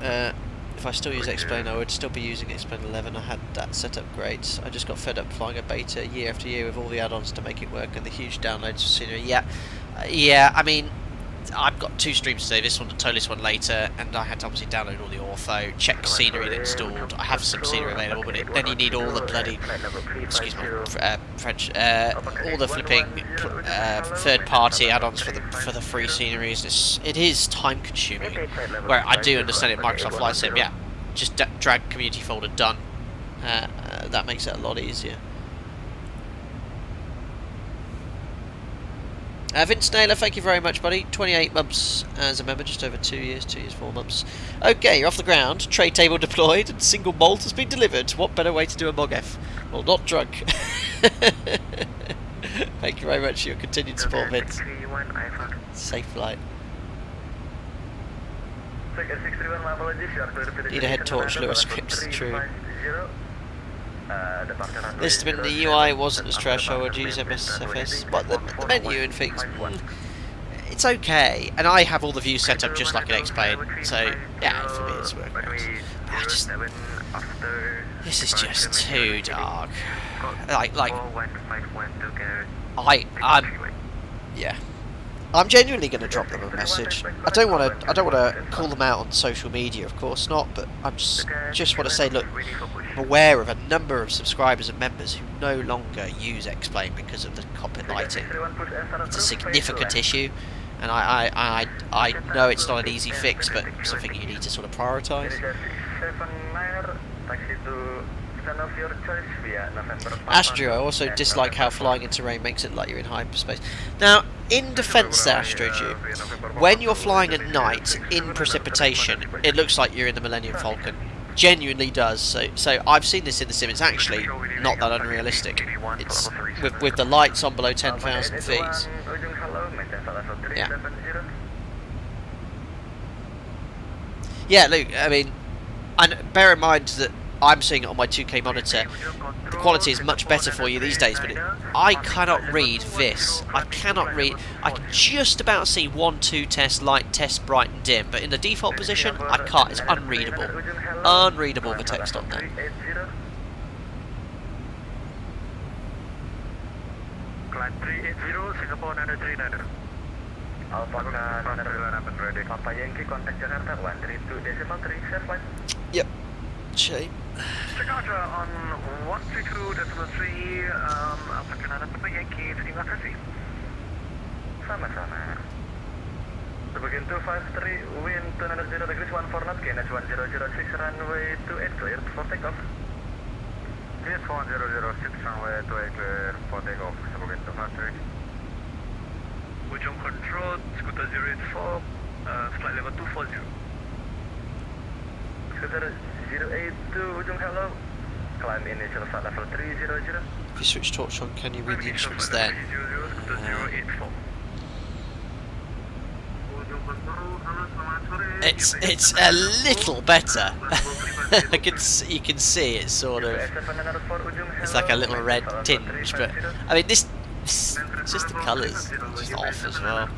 if I still use X-Plane, I would still be using X-Plane 11. I had that set up great. I just got fed up flying a beta year after year with all the add-ons to make it work and the huge downloads for scenery. Yeah, I mean, I've got 2 streams today, this one and tow this one later, and I had to obviously download all the ortho, check scenery that's installed. I have some scenery available, but then you need all the bloody, excuse me, French, all the flipping third-party add-ons for the free sceneries. It is time-consuming, where I do understand it, Microsoft Flight Sim, yeah, just drag community folder, done. That makes it a lot easier. Vince Naylor, thank you very much, buddy. 28 months as a member, just over 2 years, 2 years, 4 months. Okay, you're off the ground, tray table deployed, and single malt has been delivered. What better way to do a MOGF? Well, not drunk. Thank you very much for your continued support, Vince. Safe flight. Need a head torch, Lewis scripts, true. This in the UI wasn't as trash, I would use MSFS. But the menu and things, it's okay. And I have all the views set up just like an X-Plane, so yeah, for me it's working. This is just too dark. I'm genuinely going to drop them a message. I don't want to call them out on social media, of course not. But I'm just want to say, look, I'm aware of a number of subscribers and members who no longer use X-Plane because of the cockpit lighting. It's a significant issue, and I know it's not an easy fix, but something you need to sort of prioritise. Astro, I also dislike how flying into rain makes it like you're in hyperspace. Now, in defence there, Astroju, when you're flying at night in precipitation, it looks like you're in the Millennium Falcon. Genuinely does. So I've seen this in the sim. It's actually not that unrealistic. It's with the lights on below 10,000 feet. Yeah. Yeah, Luke. I mean, and bear in mind that I'm seeing it on my 2K monitor. The quality is much better for you these days, but I cannot read this. I cannot read. I can just about see 1, 2 test, light, test, bright and dim, but in the default position, I can't. It's unreadable. Unreadable, the text on there. Climb 380, Singapore 939. Alpaca ready. Papa Yankee, contact Jakarta 132.3, share flight. Yep. Shame. Jakarta on 132.3, Alpaca Papa Yankee, terima kasih. Sama-sama. To begin 253, wind 290 degrees, 14 knots, KNH 1006, runway 28 cleared for takeoff. Yes, 1006, runway 28 cleared for takeoff. To begin 253. Ujung control, Scooter 084, flight level 240. Scooter 082, Ujung hello. Climb initial flight level 300. If you switch torch on, can you read the instruments then? It's a little better. You can see it's sort of, it's like a little red tinge, but I mean it's just the colours, just off as well.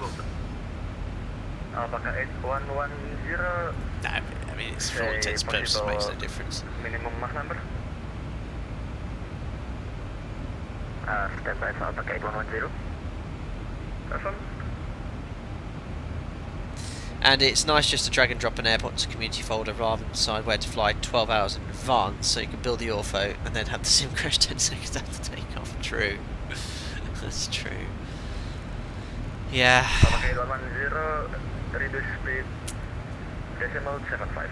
Alpaca 8110. No, I mean it's for all intents and purposes makes no difference. Minimum Mach number. Stand by for Alpaca 8110. Confirm. And it's nice just to drag and drop an airport to community folder rather than decide where to fly 12 hours in advance, so you can build the ortho and then have the sim crash 10 seconds after takeoff. True. That's true. Yeah. Okay, 110, reduce speed, decimal 75.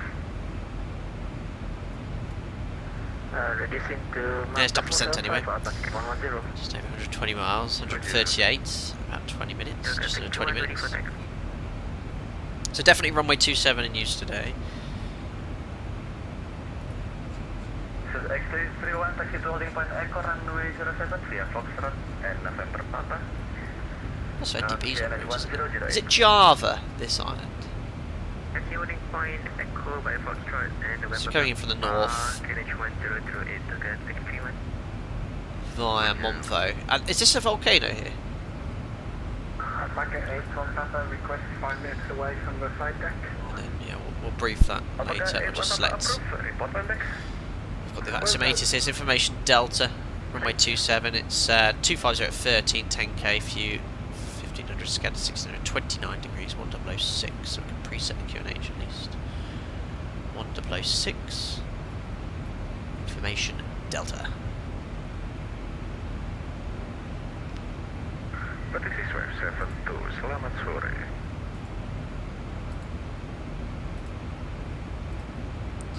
Reducing to... Yeah, it's 10% anyway. Just over 120 miles, 138, about 20 minutes, just under 20 minutes. So definitely runway 27 in use today. X31, taxi to holding point Echo, runway 07 via Foxtrot and November Papa. That's NDB's route, isn't it? Is it Java, this island? Taxi holding point Echo by Foxtrot and November. It's going in from the north. KNH 1008 to get 61. Via Monvo. And is this a volcano here? Alpaca Airways from Papa, request 5 minutes away from the flight deck. And then, yeah, we'll brief that later. We'll just select. We've got the VATSIM 86 information Delta, runway 27. It's 250 at 13, 10k, few 1500 scattered 1600, 29 degrees, 1006. So we can preset the QNH at least. 1006. Information Delta. Taxi Swift 72, selamat sore.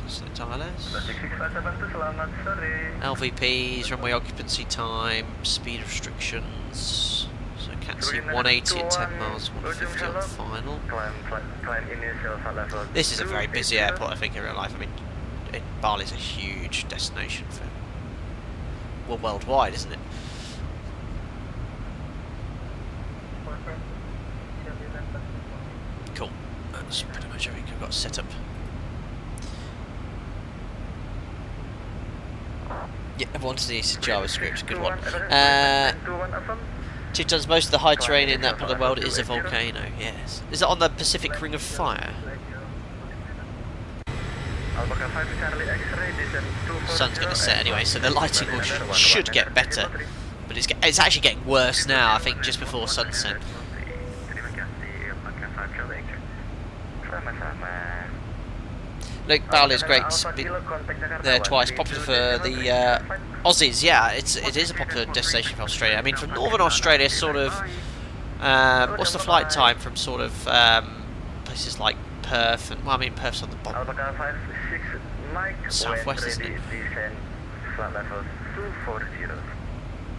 Select ILS. Taxi 72, selamat sore. LVPs, runway occupancy time, speed restrictions. So Taxi 180 at 10 miles, 150 on final. Climb initial flight level. This is a very busy airport, I think, in real life. I mean, Bali's a huge destination for, well, worldwide, isn't it? Cool. That's pretty much everything I've got set up. Yeah, everyone sees JavaScript, good one. 2 tons, most of the high terrain in that part of the world is a volcano, yes. Is it on the Pacific Ring of Fire? Sun's going to set anyway, so the lighting should get better. But it's actually getting worse now, I think, just before sunset. Look, Bali is great. There twice, popular for the Aussies. Yeah, it is a popular destination for Australia. I mean, from Northern Australia, sort of. What's the flight time from sort of places like Perth? And well, I mean, Perth's on the bottom. Southwest, isn't it?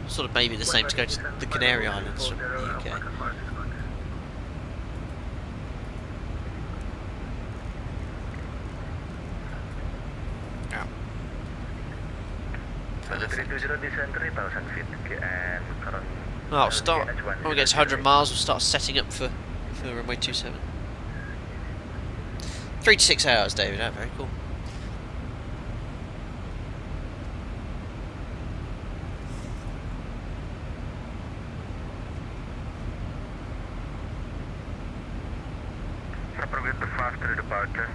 Sort of maybe the same to go to the Canary Islands from the UK. Well, start when we get to 100 miles. We'll start setting up for runway 27. 3 to 6 hours, David. Oh, very cool. Appropriate to 53 departure.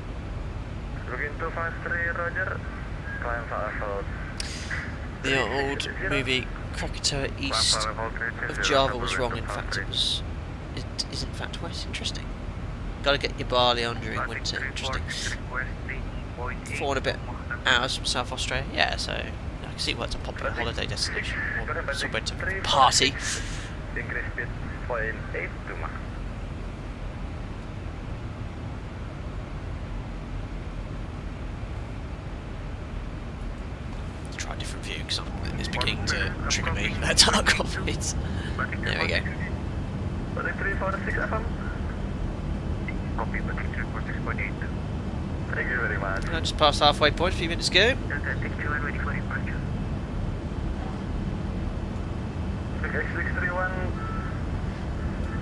Looking to 53, Roger. Climb level. The old movie Krakatoa east of Java was wrong. In fact, it is in fact west. Interesting. Got to get your Bali on during winter. Interesting. 4 and a bit hours from South Australia. Yeah, so I can see why it's a popular holiday destination or somewhere to party. Increase speed 0.8 to Mach. Try a different view because it's beginning to trigger me. That's our Cockpit. There we go. 346 FM. Copy, but 6.8. Thank you very much. Just past halfway point, a few minutes ago. ready for departure. X631,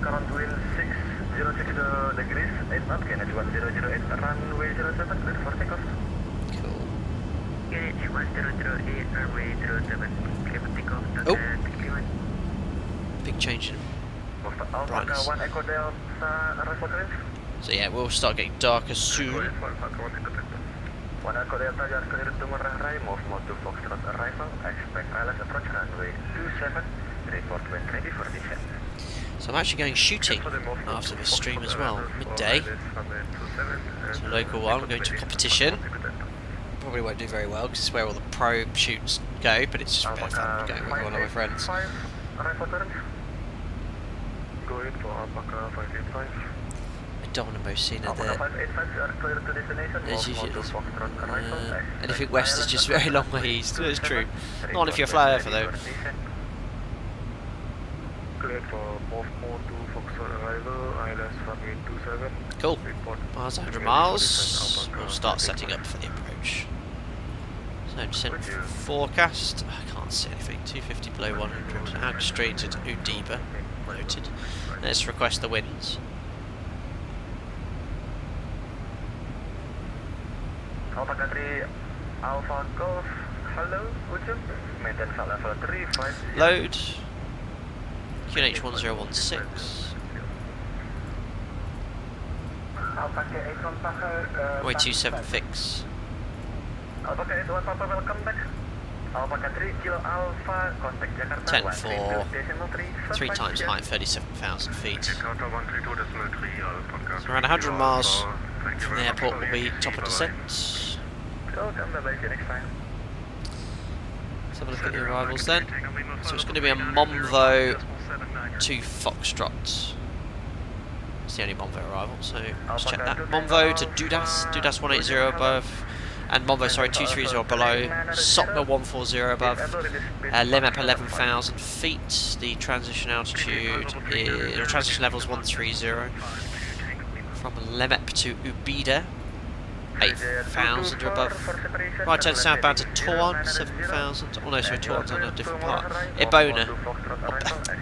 current wind 606 degrees, 8 knots, KNH 1008, runway 07, clear for takeoff. Cool. KNH 1008, runway 07, clear for takeoff. Oh! Big change in brightness. 1 Echo Delta, arrival clearance. So yeah, we'll start getting darker soon. 1 Echo Delta, just clear to Murray, move to Foxtrot arrival, expect ILS approach runway 27, report when ready for descent. So I'm actually going shooting after this stream as well, midday. It's a local one, I'm going to a competition. Probably won't do very well because it's where all the probe shoots go, but it's just a bit of fun going with one of my friends. Going for Alpaca 585. I don't want to Mosina there. There's usually anything west is just very long way east. That's true. Not if you're a flyer for though. Cleared for move more to Foxtrot arrival, ILS runway 27. Cool. Report. Miles 100 miles. We'll start setting up for the approach. So No descent forecast. I can't see anything. 250 below 100. Outstreet at Udiba. Noted. Let's request the winds. Alpaca 3 Alpha Golf. Hello, Ujum. Maintain flight level 350. Load. QNH 1016. Alpaca 8 Papa. Way 27 fix. Alpaca 8 Papa, welcome back. Alpaca 3 Kilo Alpha, contact Jakarta. 10-4. 3 times height, 37,000 feet. Jakarta 132.3 Alpaca. So around 100 miles from the airport will be top of descent. Welcome, bye-bye, see you next time. Let's have a look at the arrivals then. So it's going to be a Monvo to Foxtrot. It's the only Monvo arrival, so let's check that. Monvo to Dudas, Dudas 180 above, and Monvo, sorry, 230 below, Sopna 140 above, Lemep 11,000 feet. The transition altitude is, or transition level is 130. From Lemep to Ubida, 8,000 or above. Right turn southbound to Torn, 7,000. Oh no, sorry, Torn's on a different part. Ibona,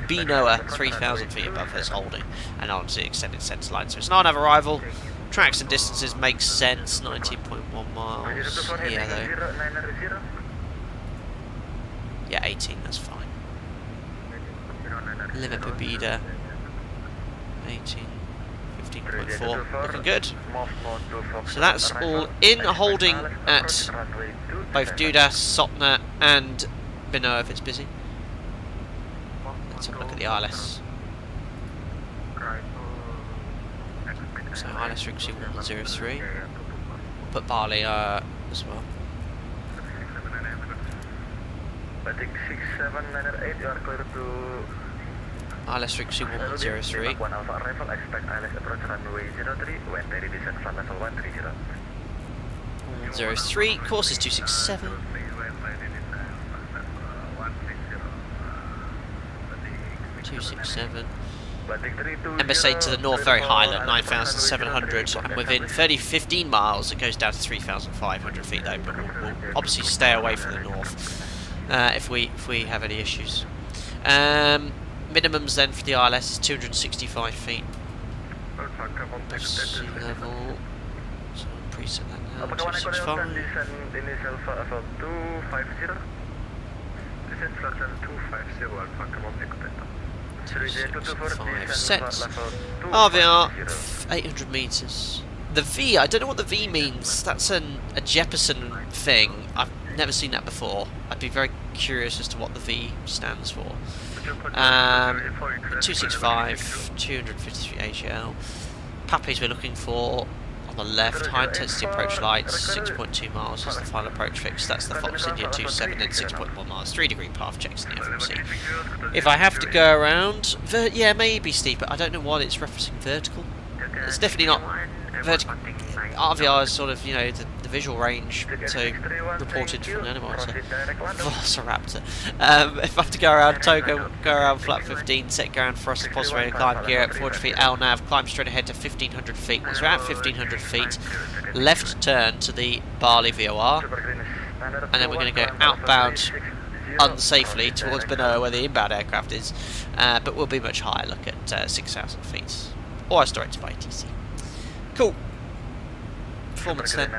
Binoa, 3,000 feet above, that's holding. And on to the extended centre line. So it's not an arrival. Tracks and distances make sense. 19.1 miles. Yeah, though. Yeah, 18, that's fine. Limit Ubida, 18. 15.4, looking good. So that's all in, holding at both Dudas, Sopna and Binoa if it's busy. Let's have a look at the ILS. So ILS frequency 103. We'll put Bali as well. Batik 6798, you are clear to ILS frequency 103. 1 Alpha arrival, expect ILS approach runway 03, when ready descent flight level 130. 103, course is 267. MSA to the north, very high, look, 9,700, and within 15 miles it goes down to 3,500 feet though, but we'll obviously stay away from the north if we have any issues. Minimums then for the ILS is 265 feet. Sea level, so I'll preset that now, 265. Initial flight level 250. Descent flight level 250, Alpaca 265 set. RVR 800 meters. The V, I don't know what the V means. That's a Jeppesen thing. I've never seen that before. I'd be very curious as to what the V stands for. 265, 253 HL. Pappies we're looking for on the left. High intensity approach lights, 6.2 miles is the final approach fix. That's the Fox India 27 and 6.1 miles. 3-degree path checks in the FMC. If I have to go around, yeah, maybe steep, but I don't know what it's referencing vertical. It's definitely not vertical. RVR is sort of, you know, the visual range, so reported from the animal. So Velociraptor. If I have to go around Togo, go around flat 15, set ground for us to pulse radio, climb gear at 400 feet, LNAV, climb straight ahead to 1,500 feet. Once we're at 1,500 feet, left turn to the Bali VOR, and then we're going to go outbound unsafely towards Binoa where the inbound aircraft is, but we'll be much higher, look at 6,000 feet, or as directed by ATC. Cool. Performance then.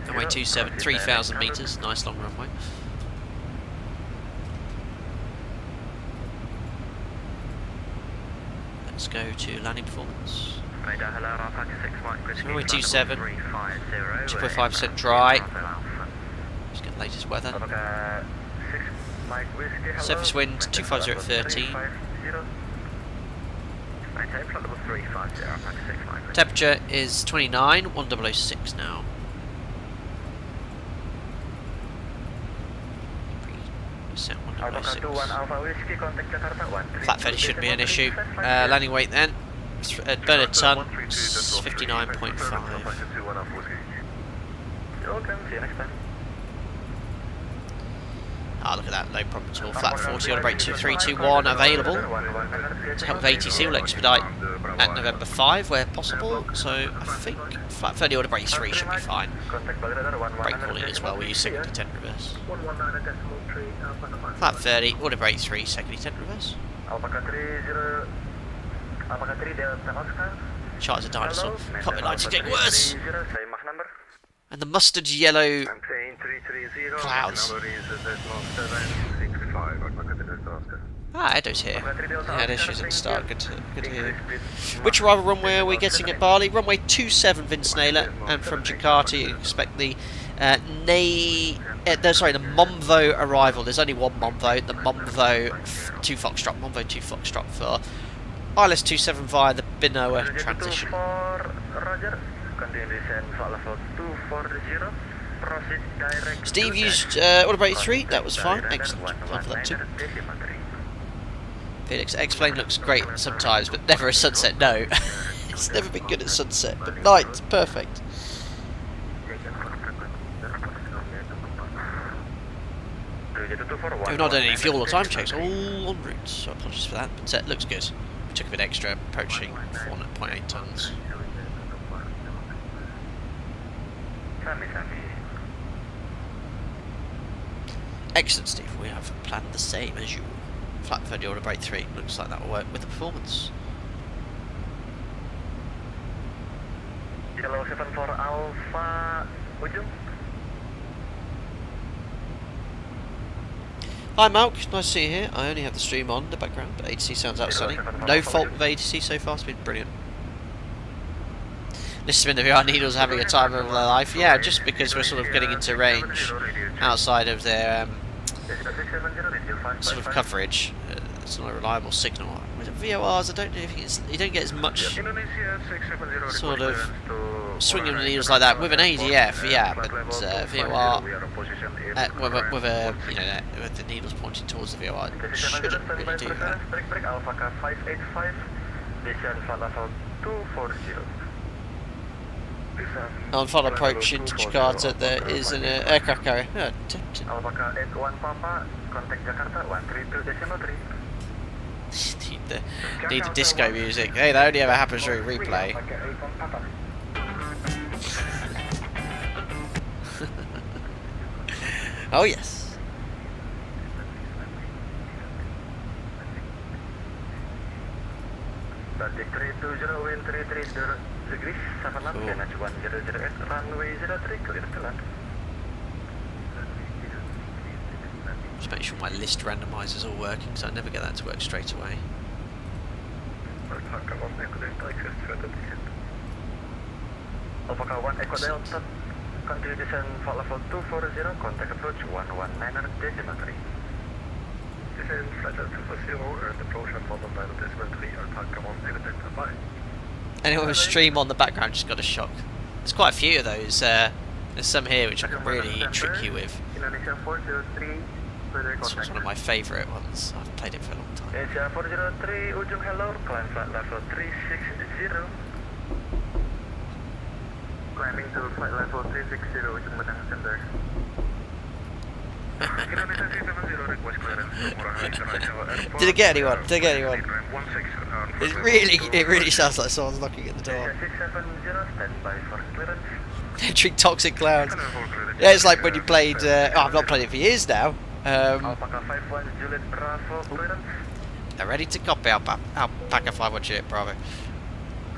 Runway 27, 3,000 metres, nice long runway. Let's go to landing performance. Runway 27, 2.5% dry. Just get the latest weather. Surface wind 250 at 13. Temperature is 29, 1006 now. Set 1006. Flat feather shouldn't be an issue. Landing weight then, Bernard ton, 59.5. Ah, look at that, no problem at all. Flat 40 on a break 2321 available. To help with ATC, will expedite at November 5 where possible. So I think flat 30 on a break 3 should be fine. Brake calling as well, we use second detent reverse. Flat 30, order break 3, second detent reverse. Charts a dinosaur. Cockpit lights are getting worse. And the mustard yellow clouds. Ah, Edo's here. Yeah, Edo she's at the start. Good to hear. Which arrival runway are we getting at Bali? Runway 27, Vince Naylor. And from Jakarta, you expect the the Momvo arrival. There's only one Momvo. The Momvo 2 Foxtrot. Momvo 2 Foxtrot for ILS 27 via the Binoa transition. Steve used order break 3, that was fine, excellent, fine for that too. Felix, X-Plane looks great sometimes, but never a sunset, no. It's never been good at sunset, but night, perfect. We've not done any fuel or time checks, all en route, so apologies for that, but it looks good. We took a bit extra, approaching 4.8 tonnes. Excellent, Steve. We have planned the same as usual. Flat 30 order break 3. Looks like that will work with the performance. Yellow 74 Alpha Ujung. Hi Malk, nice to see you here. I only have the stream on in the background, but ATC sounds outstanding. No fault with ATC so far, it's been brilliant. This has been the VR Needles having a time of their life. Yeah, just because we're sort of getting into range outside of their sort of coverage. It's not a reliable signal. With VORs, I don't know if you don't get as much sort of swinging the needles like that with an ADF. Yeah, but VOR with a with the needles pointing towards the VOR shouldn't really do that. On final approach into Jakarta, there is an aircraft carrier. Oh, tempting. Alpaca Airways Papa, contact Jakarta 132.3. Need the disco music. Hey, that only ever happens during replay. Oh yes. Subject 320, wind 33 degrees, 7 knots, NH 100S, runway 03, clear to land. Just make sure my list randomizer's all working, because I never get that to work straight away. Alpaca 1 Echo Delta, country descent flight level 240, contact approach 119.3. Descent flight level 240, earth approach 119.3, Alpaca 1 Echo Delta, bye. Anyone with stream on the background just got a shock. There's quite a few of those. There's some here which I can really trick you with. Indonesia 403, This was one of my favourite ones. I've played it for a long time. Indonesia 403, Ujung hello, climb flight level 360. Climbing to flight level 360, Ujung Benang Center. Did it get anyone? Did it get anyone? It really sounds like someone's knocking at the door. 670, standby for clearance. Entering toxic clouds. Yeah, it's like when you played. I've not played it for years now. Alpaca 51 Juliet Bravo, clearance. They're ready to copy Alpaca 51 Juliet Bravo.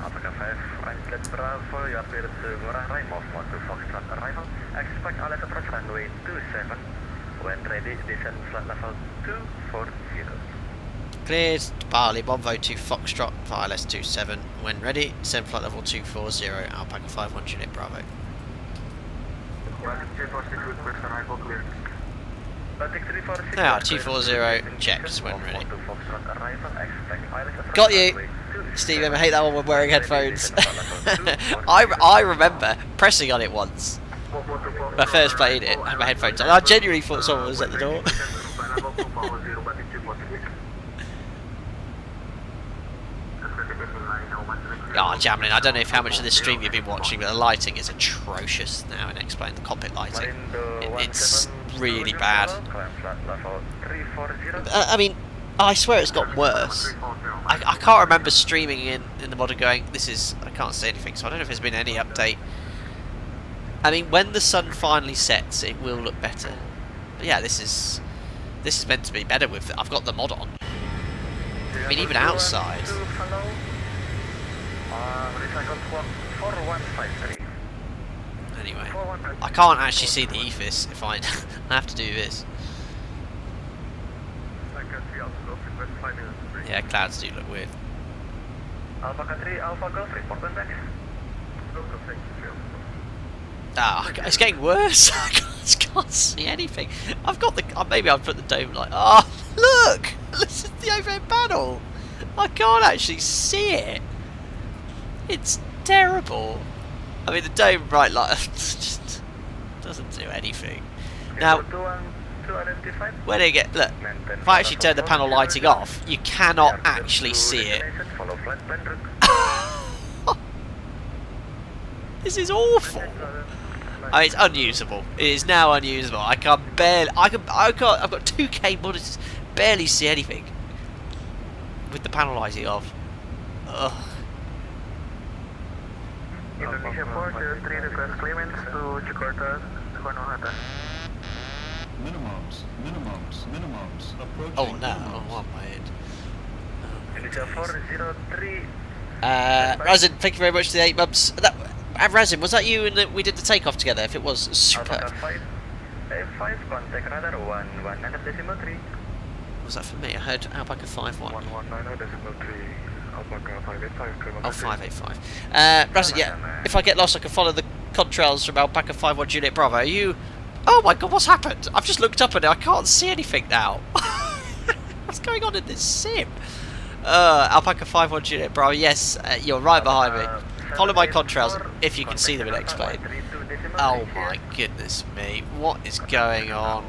Alpaca 5 Juliet Bravo, you are cleared to Boracay, move on to Foxtrot arrival. Expect ILS approach runway 27. When ready, descend flight level 240. Cleared to Bali, Bonvo 2 Foxtrot, ILS 27. When ready, descend flight level 240, Alpaca 51 Juliet Bravo. Now, 240 checks when ready. Got you! Steve, I hate that one when wearing headphones. I remember pressing on it once. When I first played it, I had my headphones on. I genuinely thought someone was at the door. Oh, jamming. I don't know how much of this stream you've been watching, but the lighting is atrocious now in X-Plane. The cockpit lighting. It's really bad. Climb flat level 340. I mean, I swear it's got worse. I can't remember streaming in the mod and going, this is... I can't say anything, so I don't know if there's been any update. I mean, when the sun finally sets, it will look better. But yeah, this is meant to be better with... I've got the mod on. I mean, even outside. Anyway, I can't actually see the EFIS if I have to do this. Yeah, clouds do look weird. Alpaca 3, Alpha Golf, report on deck. Ah, it's getting worse. I can't see anything. I've got the... maybe I've put the dome light... Oh, look! This is the overhead panel. I can't actually see it. It's terrible. I mean, the dome bright light just doesn't do anything. Now, when I get... Look, if I actually turn the panel lighting off, you cannot actually see it. This is awful. I mean, it's unusable. It is now unusable. I can't barely... I've got 2K monitors. Barely see anything with the panel lighting off. Ugh. Indonesia 403 request clearance to Jakarta, Soekarno-Hatta. Minimums. Approaching. Oh no, one way. Indonesia 403. Razin, thank you very much for the 8 months. Razin, was that you and we did the takeoff together? If it was, super. Alpaca 5, A5, contact radar 119.3. Was that for me? I heard Alpaca 5-1. 119.3, Alpaca 585. Oh, 585. Razin, yeah. If I get lost, I can follow the contrails from Alpaca 5-1 Juliet Bravo. Are you... Oh my god, what's happened? I've just looked up and I can't see anything now. What's going on in this sim? Alpaca 5-1 Juliet Bravo, yes, you're right behind me. Follow my contrails if you can see them and explain. Oh my goodness me, what is going on?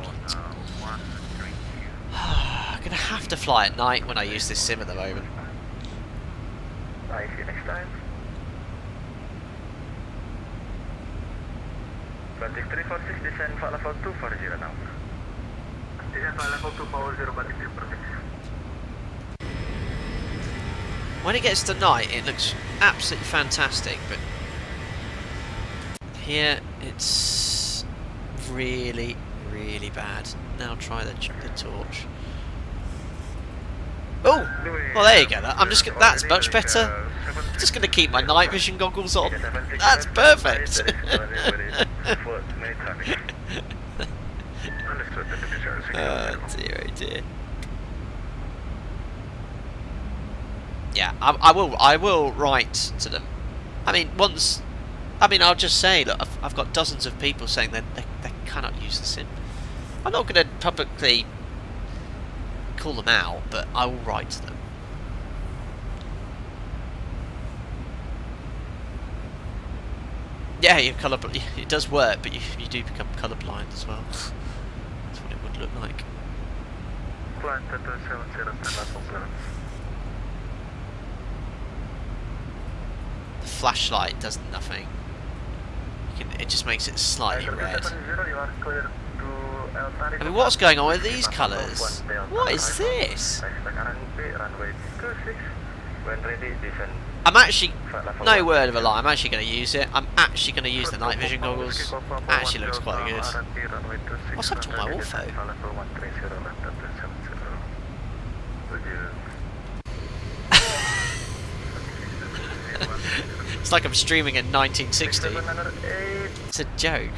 I'm going to have to fly at night when I use this sim at the moment. I see you next time. Batik 346, descend flight level 240 now. Descend flight level 240, Batik 346. When it gets to night, it looks absolutely fantastic, but here it's really, really bad. Now try the torch. Oh, well there you go. That's much better. I'm just going to keep my night vision goggles on. That's perfect. Oh dear, oh dear. Yeah, I will write to them. I mean, I'll just say that I've got dozens of people saying that they cannot use the sim. I'm not going to publicly call them out, but I will write to them. Yeah, you're colourblind. It does work, but you do become colourblind as well. That's what it would look like. The flashlight does nothing. It just makes it slightly red. I mean, what's going on with these colours? What is this? I'm actually, no word of a lie, I'm actually going to use it. I'm actually going to use the night vision goggles. Actually looks quite good. What's happened to my ortho? It's like I'm streaming in 1960. It's a joke.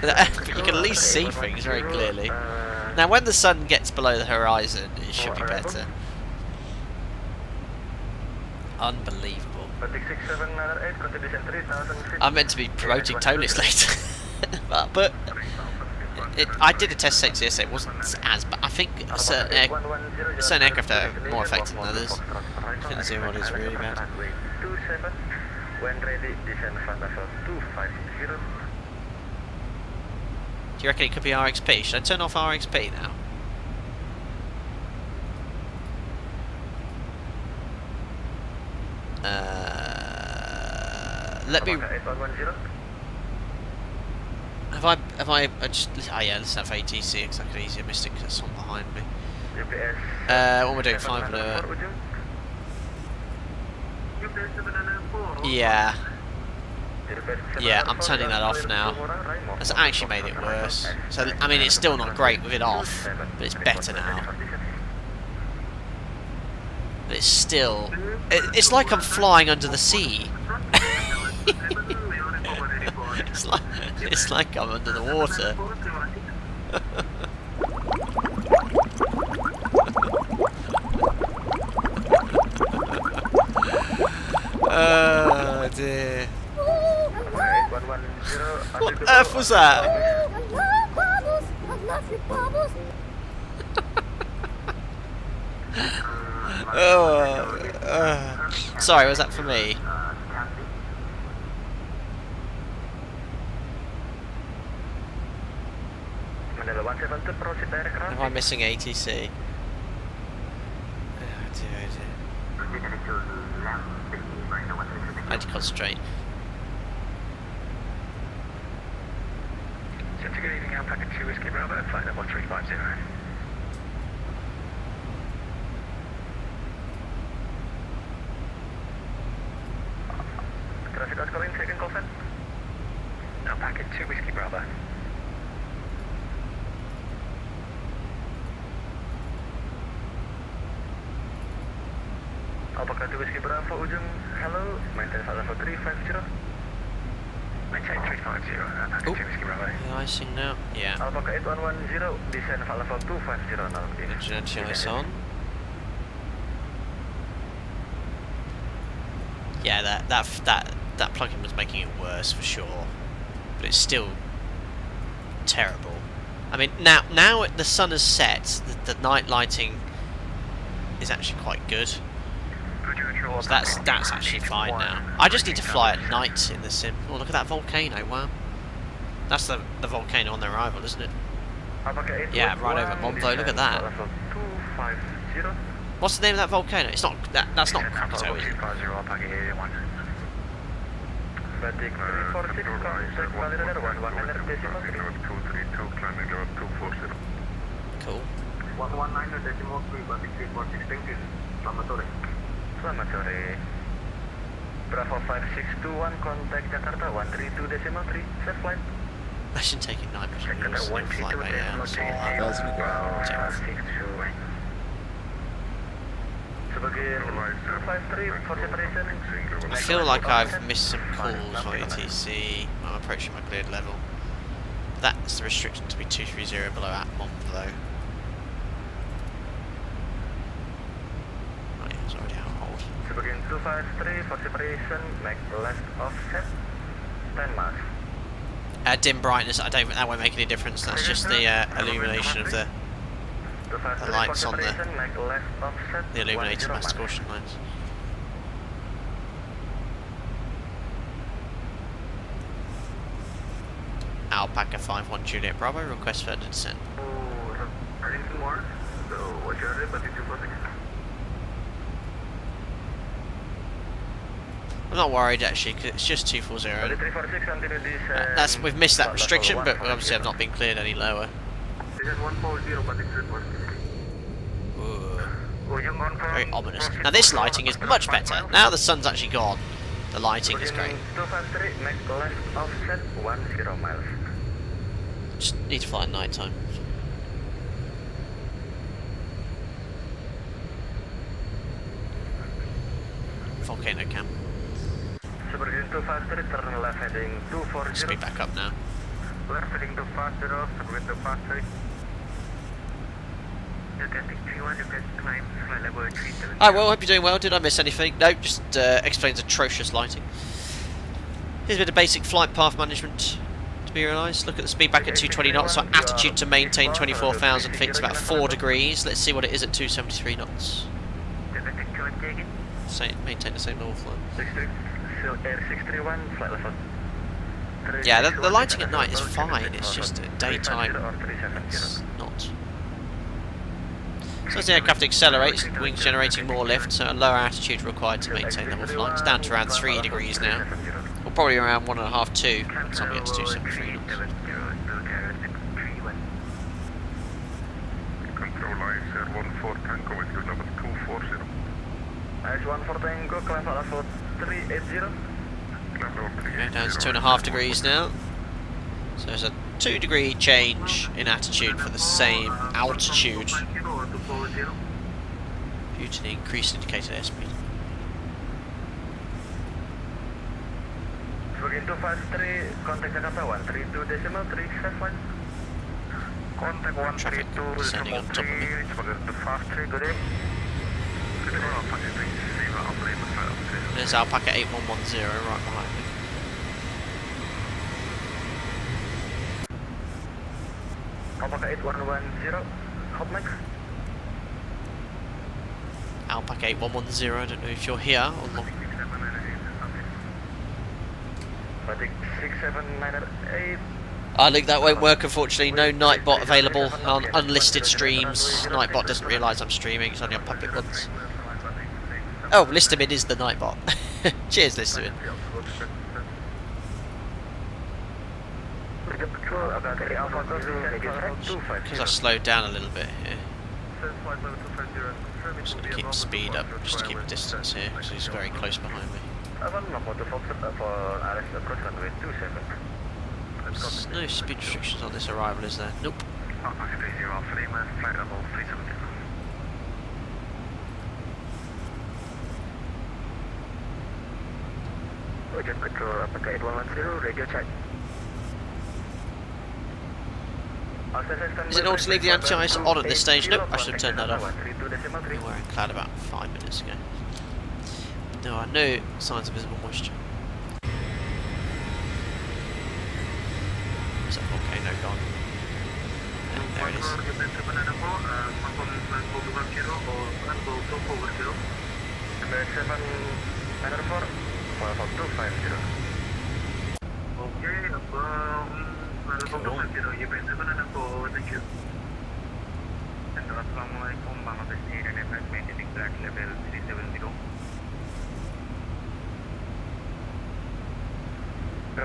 But you can at least see things very clearly. Now when the sun gets below the horizon, it should be better. Unbelievable. I'm meant to be promoting Tonus later. but I did a test stage yesterday, it wasn't as bad. I think certain aircraft are more effective than others. I think the ZIBO mod is really bad. When ready, descend flight level 250. Do you reckon it could be RXP? Should I turn off RXP now? Let me... have I just... Oh yeah, let's have ATC, exactly, easier missed it because there's someone behind me. What am I doing? 5 and Yeah. Yeah, I'm turning that off now. That's actually made it worse. So, I mean, it's still not great with it off, but it's better now. But it's still... It's like I'm flying under the sea. It's like I'm under the water. Oh dear. What on earth was that? Sorry, was that for me? Am I missing ATC? Oh dear, I had to concentrate. Good evening, Alpaca 2 Whiskey Bravo, flight level 350. Traffic Oscar in, second call sign. Alpaca 2 Whiskey Bravo. Alpaca 2 Whiskey Bravo, ujung, hello, maintain flight level 350. Maintain 350, Alpaca 2 Whiskey Bravo. Icing now? Yeah. Alpaca 8110, descend flight level 250 now. Engine ice on. Yeah, that plugin was making it worse for sure, but it's still terrible. I mean, now the sun has set, the night lighting is actually quite good. So that's actually fine now. I just need to fly at night in the sim. Oh, look at that volcano! Wow, that's the volcano on their arrival, isn't it? Yeah, right over Monvo. Look at that. What's the name of that volcano? It's not that's not Krakatoa, is it? Cool. 119.3, Selamat sore. Bravo 5621, contact Jakarta 132.3, set flight. Imagine taking night vision and fly by hours. That's I feel like I've missed some calls on ATC. I'm approaching my cleared level. That's the restriction to be 230 below at Monvo. Oh yeah, it's already out of hold. Sebagian 253 for separation, make left offset, 10 miles. Dim brightness, that won't make any difference. That's just the illumination of the lights on the illuminated master caution lights. Alpaca 51 Juliet Bravo, request further descent. I'm not worried actually, because it's just 240. We've missed that restriction, but obviously I've not been cleared any lower. Ooh. Very ominous. Now this lighting is much better. Now the sun's actually gone, the lighting is great. Just need to fly at night time. Volcano camp. Speed back up now. Left heading 250, submit 253. Alright, well, hope you're doing well. Did I miss anything? No, just explains atrocious lighting. Here's a bit of basic flight path management to be realised. Look at the speed back at 220 knots, so attitude to maintain 24,000 feet, it's about 4 degrees. Let's see what it is at 273 knots. Maintain the same normal flight. Yeah, the lighting at night is fine, it's just at daytime it's not. So as the aircraft accelerates, the wings generating more lift, so a lower altitude required to maintain level flight. It's down to around 3 degrees now, or probably around 1.5, 2, until we get to 273 knots. 14 Tango with you level 240. Ice 14 Tango, climb at level 380. Okay, down to 2.5 degrees now. So there's a 2-degree change in attitude for the same altitude due to the increased indicated airspeed. Booking 253, contact Jakarta 132.371. Contact 132.3, the fast 3, good day. There's Alpaca 8110 right behind me. Alpaca 8110, hot mic. Alpaca 8110, I don't know if you're here or not. Vacc 67988. Luke, that won't work unfortunately. No Nightbot available on unlisted streams. Nightbot doesn't realise I'm streaming, it's only on public ones. Oh, Listermin is the Nightbot. Cheers, Listermin. Because I slowed down a little bit here. I'm just going to keep the speed up, just to keep the distance here, because he's very close behind me. There's no speed restrictions on this arrival, is there? Nope. Is it all to leave the anti-ice on at this stage? Nope, I should have turned that off. We were in cloud about 5 minutes ago. No, no signs of visible moisture. Is that okay? No, gone. And there it is. Assalamualaikum, Bangladesh Air and FX maintaining flight level 370.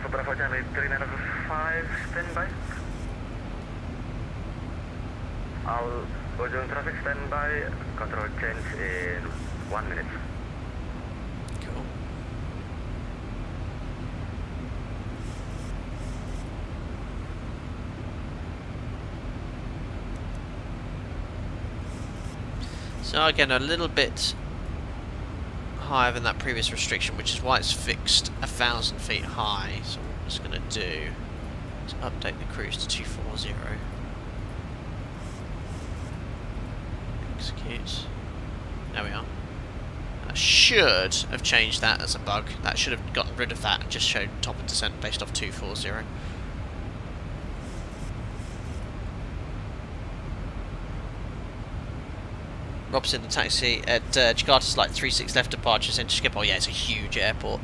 Bravo Charlie 395, standby. All Ojong traffic standby, control change in 1 minute. Cool. So again, a little bit higher than that previous restriction, which is why it's fixed 1,000 feet high. So what I'm just going to do is update the cruise to 240. Execute. There we are. That should have changed that as a bug. That should have gotten rid of that and just showed top of descent based off 240. Rob's in the taxi at Jakarta's like 36 left departures into Schiphol. Yeah, it's a huge airport.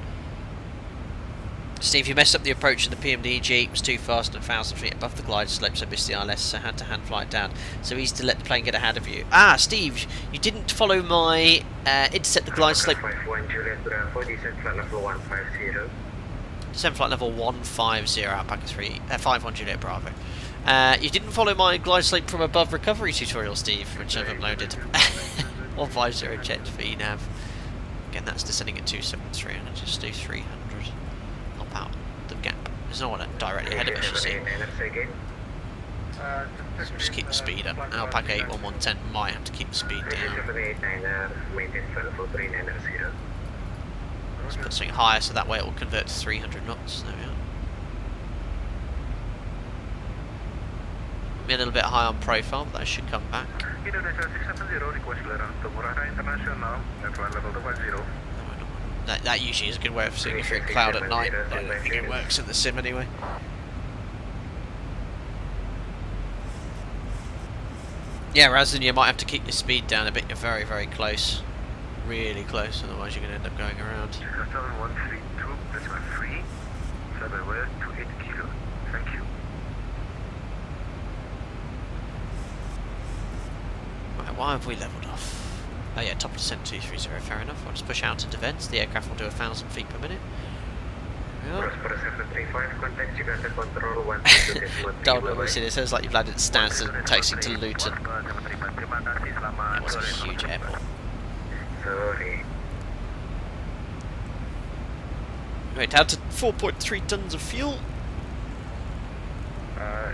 Steve, you messed up the approach of the PMDG. It was too fast and 1,000 feet above the glide slope, so missed the ILS, so had to hand fly it down. So easy to let the plane get ahead of you. Ah, Steve, you didn't follow my intercept the glide slope. 51 Juliet Bravo, descent flight level 150. Descent flight level 150, Alpaca 51 Juliet Bravo. You didn't follow my glide slope from above recovery tutorial, Steve, which I've uploaded. 150 checked for ENAV. Again, that's descending at 273, and I just do 300. Hop out the gap. There's no one directly ahead of us, you see. So just keep the speed up. Alpaca 81110 might have to keep the speed down. Let's put something higher so that way it will convert to 300 knots. There we are. Be a little bit high on profile, but that should come back. Indonesia 670, request clearance to Murara International, airline level 20. That usually is a good way of seeing if you're in cloud at night, but I don't think it works in the sim anyway. Yeah, Razin, you might have to keep your speed down a bit. You're very, very close. Really close, otherwise you're going to end up going around. 132, that's my free. Cyberware 28 kilo. Thank you. Right, why have we levelled off? Oh yeah, top of descent 230, fair enough. I'll just push out into vents. The aircraft will do 1,000 feet per minute. Crossfire 735, contact Jakarta Control 132.1. Don't obviously it says like you've landed at Stansted taxiing to Luton. That was a huge airport. Sorry. Right, down to 4.3 tons of fuel.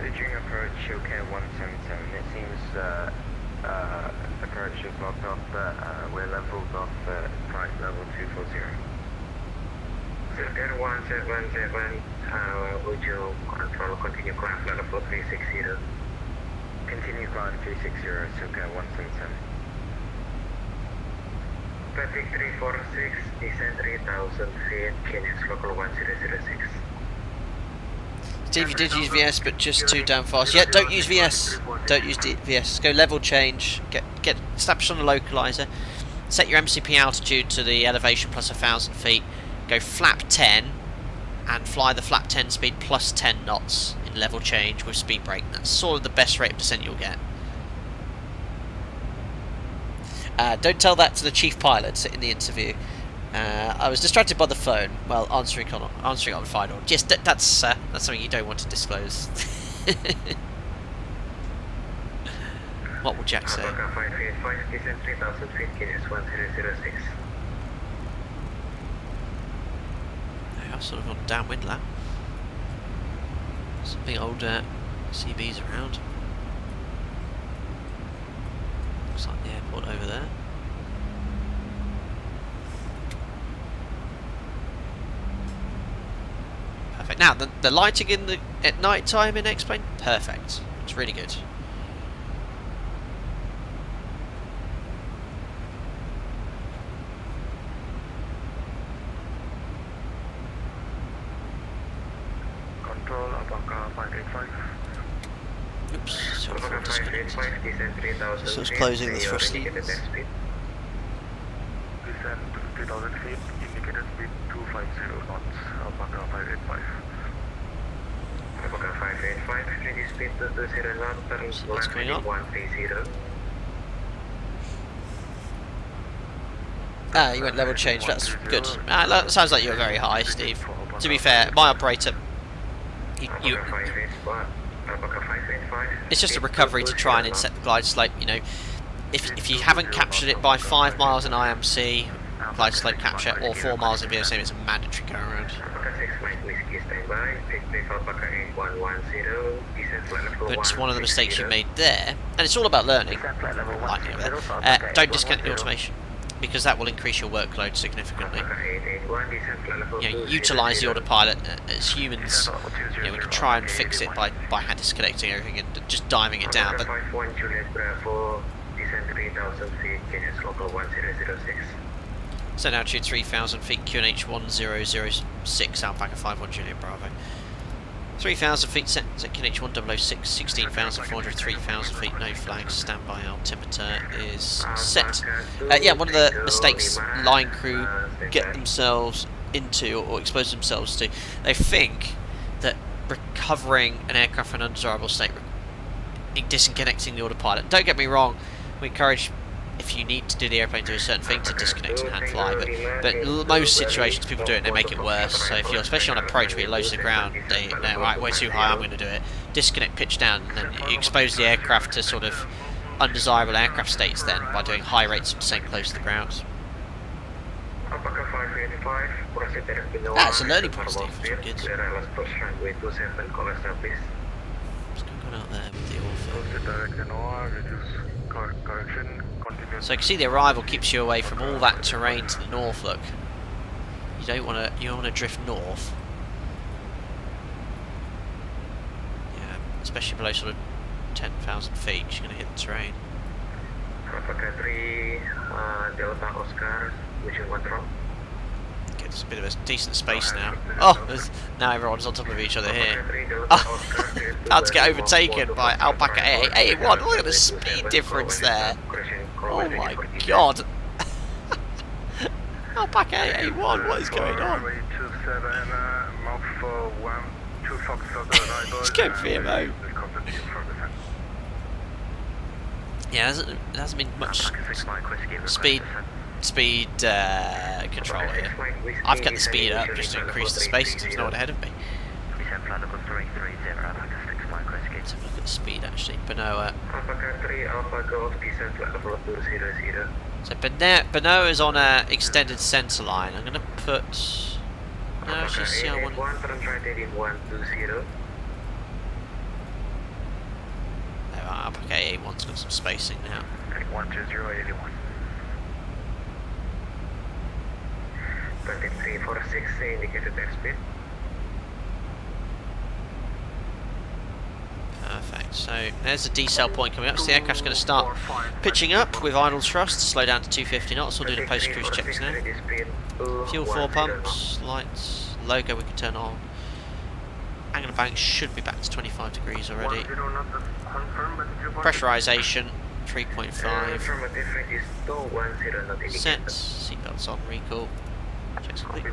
Reaching approach OK 177. It seems approach is blocked off, but we're leveled off flight level 240. Circle 177, would you control continue climb level 360? Continue climb 360, Circle 177. Traffic 346, descend 3000 feet, Guinness local 1006. Steve, you did use VS, but just too damn fast. Yeah, don't use VS. Don't use VS. Go level change. Get establish on the localizer. Set your MCP altitude to the elevation plus 1,000 feet. Go flap 10 and fly the flap 10 speed plus 10 knots in level change with speed brake. That's sort of the best rate of descent you'll get. Don't tell that to the chief pilot in the interview. I was distracted by the phone while answering on final. Just that's something you don't want to disclose. What will Jack say? Alpaca 585, descend 3000 feet, Guinness 1006. They are sort of on downwind lap. Some big old CBs around. Looks like the airport over there. Perfect. Now the lighting at night time in X-Plane, perfect. It's really good. Control Alpaca 585. Oops, so Alpaca 585, descend 3000 so it's feet. closing the Your thrust indicated levels. speed. Descend 3000 feet, indicated speed 250 knots, Alpaca 585. Alpaca 585, ready speed 220 knots, turn what's left going on? 130. Ah, you went level change, that's good. That sounds like you're very high, Steve. To be fair, my operator, it's just a recovery to try and inset the glide slope, you know. If you haven't captured it by 5 miles in IMC, glide slope capture, or 4 miles in VOCM, it's a mandatory go around. But it's one of the mistakes you made there, and it's all about learning. Don't discount the automation, because that will increase your workload significantly. You know, utilise the autopilot. As humans, you know, we can try and fix it by hand disconnecting everything and just diving it down. But so now altitude 3,000 feet, QNH 1006, Alpaca 51 Juliet Bravo. 3,000 feet set QNH 1006, 16,400, 3,000 feet, no flags, standby altimeter is set. Yeah, one of the mistakes line crew get themselves into or expose themselves to, they think that recovering an aircraft from an undesirable state, disconnecting the autopilot. Don't get me wrong, we encourage, if you need to do the airplane do a certain thing, to disconnect and hand fly, but most situations people do it and they make it worse. So if you're especially on approach where you're low to the ground, they know, right, we're too high, I'm going to do it. Disconnect, pitch down, and then you expose the aircraft to sort of undesirable aircraft states then by doing high rates of descent close to the ground. That's a learning point, Steve. That's good. What's going on out there with the orphan? So you can see the arrival keeps you away from all that terrain to the north. Look, you don't want to drift north. Yeah, especially below sort of 10,000 feet. You're going to hit the terrain. Alpaca 3, Delta Oscar, vision control. Okay, there's a bit of a decent space now. Oh, now everyone's on top of each other here. Oh, about to get overtaken by Alpaca A81. Look at the speed difference there. Oh my god. Alpaca A81, what is going on? It's going VMO. Yeah, there hasn't been much speed speed control here. I've kept the speed up just to increase the space because there's no one ahead of me. Descend flight level 330, Alpaca 6 Mike Rescue. Let's have a look at the speed actually. Benoa. Alpaca 3 Alpha Golf, descend flight level 200. So Benoa is on a extended centre line. I'm going to put... No, she's CR1. Turn right heading 120. There, Alpaca A1's got some spacing now. 12081. 2346 indicated airspeed. Perfect. So there's a decel point coming up. So the aircraft's going to start pitching up with idle thrust to slow down to 250 knots. We'll do the post-cruise checks now. Fuel 4 pumps, lights, logo we can turn on. Angle of bank should be back to 25 degrees already. Pressurization 3.5. Set. Seatbelts on. Recall. Checks complete.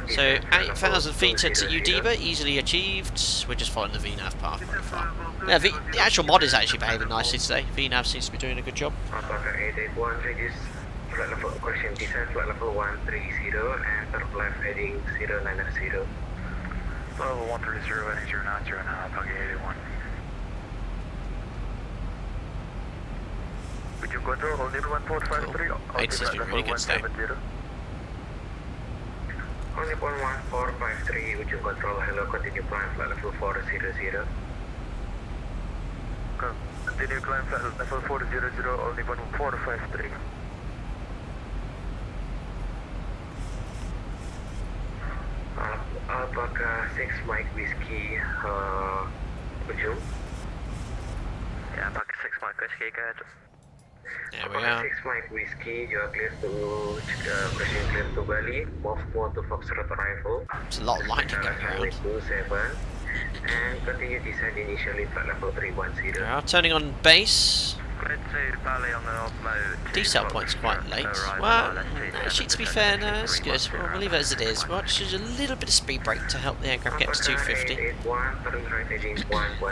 So 8,000 feet into UDIBA, easily achieved. We're just following the VNAV path by far. Yeah, the actual mod is actually behaving nicely today. VNAV seems to be doing a good job. Alpaca 881 reduce flight level correction descent flight level 130 and turn left heading 090. Level 130 heading 090 now, Alpaca 881. Would you control holding 1453? Eight seems to be really good today. Only 1453, would you control hello, continue climb flight level 400. Continue climb flight level 400, only 1453. Alpaca 6 Mike Whiskey, ujung. Yeah, Alpaca 6 Mike Whiskey, go ahead. There we are. 6 Mike Whiskey, you are clear to cruising clear to Bali. Move to Foxtrot arrival. There's a lot of lightning going around. 27 and continue descend initially flight level 310. We are turning on base. Let's say Bali on the offload. Decel point's quite late. Well, actually, to be fair, no, that's good. We'll leave it as it is. We'll just use a little bit of speed brake to help the aircraft get to 250.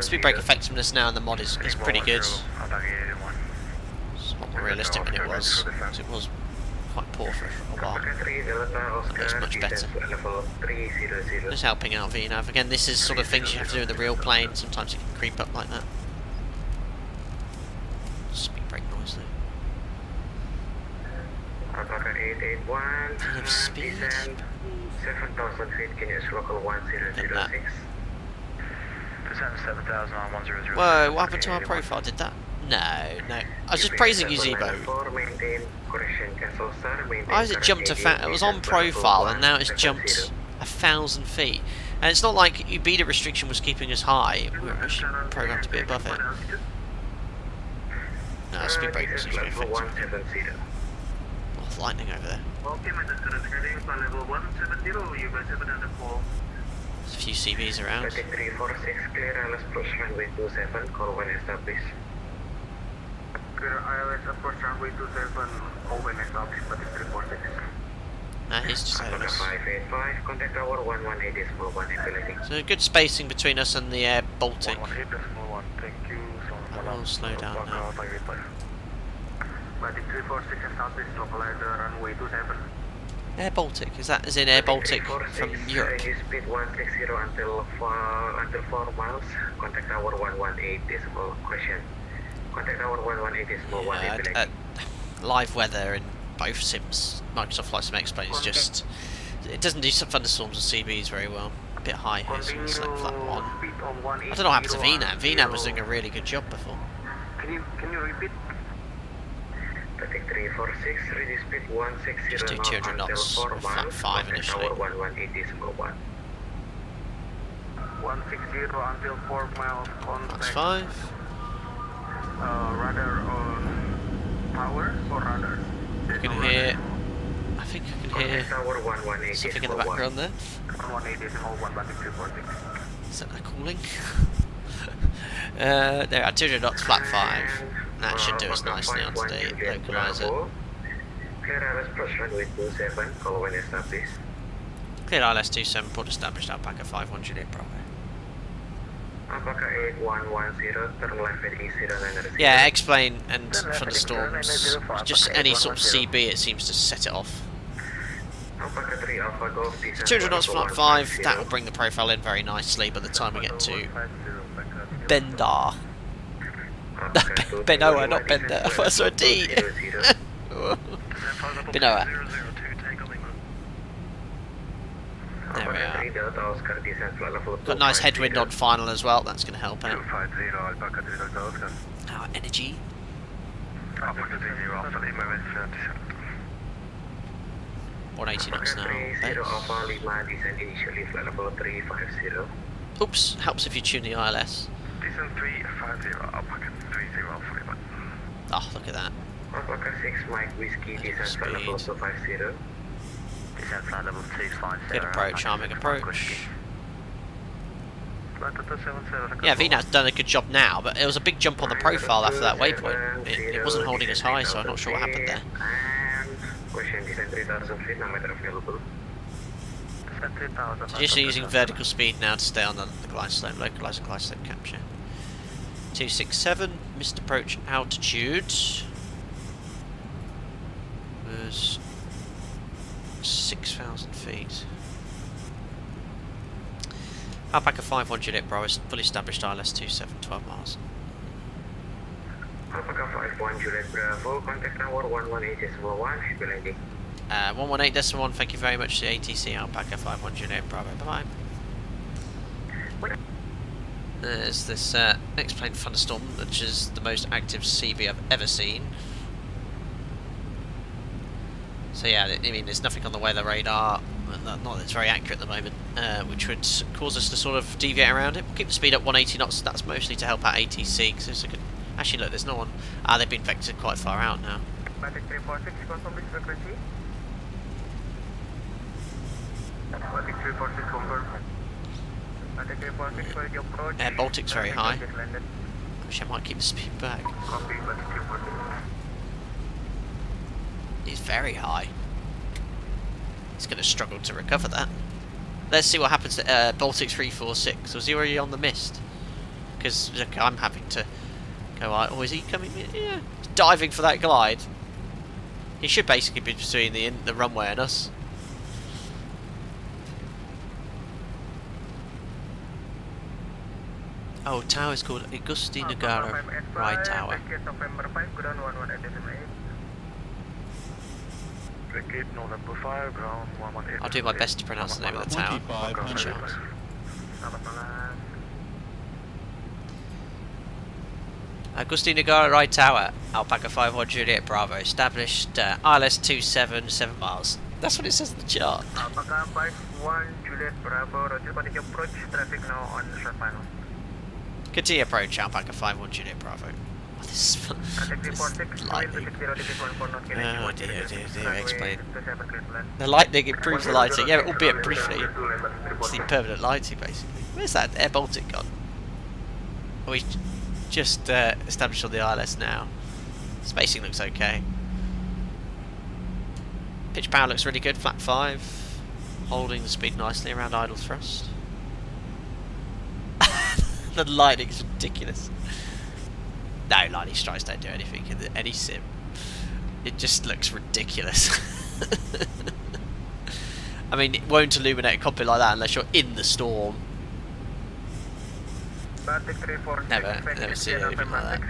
Speed brake effectiveness now in the mod is pretty good. It's a lot more realistic than it was, because it was quite poor for a while. It's much better. Just helping out VNAV. Again, this is sort of things you have to do in the real plane. Sometimes it can creep up like that. Speed brake noise though. Alpaca 881, Speed. 7,000 feet, can you use local 1006? Descend 7,000 on 100. Whoa, what happened to our profile? Did that? No. I was just praising you, ZIBO. Why has it jumped it was on profile and now it's jumped 1,000 feet. And it's not like UBIDA restriction was keeping us high. We were actually programmed to be above it. No, speed brake was very effective. Oh, lightning over there. Okay, my heading flight level 170, you guys have another call. There's a few CVs around. 2346, clear ILS approach runway 27, call when established. Clear ILS approach runway 27, call when established, 2346. Nah, he's just ahead of us. 585, contact tower 118.1 ability. So good spacing between us and the Air Baltic. 118.1, thank you. I will slow down now. 2346 established, localizer runway 27. Air Baltic, is that as in Air Baltic from Europe? Speed 160 until 4 miles. Contact tower 118 decimal question. Contact tower 118 decimal 1 ability. Live weather in both sims, Microsoft Flight Sim Explain is just, it doesn't do some thunderstorms and CBs very well. A bit high here, so it's like flat 1. I don't know what happened to VNAV. VNAV was doing a really good job before. Can you repeat? 3346, ready speed 160 just do 200 knots, flat 5 initially. 118 1. 160 until 4 miles on That's 5. Radar on power or radar? I can hear, I think I can hear something in the background there. 118 Is that calling? There are 200 knots, flat 5. That should do us nicely on today. Localizer. Clear ILS approach runway 27, call when established. Clear ILS 27, port established, Alpaca 51 Juliet Bravo. Alpaca 8110, turn left at E09. Yeah, explain and thunderstorms. Just any sort of CB, it seems to set it off. Alpaca 3 Alpha Golf, 200 knots, flight 5. That will bring the profile in very nicely by the time we get to Bendar. Benoa, not Bender. I saw a D. Benoa. There we are. Got a nice headwind on final as well. That's going to help out. Our energy. 180 knots now. Oops, helps if you tune the ILS. Oh, look at that. Alpaca 6 Mike Whiskey, descent flight level 250. Descent flight level 250. Good approach, arming approach. Yeah, VNAV's done a good job now, but it was a big jump on the profile after that waypoint. It wasn't holding us high, so I'm not sure what happened there. So just using vertical speed now to stay on the glide slope, localize the glide slope capture. 267, missed approach altitude was 6,000 feet. Alpaca 51 Juliet Bravo, fully established ILS 27, 12 miles. Alpaca 51 Juliet Bravo, contact number 118.1, happy landing. 118.1, thank you very much to ATC Alpaca 51 Juliet Bravo, bye bye. There's this next plane thunderstorm, which is the most active CB I've ever seen. So yeah, I mean, there's nothing on the weather radar, not that it's very accurate at the moment, which would cause us to sort of deviate around it. We'll keep the speed at 180 knots, that's mostly to help out ATC, because it's a good... Actually look, there's no one... Ah, they've been vectored quite far out now. Vacc 346, confirm this frequency. Vacc 346, confirm. Vacc 346, where is your approach? Air Baltic's very high. Actually, I might keep the speed back. Copy, Vacc 346. He's very high. He's going to struggle to recover that. Let's see what happens to Baltic 346. Was he already on the mist? Because look, I'm having to go out. Or is he coming in? Yeah. He's diving for that glide. He should basically be between the runway and us. Oh, tower is called Igusti Negara Ride Tower. I'll do my best to pronounce the name of the tower. Igusti Negara Ride Tower, Alpaca 51 Juliet Bravo, established ILS 27, 7 miles. That's what it says in the chart. Alpaca 51 Juliet Bravo, roger, continue approach, traffic now on short final. Continue approach, Alpaca 51 Juliet Bravo. Oh, this is lightning. Oh dear, explain. The lightning improves the lighting, yeah, albeit briefly. It's the permanent lighting, basically. Where's that Air Baltic gone? Oh, we just established on the ILS now. Spacing looks okay. Pitch power looks really good, flat 5. Holding the speed nicely around idle thrust. The lighting is ridiculous. No, lightning strikes don't do anything in any sim. It just looks ridiculous. I mean, it won't illuminate a cockpit like that unless you're in the storm. Never seen anything like that.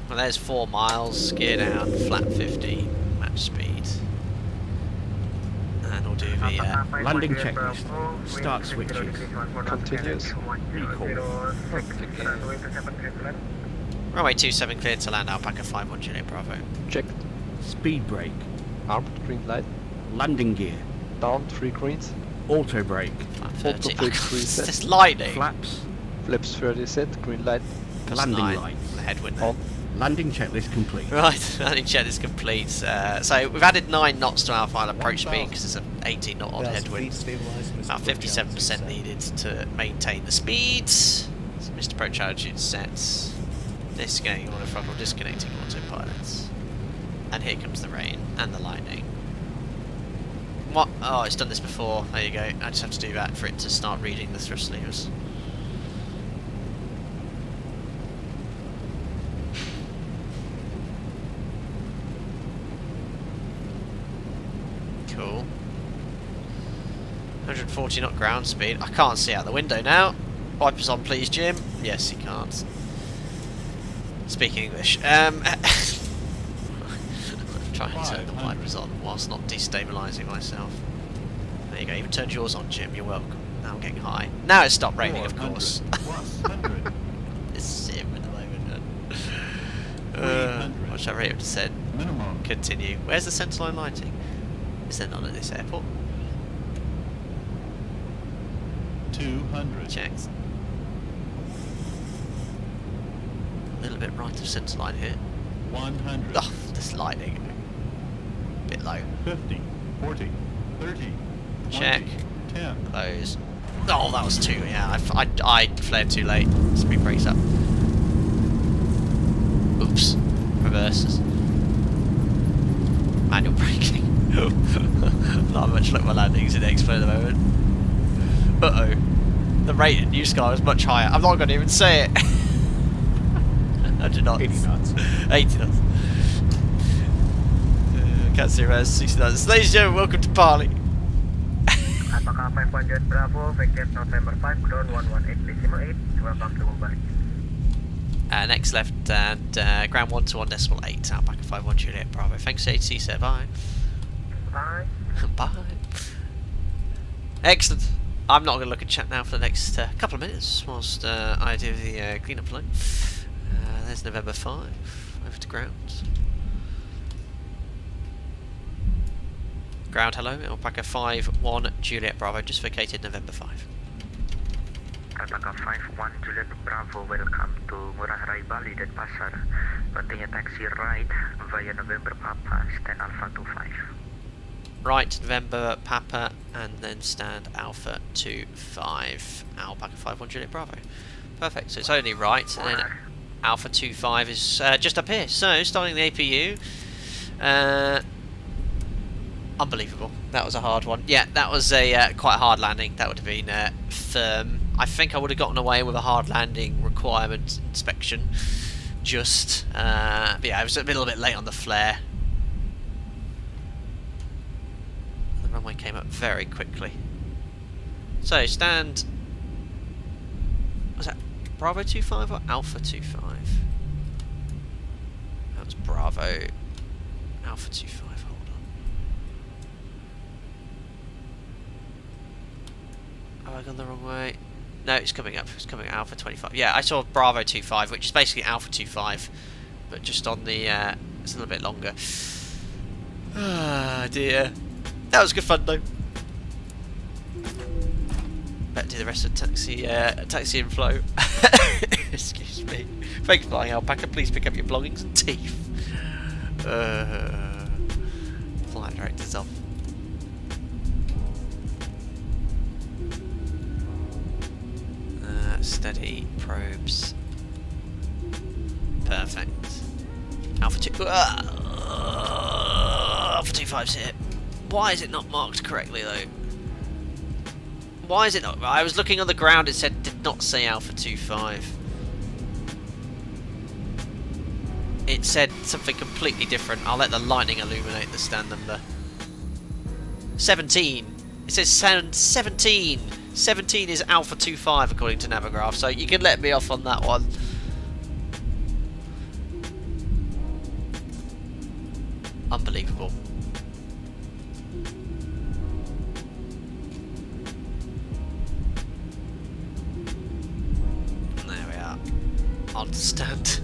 Well, there's 4 miles, gear down, flat 50, match speed. And we'll do the landing checklist. Start switches. Continuous. Recall. runway 27 cleared to land Alpaca 51 Juliet Bravo. Checked. Speed brake. Armed green light. Landing gear. Down 3 greens. Auto brake. Flat 30. Auto brake reset. This lightning. Flaps. Flips 30 set. Green light. Landing 9. lights. The headwind. On. Landing checklist complete. Right, landing check is complete. So we've added 9 knots to our final approach speed because there's an 18 knot on headwind. About 57% needed to maintain the speeds. So missed approach altitude sets. Disconnecting auto throttle, disconnecting autopilots. And here comes the rain and the lightning. What? Oh, it's done this before. There you go. I just have to do that for it to start reading the thrust levers. Cool. 140 knot ground speed. I can't see out the window now. Wipers on, please, Jim. Yes, he can't. Speaking English. Try and turn the wipers on whilst not destabilising myself. There you go. Even turned yours on, Jim. You're welcome. Now I'm getting high. Now it's stopped raining, of course. It's sim at the moment. What should I rate it to said? Continue. Where's the centerline lighting? Is there none at this airport? 200. Checks. A little bit right of centerline here. 100. Oh, this lighting. Bit low. 50, 40, 30, Check. 20, 10. Close. Oh, that was 2. Yeah, I flared too late. Speed brakes up. Oops. Reverses. Manual braking. Not much luck with my landings in Expo at the moment. Uh-oh. The rate at New Sky was much higher. I'm not going to even say it. 100 knots. 80 knots. 80 knots. Can't see around 60 knots. Ladies and gentlemen, welcome to Bali. Alpaca 518 Bravo, vector November 5, ground 118.8, welcome to Bali. Next left and ground 121.8, Alpaca 51 Juliet Bravo. Thanks, HC, sir. Bye. Bye. Bye. Excellent. I'm not going to look at chat now for the next couple of minutes whilst I do the clean-up line. There's November 5, over to ground. Ground, hello, Alpaca 5-1 Juliet Bravo, just vacated November 5. Alpaca 5-1 Juliet Bravo, welcome to Ngurah Rai Bali dan Pasar. Continue taxi right via November Papa, stand Alpha 25. Right, November Papa, and then stand Alpha 25. Alpaca 5-1 Juliet Bravo. Perfect, so it's only right, and then Alpha 25 is just up here. So, starting the APU. Unbelievable. That was a hard one. Yeah, that was a quite a hard landing. That would have been firm. I think I would have gotten away with a hard landing requirement inspection. Just, but yeah, I was a little bit late on the flare. The runway came up very quickly. So, stand... Was that Bravo 25 or Alpha 25? That was Bravo. Alpha 25, hold on. Have I gone the wrong way? No, it's coming up. It's coming Alpha 25. Yeah, I saw Bravo 25, which is basically Alpha 25, but just on the, it's a little bit longer. Ah, dear. That was good fun, though. Better do the rest of the taxi and flow. Excuse me. Thanks for flying, Alpaca. Please pick up your belongings and teeth. Flight director's off. Steady probes. Perfect. Alpha 2. Alpha 25's hit. Why is it not marked correctly though? Why is it not? I was looking on the ground, it said did not say Alpha 25. It said something completely different. I'll let the lightning illuminate the stand number. 17. It says 17. 17 is Alpha 25 according to Navigraph, so you can let me off on that one. Unbelievable. There we are. On stand.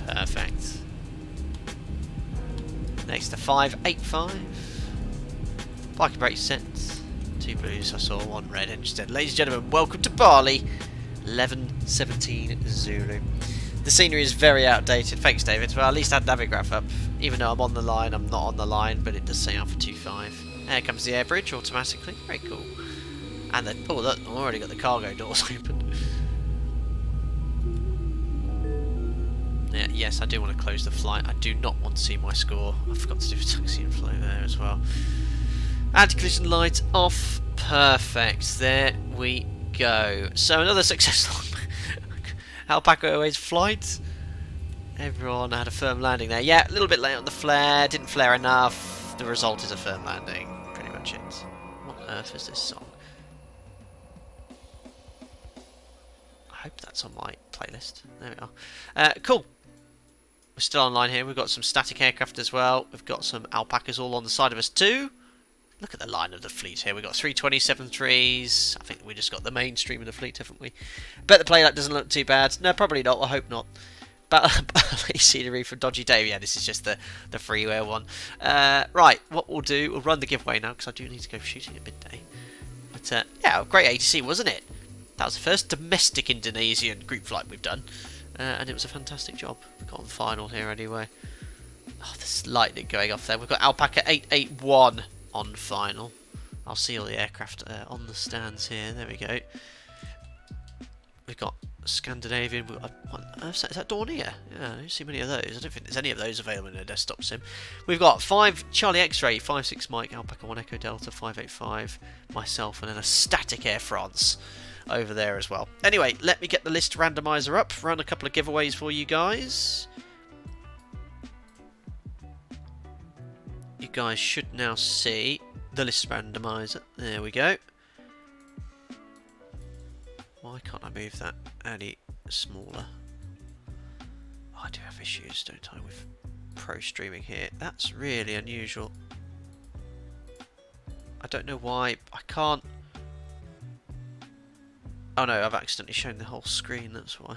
Perfect. Next to 585. Parking brake set. 2 blues, I saw 1 red instead. Ladies and gentlemen, welcome to Bali. 11:17 Zulu. The scenery is very outdated. Thanks, David. Well, at least I had Navigraph up. Even though I'm on the line, I'm not on the line, but it does say Alpha 25. There comes the air bridge automatically. Very cool. And the, oh, look, I've already got the cargo doors open. Yeah, yes, I do want to close the flight. I do not want to see my score. I forgot to do a taxi and flow there as well. Anti-collision light off. Perfect. There we go. So another successful Alpaca Airways flight. Everyone had a firm landing there. Yeah, a little bit late on the flare. Didn't flare enough. The result is a firm landing. Pretty much it. What on earth is this song? I hope that's on my playlist. There we are. Cool. We're still online here. We've got some static aircraft as well. We've got some alpacas all on the side of us too. Look at the line of the fleet here. We've got 327 3s. I think we just got the mainstream of the fleet, haven't we? Bet the playlight doesn't look too bad. No, probably not. I hope not. But scenery from Dodgy Dave. Yeah, this is just the freeware one. Right, what we'll do, we'll run the giveaway now because I do need to go shooting at midday. But yeah, great ATC, wasn't it? That was the first domestic Indonesian group flight we've done. And it was a fantastic job. We've got on final here anyway. Oh, there's lightning going off there. We've got Alpaca 881 on final. I'll see all the aircraft on the stands here. There we go. We've got Scandinavian. We've got, what on earth is that Dornier? Yeah, I don't see many of those. I don't think there's any of those available in a desktop sim. We've got 5 Charlie X-Ray, 56 Mike, Alpaca 1 Echo Delta, 585, myself, and then a Static Air France over there as well. Anyway, let me get the list randomizer up, run a couple of giveaways for you guys. You guys should now see the list randomizer. There we go. Why can't I move that any smaller? Oh, I do have issues, don't I, with pro streaming here. That's really unusual. I don't know why I can't. Oh no, I've accidentally shown the whole screen, that's why.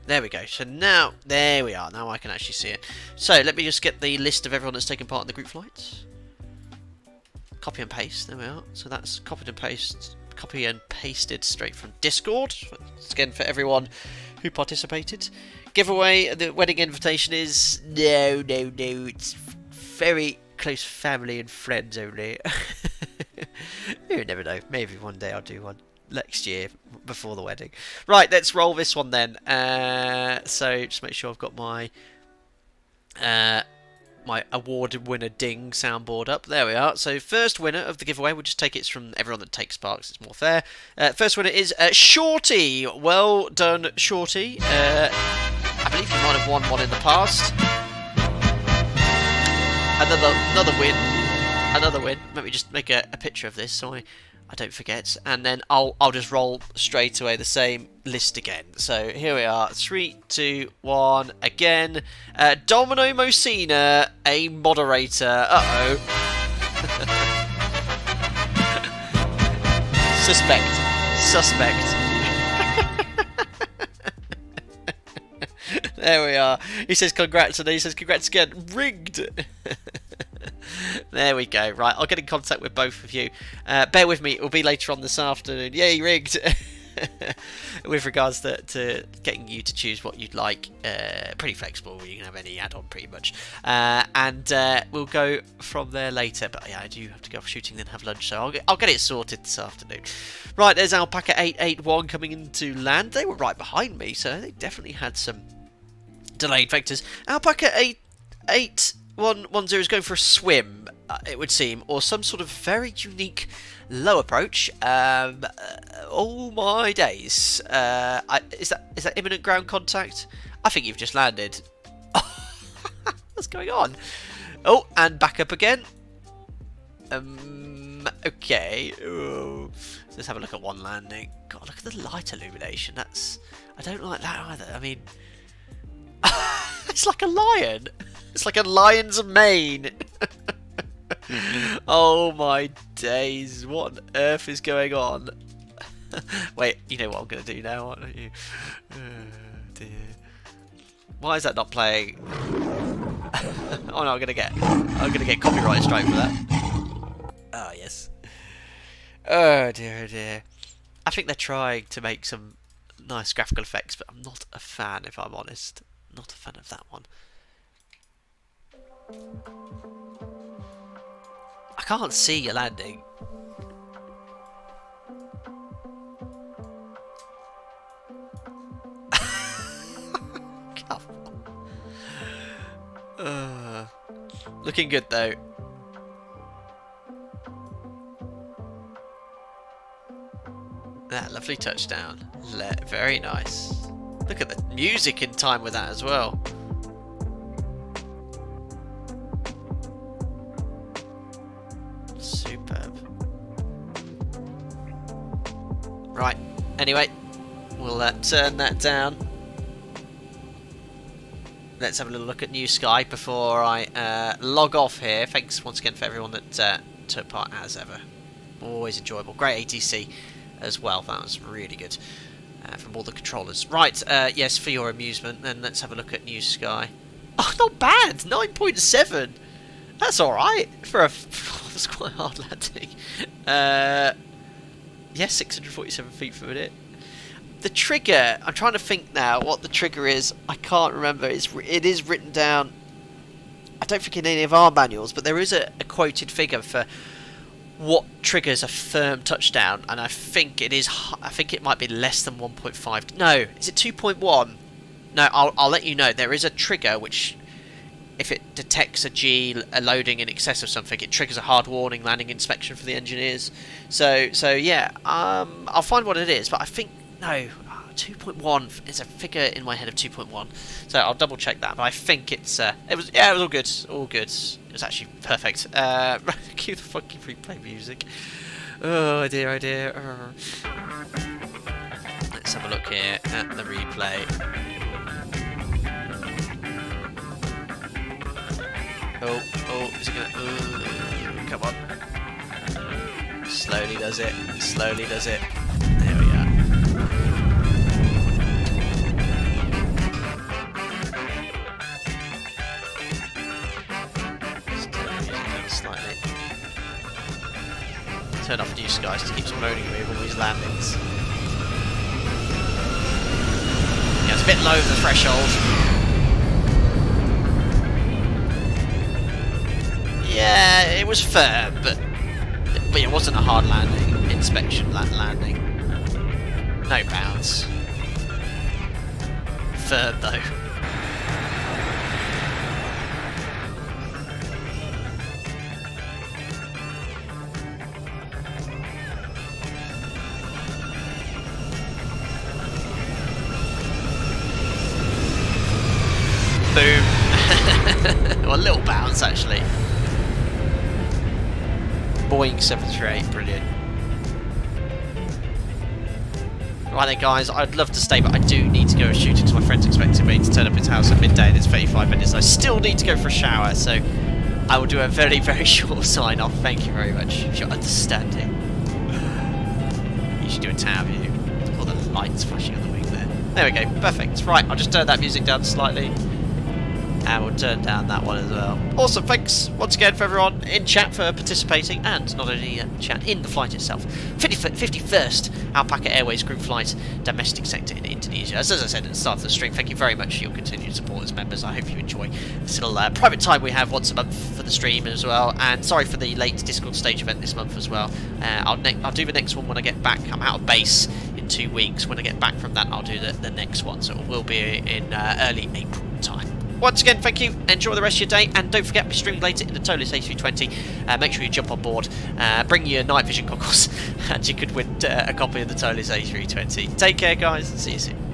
There we go. So now, there we are. Now I can actually see it. So let me just get the list of everyone that's taken part in the group flights. Copy and paste. There we are. So that's copy and pasted straight from Discord. Once again, for everyone who participated. Giveaway. The wedding invitation is no. It's very close family and friends only. You never know. Maybe one day I'll do one. Next year before the wedding. Right, let's roll this one then. So just make sure I've got my my award winner ding soundboard up. There we are. So first winner of the giveaway, we'll just take it from everyone that takes part because it's more fair. First winner is Shorty. Well done, Shorty. I believe you might have won one in the past. Another win. Let me just make a picture of this so I don't forget, and then I'll just roll straight away the same list again. So here we are, 3, 2, 1, again. Domino Mosina, a moderator. Suspect. There we are. He says congrats, and he says congrats again. Rigged. There we go. Right, I'll get in contact with both of you. Bear with me, it will be later on this afternoon. Yay, rigged! With regards to getting you to choose what you'd like. Pretty flexible, you can have any add-on pretty much. And we'll go from there later. But yeah, I do have to go off shooting, then have lunch, so I'll get it sorted this afternoon. Right, there's Alpaca 881 coming into land. They were right behind me, so they definitely had some delayed vectors. Alpaca 8110 is going for a swim, it would seem, or some sort of very unique low approach. Oh my days! Is that imminent ground contact? I think you've just landed. What's going on? Oh, and back up again. Okay. Ooh. Let's have a look at one landing. God, look at the light illumination. I don't like that either. I mean, it's like a lion. It's like a lion's mane. Oh my days, what on earth is going on? Wait, you know what I'm going to do now, aren't you? Oh dear. Why is that not playing? Oh no, I'm going to get copyright strike for that. Oh yes. Oh dear, oh dear. I think they're trying to make some nice graphical effects, but I'm not a fan, if I'm honest. Not a fan of that one. I can't see you landing. Looking good though. That lovely touchdown. Very nice. Look at the music in time with that as well. Superb. Right, anyway, we'll turn that down. Let's have a little look at New Sky before I log off here. Thanks once again for everyone that took part as ever. Always enjoyable. Great ATC as well. That was really good from all the controllers. Right, yes, for your amusement, then let's have a look at New Sky. Oh, not bad! 9.7! That's alright for a... that's quite hard landing. Yes, 647 feet per minute. The trigger, I'm trying to think now what the trigger is. I can't remember. It is written down. I don't think in any of our manuals, but there is a quoted figure for what triggers a firm touchdown, and I think it is. I think it might be less than 1.5. No, is it 2.1? No, I'll let you know. There is a trigger which, if it detects a loading in excess of something, it triggers a hard warning landing inspection for the engineers. So yeah, I'll find what it is, but I think. No, 2.1 is a figure in my head of 2.1, so I'll double check that. But I think it was all good, It was actually perfect. Cue the funky replay music. Oh dear, oh dear. Let's have a look here at the replay. Oh, is it gonna? Come on. Slowly does it. Slowly does it. There we are. Slightly. Turn off New Skies to keep moaning at me with all these landings. Yeah, it's a bit low the threshold. Yeah, it was firm, but it wasn't a hard landing. Inspection landing. No bounce. Firm though. Boom. Well, a little bounce actually. Boeing 738, brilliant. Right then guys, I'd love to stay, but I do need to go shooting because my friend's expecting me to turn up at his house at midday and it's 35 minutes. I still need to go for a shower, so I will do a very, very short sign off. Thank you very much for your understanding. You should do a tower view. All the lights flashing on the wing there. There we go, perfect. Right, I'll just turn that music down slightly. And we'll turn down that one as well. Awesome, thanks once again for everyone in chat for participating, and not only chat, in the flight itself. 51st Alpaca Airways group flight, domestic sector in Indonesia. As I said at the start of the stream, thank you very much for your continued support as members. I hope you enjoy this little private time we have once a month for the stream as well. And sorry for the late Discord stage event this month as well. I'll do the next one when I get back. I'm out of base in 2 weeks. When I get back from that, I'll do the next one. So it will be in early April time. Once again, thank you, enjoy the rest of your day, and don't forget we stream later in the Tolis A320. Make sure you jump on board, bring your night vision goggles, and you could win a copy of the Tolis A320. Take care guys, see you soon.